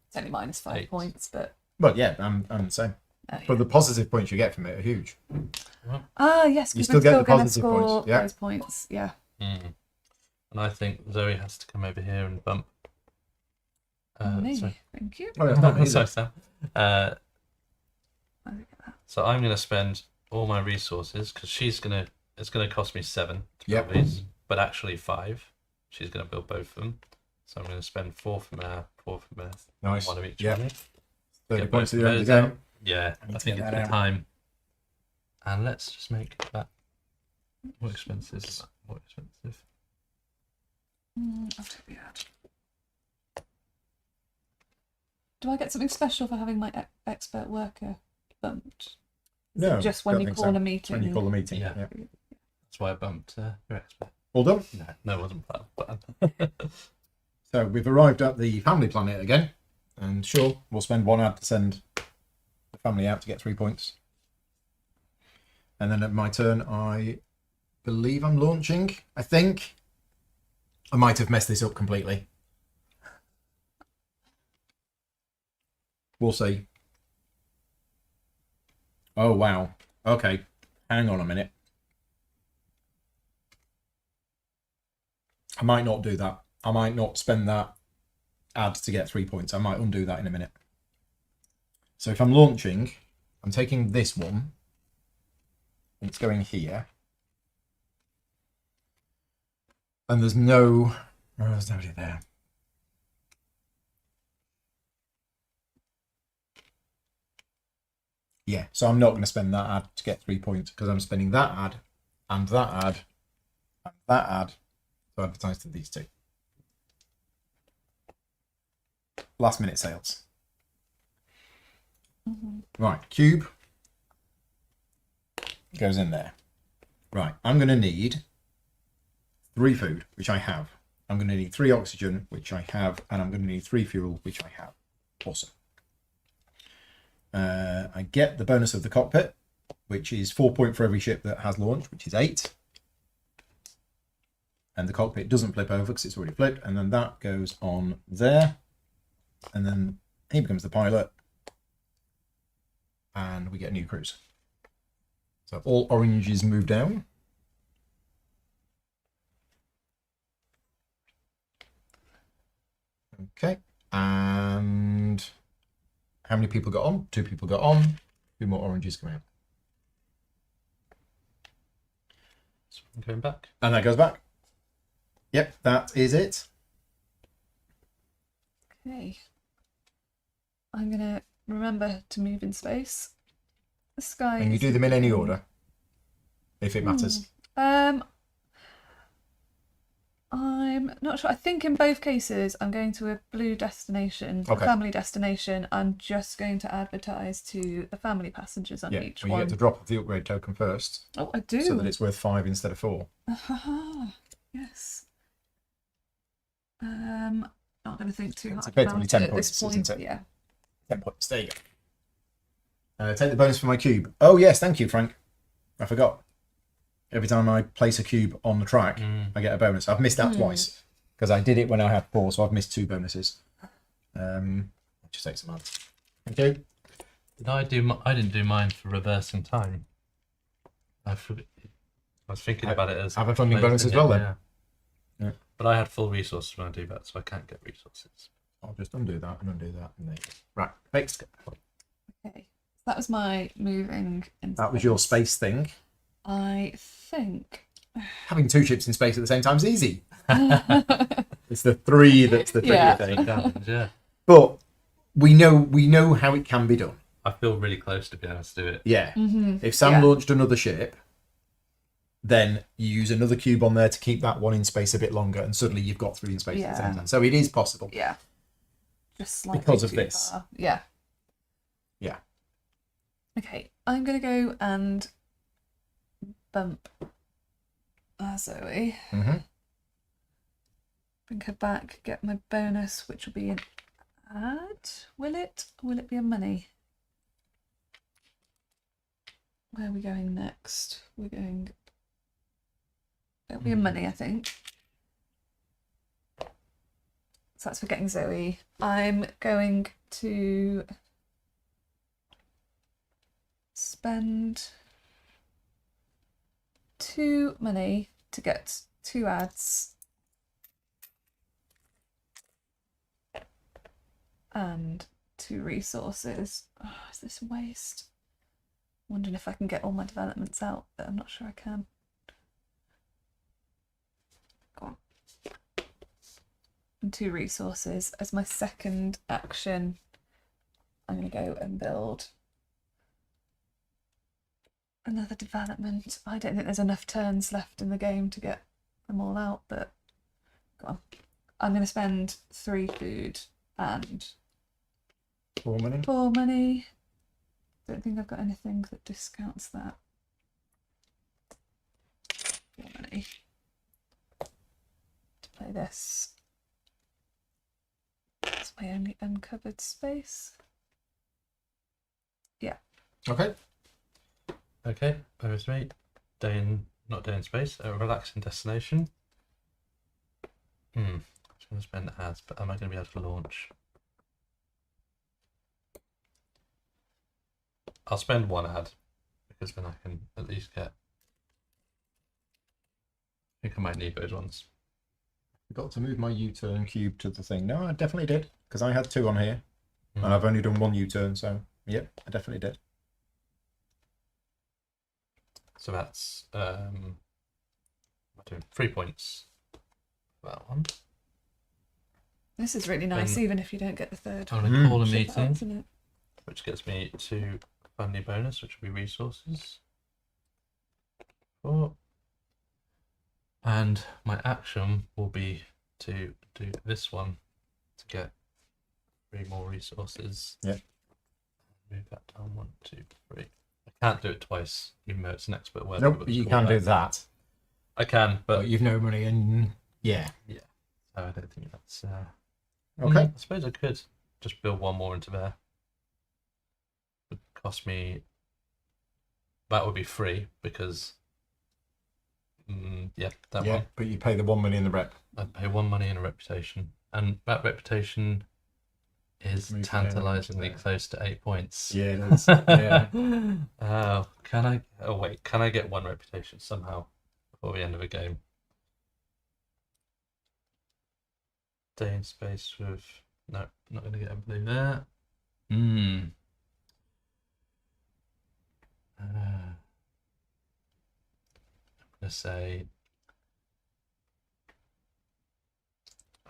It's only minus 5 8. points, but But yeah, I'm the same. yeah. But the positive points you get from it are huge. Yes, You because still we're get still the going to positive score points, yeah. those points. Yeah. Mm. And I think Zoe has to come over here and bump. Me. Sorry. Thank you. Oh, that's not me, is Sorry, it? Sam. I think that. So I'm going to spend all my resources because it's going to cost me 7 to Yep. build these, but actually 5. She's going to build both of them. So I'm going to spend 4 from her, 4 from her, Nice. 1 of each. Yep. money. 30 Get points both at the of end of the those game. out. Yeah, I need I to think get it's that good out. time. And let's just make that more expensive. More expensive. I'll take the ad. Do I get something special for having my expert worker bumped? Is No, it just when don't you think call so. a It's meeting? when you call a meeting. Yeah. Yeah. That's why I bumped your expert. All done. No, it wasn't planned. So we've arrived at the family planet again. And sure, we'll spend 1 ad to send the family out to get 3 points. And then at my turn, I believe I'm launching. I think I might have messed this up completely. We'll see. Oh, wow. Okay. Hang on a minute. I might not do that. I might not spend that ad to get 3 points. I might undo that in a minute. So if I'm launching, I'm taking this one. It's going here. And there's nobody there. Yeah, so I'm not going to spend that ad to get 3 points because I'm spending that ad and that ad and that ad to advertise to these 2. Last minute sales. Right, cube goes in there. Right, I'm going to need 3 food, which I have. I'm going to need 3 oxygen, which I have, and I'm going to need 3 fuel, which I have. Awesome. I get the bonus of the cockpit, which is 4 points for every ship that has launched, which is 8. And the cockpit doesn't flip over because it's already flipped, and then that goes on there. And then he becomes the pilot. And we get a new cruise. So all oranges move down. Okay. And how many people got on? 2 people got on. 2 more oranges come out. So I'm going back. And that goes back. Yep, that is it. Okay. I'm going to remember to move in space. The sky. And you is do them in any blue. order, if it matters. I'm not sure. I think in both cases, I'm going to a blue destination, a Okay. family destination. I'm just going to advertise to the family passengers on Yeah, each well, you one. get to drop the upgrade token first, Oh, I do. so that it's worth 5 instead of 4. Yes. Not going to think too It's hard effectively about 10 it at points, this point. isn't it? Yeah. 10 points. There you go. Take the bonus for my cube. Oh, yes, thank you, Frank. I forgot. Every time I place a cube on the track, I get a bonus. I've missed that twice because I did it when I had 4, so I've missed 2 bonuses. Just take some ads. Thank you. I didn't do mine for reversing time. I was thinking about it as have a funding players bonus did as it, well, then. Yeah. Yeah. But I had full resources when I do that, so I can't get resources. I'll just undo that and undo that. And there you go. Right, next. Okay. That was my moving. Into That was your space thing. I think having 2 ships in space at the same time is easy. It's the 3 that's the tricky Yeah. thing. Challenge, yeah. But we know how it can be done. I feel really close to being able to do it. Yeah. Mm-hmm. If Sam launched another ship, then you use another cube on there to keep that one in space a bit longer, and suddenly you've got 3 in space at the same time. So it is possible. Yeah. Just slightly Because of too this. far. Yeah. Yeah. Okay, I'm gonna go and bump Zoe. Mm-hmm. Bring her back. Get my bonus, which will be an add. Will it? Or will it be a money? Where are we going next? We're going. It'll be a money, I think. So that's for getting Zoe. I'm going to spend 2 money to get 2 ads and 2 resources. Oh, is this a waste? Wondering if I can get all my developments out, but I'm not sure I can. Go on. And 2 resources. As my second action, I'm going to go and build another development. I don't think there's enough turns left in the game to get them all out, but go on. I'm going to spend 3 food and 4 money. 4 money. Don't think I've got anything that discounts that. 4 money to play this. It's my only uncovered space. Yeah. Okay. Okay, bonus rate. Not day in space, a relaxing destination. I'm just going to spend ads, but am I going to be able to launch? I'll spend 1 ad, because then I can at least get... I think I might need those ones. Got to move my U-turn cube to the thing. No, I definitely did, because I had 2 on here, and I've only done 1 U-turn, so yep, I definitely did. So that's I'm doing 3 points for that one. This is really nice, Then- even if you don't get the third. I'm going to call a ship out, meeting, isn't it? which gets me to family bonus, which will be resources. 4. And my action will be to do this one to get 3 more resources. Yeah. Move that down 1, 2, 3. I can't do it twice, even though it's an expert word. Nope, you can do that. I can, but But you've no money, and yeah. so I don't think that's. Okay. I suppose I could just build 1 more into there. Would cost me. That would be free because. That Yeah, one. but you pay the 1 money in the rep. I'd pay 1 money and a reputation, and that reputation is Move tantalisingly there. close to 8 points. Yeah, it is. Yeah. Can I? Oh wait, can I get 1 reputation somehow before the end of the game? Day in space with no, not going to get a blue there. I'm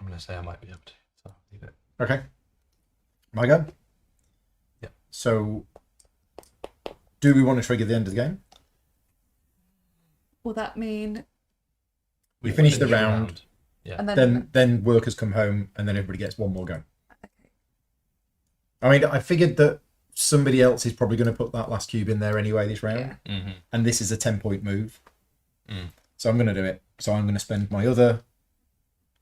gonna say I might be able to. So I'll leave it. Okay. My go? Yep. So, do we want to trigger the end of the game? Will that mean? We finish the round, Yeah. And then workers come home, and then everybody gets 1 more go. Okay. I mean, I figured that somebody else is probably going to put that last cube in there anyway this round, Yeah. and this is a 10-point move. Mm. So I'm going to do it. So I'm going to spend my other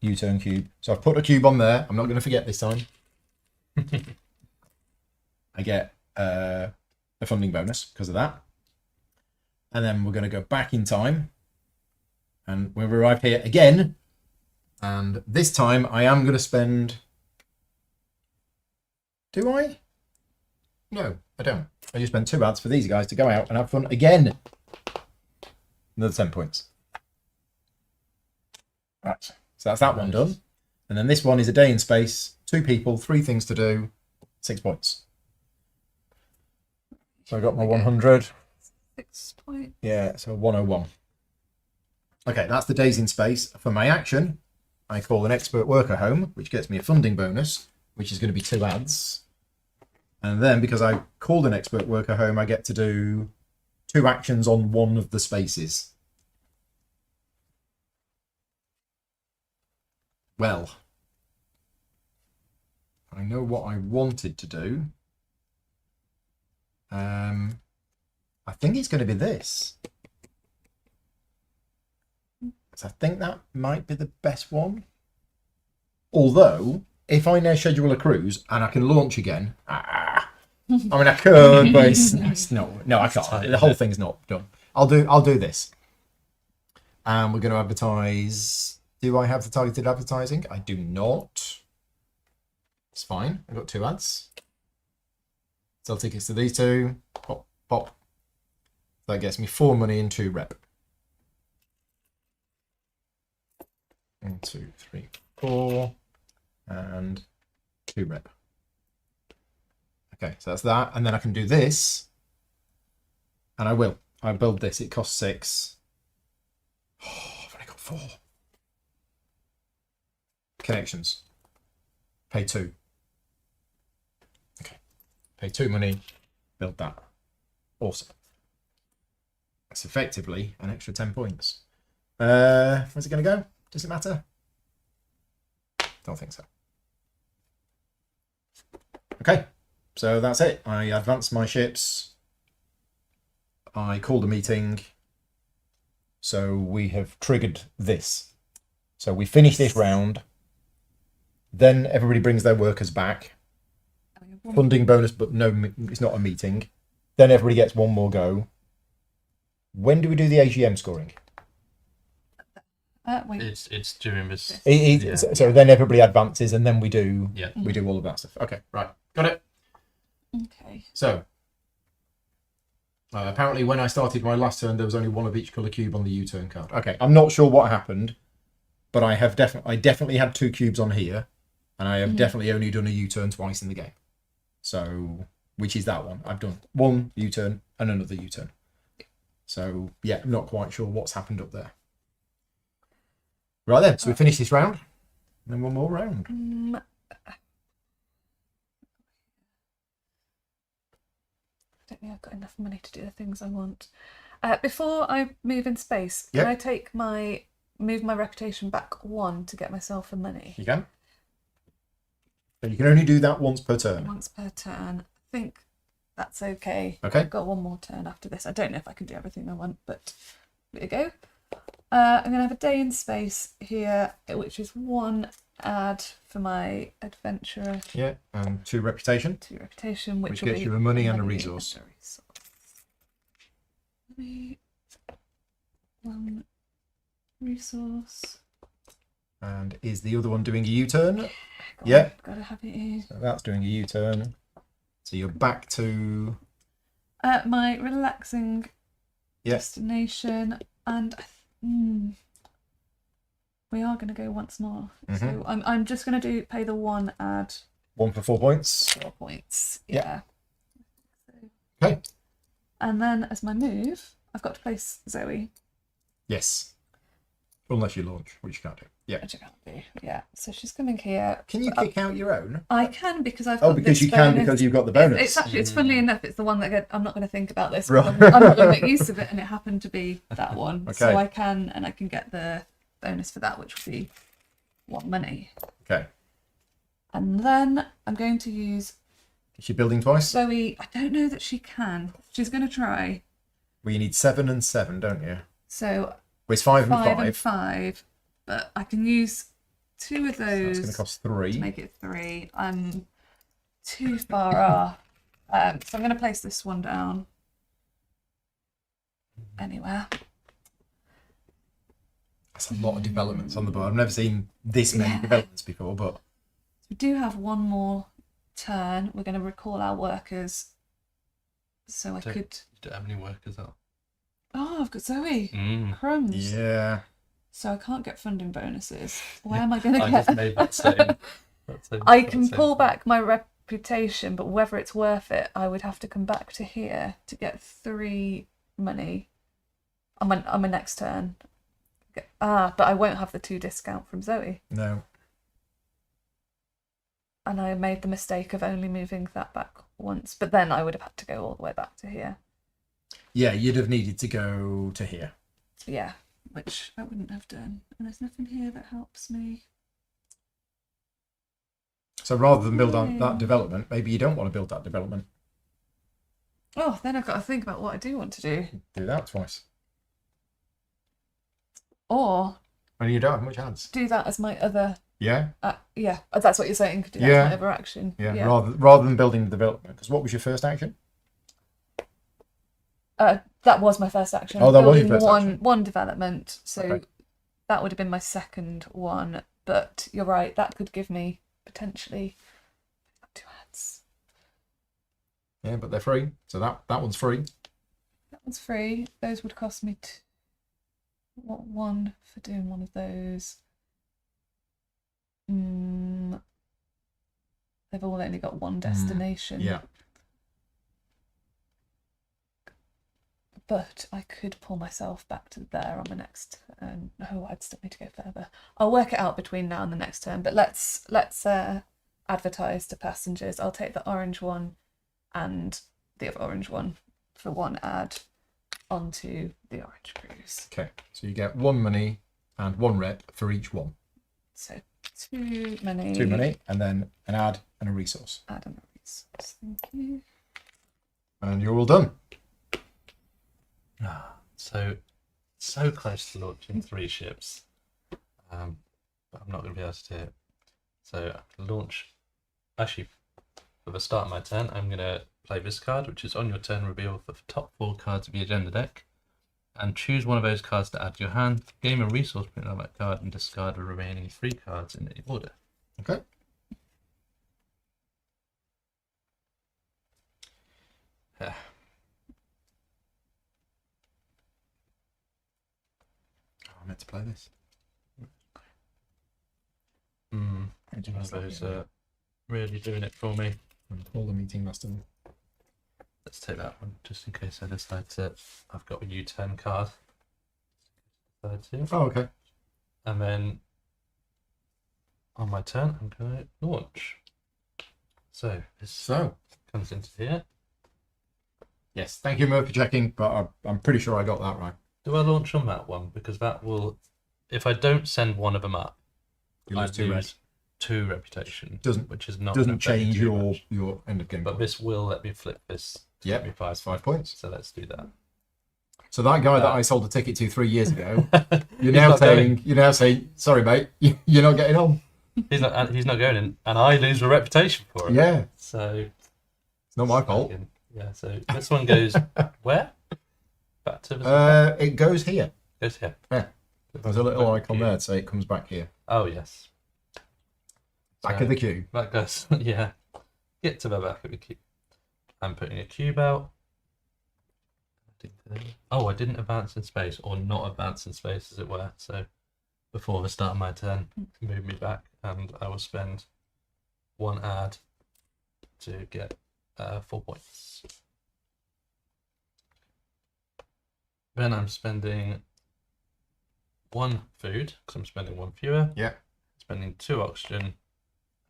U-turn cube. So I've put a cube on there. I'm not going to forget this time. I get a funding bonus because of that. And then we're going to go back in time. And we've arrived here again. And this time I am going to spend... Do I? No, I don't. I just spend 2 ads for these guys to go out and have fun again. Another 10 points. Right. So that's that one done. And then this one is a day in space, 2 people, 3 things to do, 6 points. So I got my 100. 6 point. Yeah, so 101. Okay, that's the days in space. For my action, I call an expert worker home, which gets me a funding bonus, which is going to be 2 ads. And then because I called an expert worker home, I get to do 2 actions on one of the spaces. Well, I know what I wanted to do. I think it's going to be this. So I think that might be the best one. Although, if I now schedule a cruise and I can launch again, I mean I could, but it's no, I can't. The whole thing's not done. I'll do this. And we're going to advertise. Do I have the targeted advertising? I do not. It's fine. I've got 2 ads. Sell tickets to these 2. Pop, pop. That gets me 4 money and 2 rep. 1, 2, 3, 4, and 2 rep. Okay, so that's that, and then I can do this, and I will. I build this. It costs 6. Oh, I've only got 4. Connections. Pay 2. Okay, pay 2 money. Build that. Awesome. That's effectively an extra 10 points. Where's it going to go? Does it matter? Don't think so. Okay, so that's it. I advanced my ships. I called a meeting. So we have triggered this. So we finish this round. Then everybody brings their workers back. Funding bonus, but no, it's not a meeting. Then everybody gets 1 more go. When do we do the AGM scoring? Wait. It's during this. So then everybody advances, and then we do Yeah. we do all of that stuff. Okay, right, got it. Okay. So apparently, when I started my last turn, there was only 1 of each color cube on the U-turn card. Okay, I'm not sure what happened, but I definitely had 2 cubes on here, and I have definitely only done a U-turn twice in the game. So, which is that one? I've done 1 U-turn and another U-turn. So yeah, I'm not quite sure what's happened up there. Right then, so we finish this round, and then 1 more round. I don't think I've got enough money to do the things I want. Before I move in space, can I move my reputation back 1 to get myself the money? You can. So you can only do that once per turn. Once per turn. I think that's okay. Okay. I've got 1 more turn after this. I don't know if I can do everything I want, but there you go. I'm going to have a day in space here, which is 1 ad for my adventurer. Yeah, and 2 reputation. 2 reputation, which will gets be you a money and a money resource. and a resource. Money, 1 resource. And is the other one doing a U-turn? Yeah. Gotta have it here. So that's doing a U-turn. So you're back to my relaxing destination, and we are going to go once more. So I'm just going to pay the 1 ad. 1 for 4 points. 4 points. Yeah. Okay. And then as my move, I've got to place Zoe. Yes. Unless you launch, which you can't do. Yeah. Which I can't do. Yeah. So she's coming here. Can you kick out your own? I can because I've Oh, got because this you can bonus. because you've got the bonus. It's actually, it's funnily enough, it's the one that I'm not going to think about this. Right. I'm not going to make use of it, and it happened to be that one. Okay. So I can get the bonus for that, which will be 1 money. Okay. And then I'm going to use Is she building twice? Zoe. I don't know that she can. She's going to try. Well, you need 7 and 7, don't you? So Well, it's 5 and 5 5. and 5, but I can use 2 of So those. that's going to cost to 3. make it 3. I'm too far off. So I'm going to place this one down. Anywhere. That's a lot of developments on the board. I've never seen this many developments before, but We do have 1 more turn. We're going to recall our workers. So I could. You don't have any workers out. Oh, I've got Zoe. Crumbs. yeah. So I can't get funding bonuses. Where am I going to I get? just made that same. I can pull back my reputation, but whether it's worth it, I would have to come back to here to get 3 money on my next turn. But I won't have the 2 discount from Zoe. No. And I made the mistake of only moving that back once. But then I would have had to go all the way back to here. Yeah, you'd have needed to go to here. Yeah, which I wouldn't have done. And there's nothing here that helps me. So rather than build on that development, maybe you don't want to build that development. Oh, then I've got to think about what I do want to do. Do that twice. Or And you don't have much ads. do that as my other... Yeah? Yeah, that's what you're saying. Do that as my other action. Yeah. Rather than building the development. Because what was your first action? That was my first action. Oh, that was your Building first action. one development. So Okay. that would have been my second one. But you're right, that could give me potentially 2 ads. Yeah, but they're free. So that one's free. That one's free. Those would cost me 1 for doing one of those. They've all only got one destination. Yeah. But I could pull myself back to there on the next turn. Oh, I'd still need to go further. I'll work it out between now and the next turn. But let's advertise to passengers. I'll take the orange one and the other orange one for 1 ad onto the orange cruise. Okay. So you get 1 money and 1 rep for each one. So 2 money. 2 money and then an ad and a resource. Add and a resource. Thank you. And you're all done. So close to launching 3 ships, but I'm not going to be able to do it. So I can launch. Actually, for the start of my turn, I'm going to play this card, which is on your turn. Reveal the top 4 cards of your agenda deck, and choose one of those cards to add to your hand. Gain a resource point on that card, and discard the remaining 3 cards in the order. Okay. Yeah. I meant to play this. One of those really doing it for me. All the meeting master. Let's take that one, just in case I decide to. I've got a U-turn card. Decide to. Oh, okay. And then on my turn, I'm going to launch. So this So, comes into here. yes, thank you, Murph, for checking, but I'm pretty sure I got that right. Do I launch on that one? Because that will, if I don't send one of them up, You I lose 2 red. lose 2 reputation. Doesn't- which is not Doesn't gonna affect change too much. your end of game. But point. this will let me flip this. To Yep, give me 5. that's 5 points. So let's do that. So that guy that I sold a ticket to 3 years ago, you're He's now not saying, sorry, mate, you're not getting on. He's not going in, and I lose a reputation for it. Yeah, So it's not my fault. yeah. So this one goes where? Back to the It goes here. goes here. Yeah. There's a little icon there to say it comes back here. Oh yes. Back So of the queue. that goes. Yeah. Get to the back of the cube. I'm putting a cube out. Oh, I didn't advance in space, or not advance in space, as it were. So before the start of my turn, move me back, and I will spend 1 ad to get 4 points. Then I'm spending 1 food, because I'm spending 1 fewer. Yeah. Spending 2 oxygen,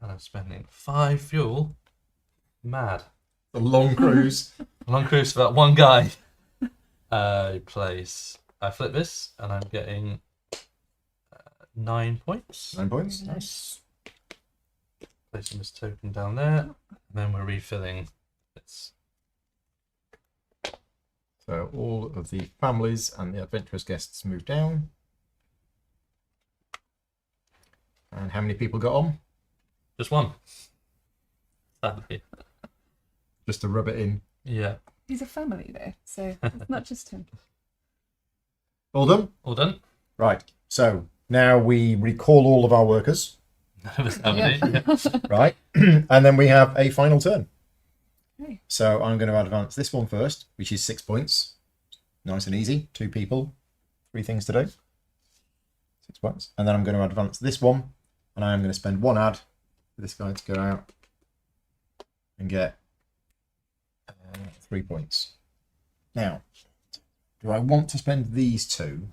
and I'm spending 5 fuel. Mad. The long cruise. Long cruise for that one guy. I flip this, and I'm getting 9 points. 9 points. Nice. Placing this token down there, and then we're refilling this. So all of the families and the adventurous guests move down. And how many people got on? Just 1. Sadly. Just to rub it in. Yeah. He's a family though, so it's not just him. All done? All done? Right. So now we recall all of our workers. Yeah. Right. And then we have a final turn. Okay. So I'm going to advance this one first, which is 6 points. Nice and easy. 2 people, 3 things to do. 6 points. And then I'm going to advance this one, and I'm going to spend 1 ad for this guy to go out and get 3 points. Now, do I want to spend these 2?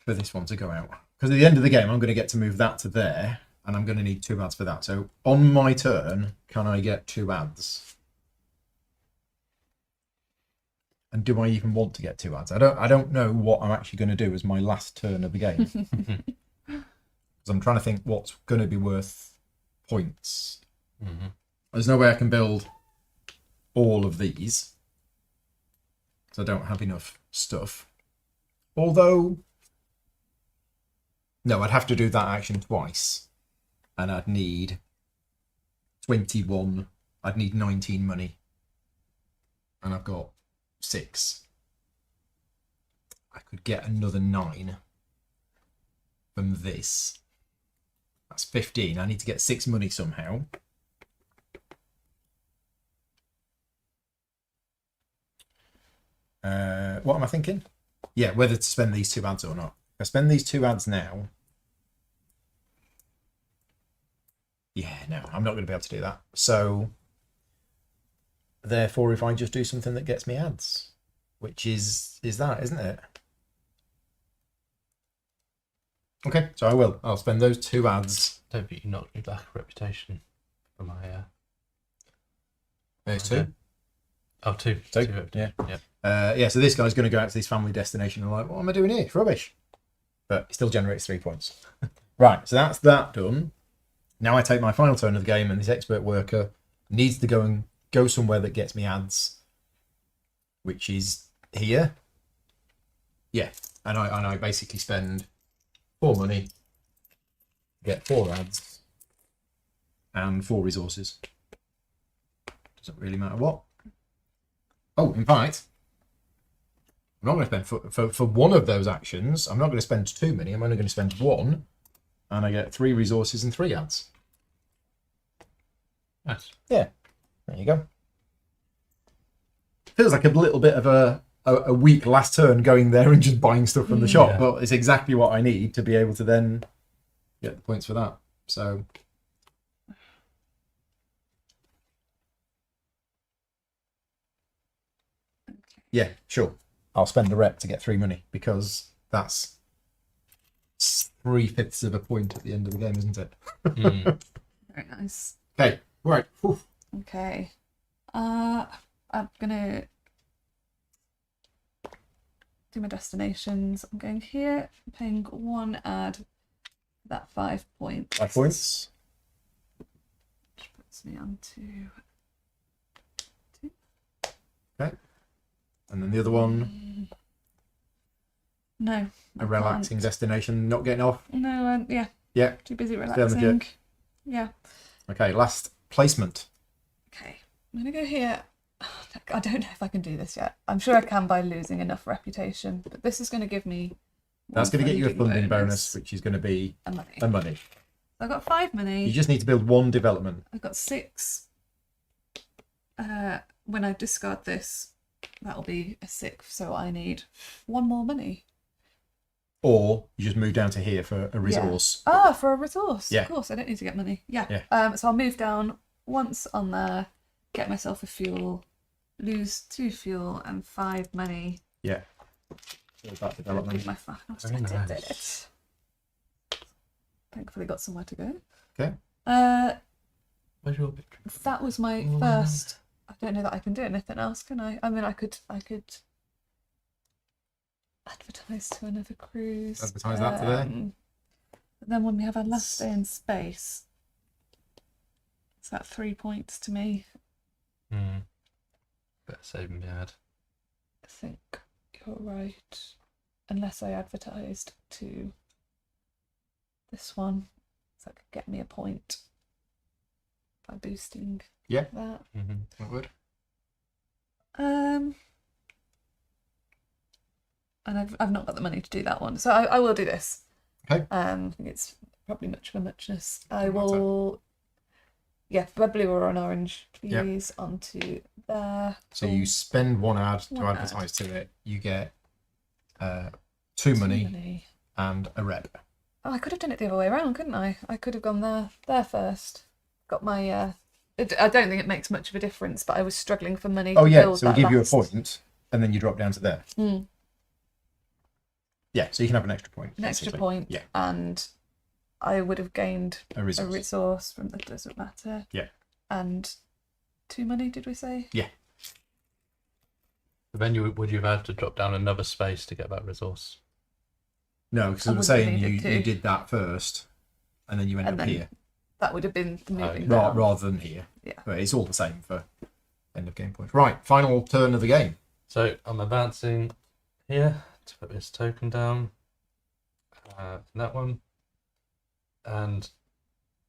for this one to go out. Because at the end of the game, I'm going to get to move that to there, and I'm going to need 2 ads for that. So on my turn, can I get 2 ads? And do I even want to get 2 ads? I don't know what I'm actually going to do as my last turn of the game. Because I'm trying to think what's going to be worth points. Mm-hmm. There's no way I can build all of these. Because I don't have enough stuff. Although... No, I'd have to do that action twice. And I'd need 21. I'd need 19 money. And I've got 6. I could get another 9 from this. That's 15. I need to get 6 money somehow. What am I thinking? Yeah, whether to spend these 2 ads or not. If I spend these 2 ads now... Yeah, no, I'm not going to be able to do that. So... Therefore, if I just do something that gets me ads, which is that, isn't it? Okay, so I will. I'll spend those 2 ads. Don't think you knocked me back a reputation for my. There's 2. Oh, 2. 2, 2 yeah. Yeah. Yeah, so this guy's going to go out to this family destination and like, what am I doing here? It's rubbish. But it still generates 3 points. Right, so that's that done. Now I take my final turn of the game and this expert worker needs to go somewhere that gets me ads, which is here. Yeah, and I basically spend 4 money, get 4 ads, and 4 resources. Doesn't really matter what. Oh, in fact, I'm not going to spend for one of those actions. I'm not going to spend 2 money. I'm only going to spend 1, and I get 3 resources and 3 ads. Nice. Yeah. There you go. Feels like a little bit of a weak last turn going there and just buying stuff from the shop, Yeah. but it's exactly what I need to be able to then get the points for that. So, yeah, sure. I'll spend the rep to get 3 money because that's 3/5 of a point at the end of the game, isn't it? Mm. Very nice. Okay, right. Oof. Okay. I'm gonna do my destinations. I'm going here, paying 1 ad, that 5 points. 5 points. Which puts me on to 2. Okay. And then the other one, No. a relaxing destination, not getting off. No, yeah. Yeah. Too busy on the relaxing. kit. Yeah. Okay, last placement. Okay. I'm gonna go here. I don't know if I can do this yet. I'm sure I can by losing enough reputation, but this is going to give me. That's going to get you a funding funding bonus, which is going to be and money. a money. I've got 5 money. You just need to build 1 development. I've got 6. When I discard this, that'll be a 6. So I need 1 more money. Or you just move down to here for a resource. Yeah. Ah, for a resource. Yeah. Of course, I don't need to get money. Yeah. Yeah. So I'll move down once on there, get myself a fuel, lose 2 fuel and 5 money. Yeah. Build that development. My I Very did nice. it. Thankfully, got somewhere to go. Okay. Where's your victory? That was my Oh, first. I don't know that I can do anything else, can I? I mean, I could advertise to another cruise. Advertise that to there. But then when we have our last day in space, it's that 3 points to me. Mm. Better save me ad. I think you're right. Unless I advertised to this one, so that could get me a point by boosting Yeah. that. Mm-hmm. That would. And I've not got the money to do that one, so I will do this. Okay. I think it's probably much of a muchness. I Doesn't matter. will. Yeah, red, blue, or an orange, Yep. please, onto there. So you spend 1 ad to 1 ad. advertise to it. You get 2 Two money and a rep. Oh, I could have done it the other way around, couldn't I? I could have gone there first. Got my. I don't think it makes much of a difference, but I was struggling for money. Oh to yeah, build so we that give you a last. point, and then you drop down to there. Mm. Yeah, so you can have an extra point. An extra basically. point, Yeah, and I would have gained a resource. a resource from the doesn't matter. Yeah. And 2 money, did we say? Yeah. Then would you have had to drop down another space to get that resource? No, because I I'm wouldn't saying have you needed to. did that first, and then you end And up then here That would have been the moving yeah. down. rather than here. Yeah. But it's all the same for end of game points. Right, final turn of the game. So I'm advancing here to put this token down. That one. And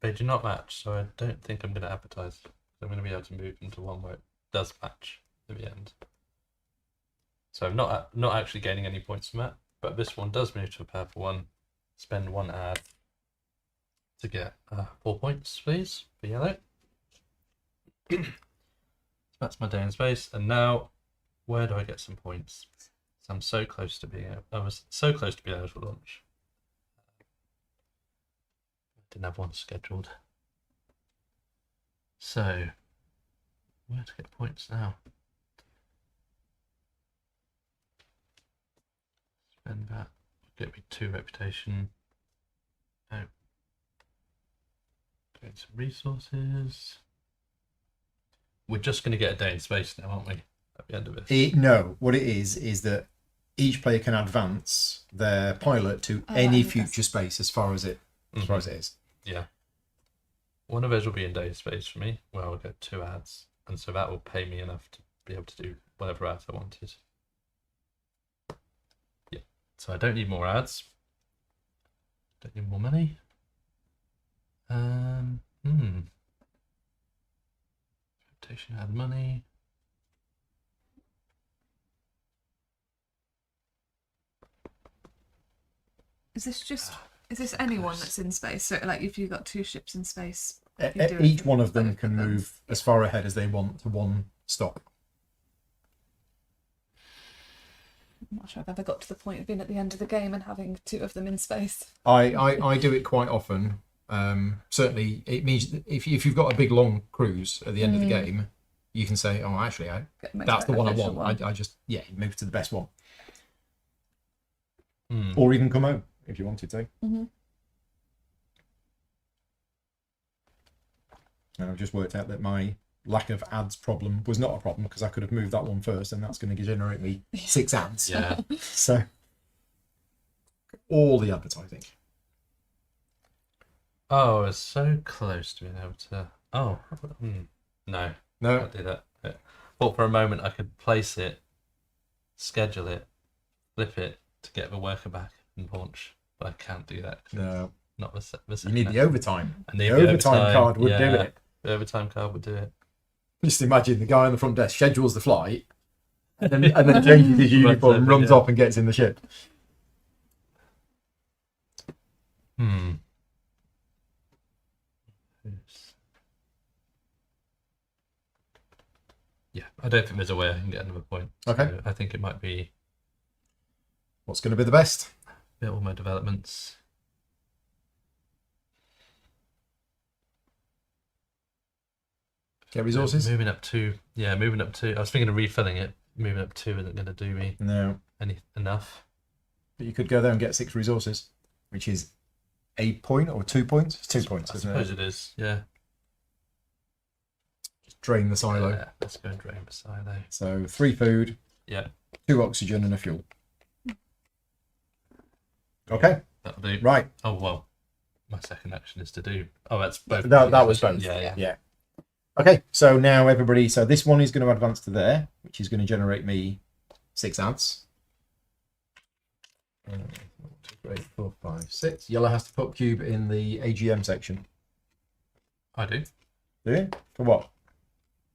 they do not match, so I don't think I'm going to advertise. I'm going to be able to move them to one where it does match at the end. So I'm not actually gaining any points from that, but this one does move to a purple one. Spend 1 ad to get 4 points, please, for yellow. So that's my day in space, and now where do I get some points? So I'm so close to being able, I was so close to being able to launch. Didn't have one scheduled. So where to get points now? Spend that. Get me 2 reputation. No. Get some resources. We're just going to get a day in space now, aren't we? At the end of this. No, what it is that each player can advance their pilot to Oh, any I future guess. space as far as it is. Yeah. One of those will be in day in space for me, where I'll get 2 ads, and so that will pay me enough to be able to do whatever ads I wanted. Yeah. So I don't need more ads. Don't need more money. Reputation, add money. Is this anyone that's in space? So like if you've got 2 ships in space, you do it Each for one of them both can them. move as far ahead as they want to one stop. I'm not sure I've ever got to the point of being at the end of the game and having 2 of them in space. I do it quite often. Certainly, it means that if you've got a big long cruise at the end of the game, you can say, "Oh, actually, Get most that's the one I beneficial want. one. I just move to the best one, Hmm. or even come home if you wanted to." Mhm. And I've just worked out that my lack of ads problem was not a problem because I could have moved that one first, and that's going to generate me 6 ads. Yeah. So all the advertising. Oh, I was so close to being able to. Oh, no, No, can't do that. Yeah. Thought for a moment I could place it, schedule it, flip it to get the worker back and launch, but I can't do that. no. Not the You second need the action. overtime. I need The overtime card would do it. The overtime card would do it. Just imagine the guy on the front desk schedules the flight, and then changes his uniform, over, runs yeah. off, and gets in the ship. Yeah, I don't think there's a way I can get another point. Okay. So I think it might be What's going to be the best? all my developments. Get resources? Moving up 2. Yeah, moving up 2. I was thinking of refilling it. Moving up 2 isn't going to do me No. enough. But you could go there and get 6 resources, which is a point or 2 points. It's 2 points, I isn't suppose it? it is. Yeah. Just drain the silo. Yeah, let's go and drain the silo. So 3 food, Yeah, 2 oxygen, and a fuel. Okay, that'll do. right. Oh well, my second action is to do. Oh, that's both. That was both. Yeah. Yeah. Okay, so now everybody. So this one is going to advance to there, which is going to generate me 6 ads. 1, 2, 3, 4, 5, 6. Yellow has to put cube in the AGM section. I do. Do you? For what?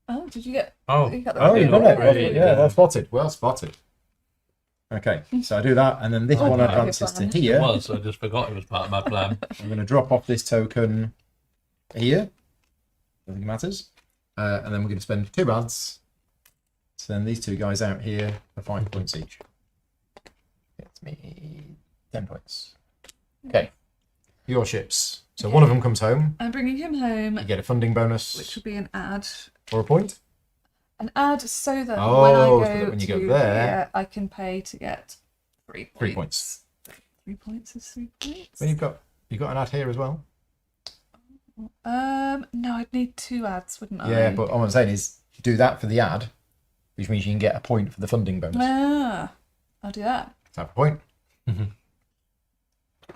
Oh, did you get? Oh, You got that Oh, right. you've done it. Great. Yeah, well spotted. Well spotted. Okay, so I do that, and then this Oh, one okay. advances to Plan. it here. was. I just forgot it was part of my plan. I'm going to drop off this token here. Nothing matters. And then we're going to spend 2 ads to send these 2 guys out here for 5 points each. Gets me 10 points. Okay. Your ships. So one of them comes home. I'm bringing him home, You get a funding bonus which will be an ad. or a point. An ad so that Oh, when I so go that when you go to there- here, I can pay to get 3 points. 3 points. 3 points is 3 points. Then you've got an ad here as well. No, I'd need 2 ads, wouldn't I? Yeah, but all I'm saying is do that for the ad, which means you can get a point for the funding bonus. Ah, I'll do that. Have a point.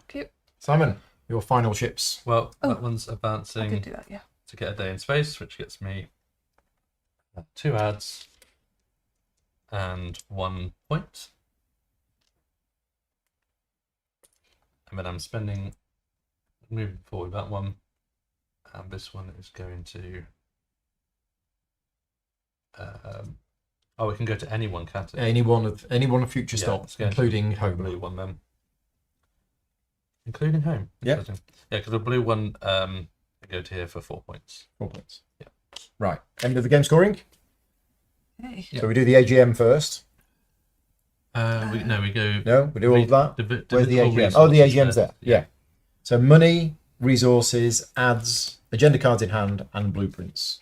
Cute. Simon, your final ships. Well, Oh, that one's I advancing could do that, yeah. to get a day in space, which gets me 2 ads and 1 point. And then I'm moving forward that one. And this one is going to... we can go to any one, can't it? Any one of future Yeah, stops, let's go to including the home. blue one then. Including home? Yeah. Interesting. Yeah, because the blue one, I go to here for 4 points. 4 points. Yeah. Right. End of the game scoring. Hey. Yeah. So we do the AGM first. We go... No, we do all of that. Where's the all AGM? Oh, the resources AGM's there. Yeah. So money, resources, ads, agenda cards in hand, and blueprints.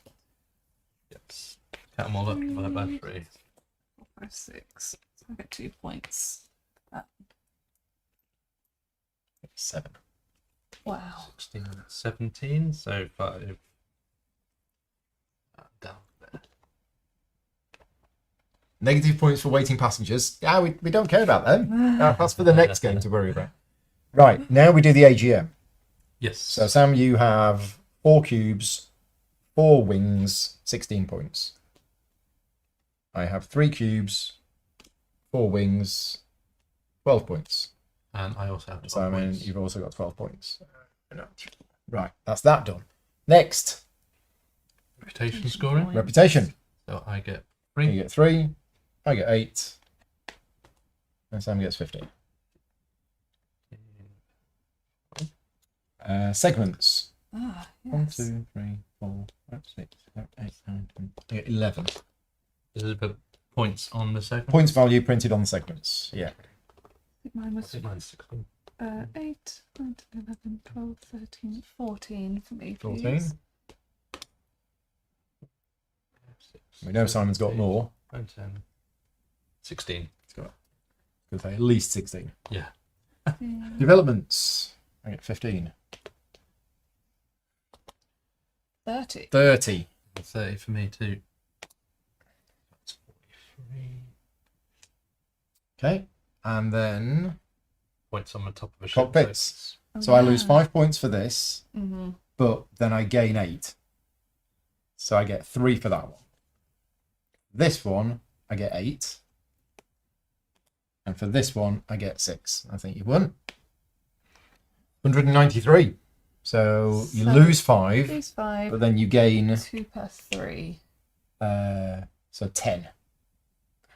Yes. Count them all up, divide by 3. 4, 5, 6. So I get 2 points. 7. Wow. 16, 17, so 5. Down there. Negative points for waiting passengers. Yeah, we don't care about them. That's for the next game to worry about. Right, now we do the AGM. Yes. So, Sam, you have 4 cubes, 4 wings, 16 points. I have 3 cubes, 4 wings, 12 points. And I also have 12 Simon, points. you've also got 12 points. Right, that's that done. Next, Reputation scoring. Point. reputation. So I get You 3. get 3, I get 8, and Sam gets 15. Segments. Ah, 1, yes. 2, 3, 4, 5, 6, 7, 8, 9, 10. I get 11. This is the points on the segment. Points value printed on the segments. Yeah. I think mine I was think mine's 16. 8, 9, 10, 11, 12, 13, 14 for me, please. 14. We know Simon's got more. 9, 10, 16. Good say at least 16. Yeah. Developments. I get 15. 30. 30. 30 for me too. That's 43. Okay. And then Points on the top of a ship. cockpits. Oh, So I lose yeah. 5 points for this, Mm-hmm. but then I gain 8. So I get 3 for that one. This one, I get 8. And for this one, I get 6. I think you won. 193. So you So- lose 5, Lose 5. but then you gain 2 per 3. so 10.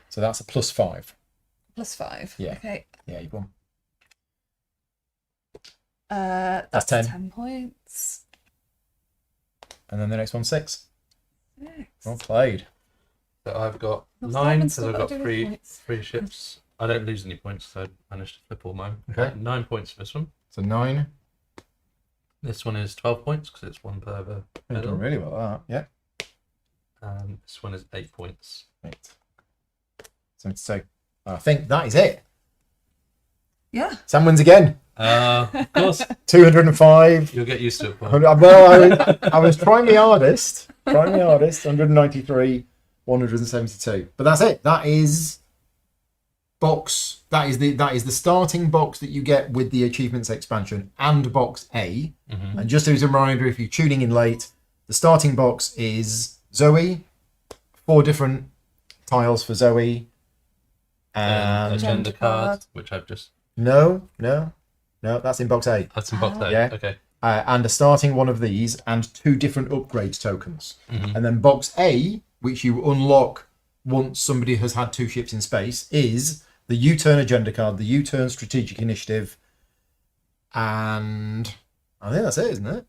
So that's a plus 5. Plus 5. Yeah. Okay. Yeah, you won. That's 10. 10 points. And then the next one's 6. 6. Well played. So I've got Well, 9 Simon's because still I've got got to do three, points. 3 ships. I don't lose any points, so I managed to flip all mine. Okay. 9 points for this one. So 9. This one is 12 points because it's 1 per the You're doing medal. really well at that. And this one is 8 points. Yeah. Right. So I think that is it. Yeah. Sam wins again. Of course, 205. you'll get used to it. Paul. 100, well, I was trying my hardest. 193, 172. But that's it. That is box. That is the starting box that you get with the achievements expansion and box A. Mhm. And just as a reminder, if you're tuning in late, the starting box is Zoe, 4 different tiles for Zoe, and Agenda card, which I've just... no, that's in box A. That's in box A. Yeah. Okay. And a starting one of these and 2 different upgrade tokens. Mhm. And then box A, which you unlock once somebody has had 2 ships in space, is the U-turn agenda card, the U-turn strategic initiative, and I think that's it, isn't it?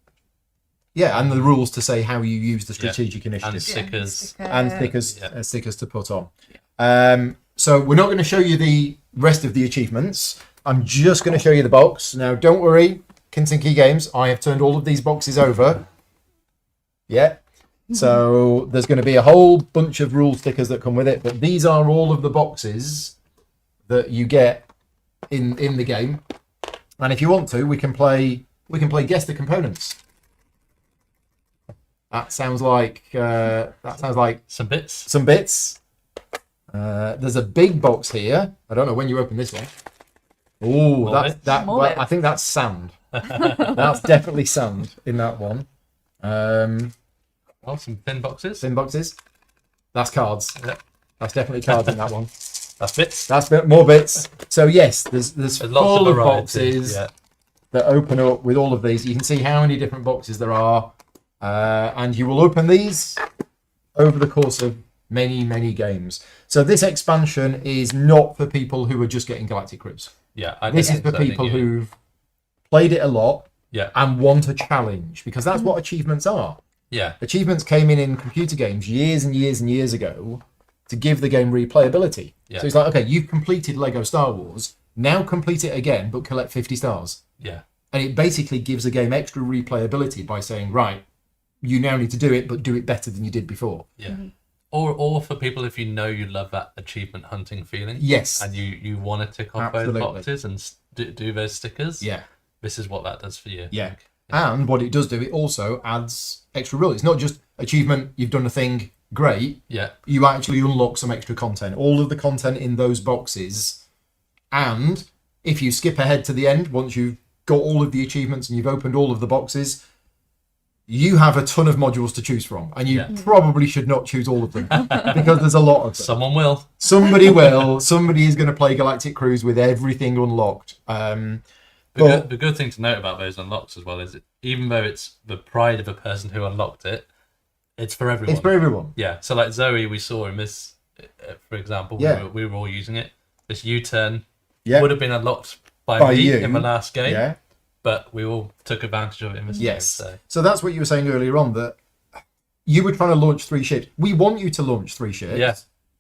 Yeah, and the rules to say how you use the strategic And initiative. stickers. And stickers, Yeah. stickers to put on. So we're not going to show you the rest of the achievements. I'm just going to show you the box. Now, don't worry, Kinsinky Games, I have turned all of these boxes over. Yeah. So there's going to be a whole bunch of rule stickers that come with it, but these are all of the boxes that you get in the game. And if you want to, we can play guess the components. That sounds like Some bits. some bits. There's a big box here. I don't know when you open this one. Oh, More well, bits. I think that's sand. That's definitely sand in that one. Oh, some thin boxes. Thin boxes. That's cards. Yep. That's definitely cards in that one. That's bits. That's more bits. So yes, there's Lots full of variety. boxes Yeah. that open up with all of these. You can see how many different boxes there are, and you will open these over the course of many games. So this expansion is not for people who are just getting Galactic Cruise. Yeah. This is for people who've played it a lot Yeah. and want a challenge, because that's what achievements are. Yeah. Achievements came in computer games years and years ago to give the game replayability. Yeah. So it's like, okay, you've completed Lego Star Wars, now complete it again, but collect 50 stars. Yeah. And it basically gives a game extra replayability by saying, right, you now need to do it, but do it better than you did before. Yeah. Or for people, if you know you love that achievement hunting feeling. Yes. And you want to tick off Absolutely. those boxes and do those stickers. Yeah. This is what that does for you. Yeah. And what it does do, it also adds extra rules. It's not just achievement, you've done a thing, great. Yeah. You actually unlock some extra content. All of the content in those boxes. And if you skip ahead to the end, once you've got all of the achievements and you've opened all of the boxes, you have a ton of modules to choose from. And you probably should not choose all of them because there's a lot of them. Someone will. Somebody will. Somebody is going to play Galactic Cruise with everything unlocked. The good thing to note about those unlocks as well is even though it's the pride of a person who unlocked it, it's for everyone. It's for everyone. Yeah. So like Zoe, we saw in this, for example, we were all using it. This U-turn would have been unlocked by me you. in the last game, Yeah. but we all took advantage of it in this Yes. game. So that's what you were saying earlier on, that you were trying to launch 3 ships. We want you to launch 3 ships. Yeah.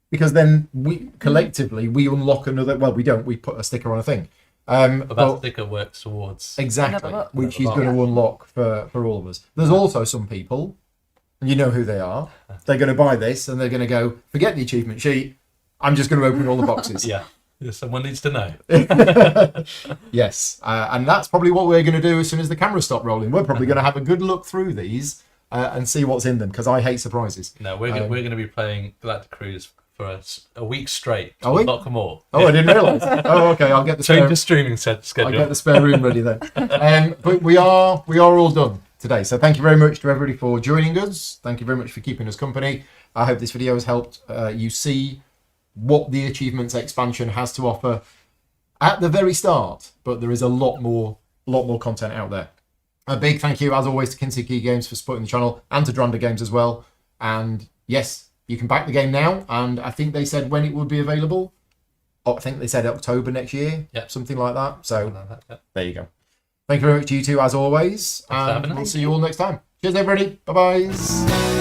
Because then we collectively we unlock another. Well, we don't. We put a sticker on a thing. But that sticker works towards exactly, Another which Another is going to unlock for all of us. There's also some people, and you know who they are. They're going to buy this and they're going to go, forget the achievement sheet. I'm just going to open all the boxes. Yeah, someone needs to know. Yes, and that's probably what we're going to do as soon as the cameras stop rolling. We're probably going to have a good look through these and see what's in them, because I hate surprises. No, we're going to be playing Galactic Cruise for a week straight. Are we? Unlock them all. Oh, I didn't realise. Oh, okay. I'll get the Change spare, the streaming I'll schedule. get the spare room ready then. But we are all done today. So thank you very much to everybody for joining us. Thank you very much for keeping us company. I hope this video has helped you see what the Achievements expansion has to offer at the very start. But there is a lot more content out there. A big thank you, as always, to Kinsey Key Games for supporting the channel, and to Dranda Games as well. And yes, you can back the game now, and I think they said when it would be available. I think they said October next year, something like that. So there you go. Thank you very much to you two, as always, and we'll see you all next time. Cheers, everybody. Bye-bye.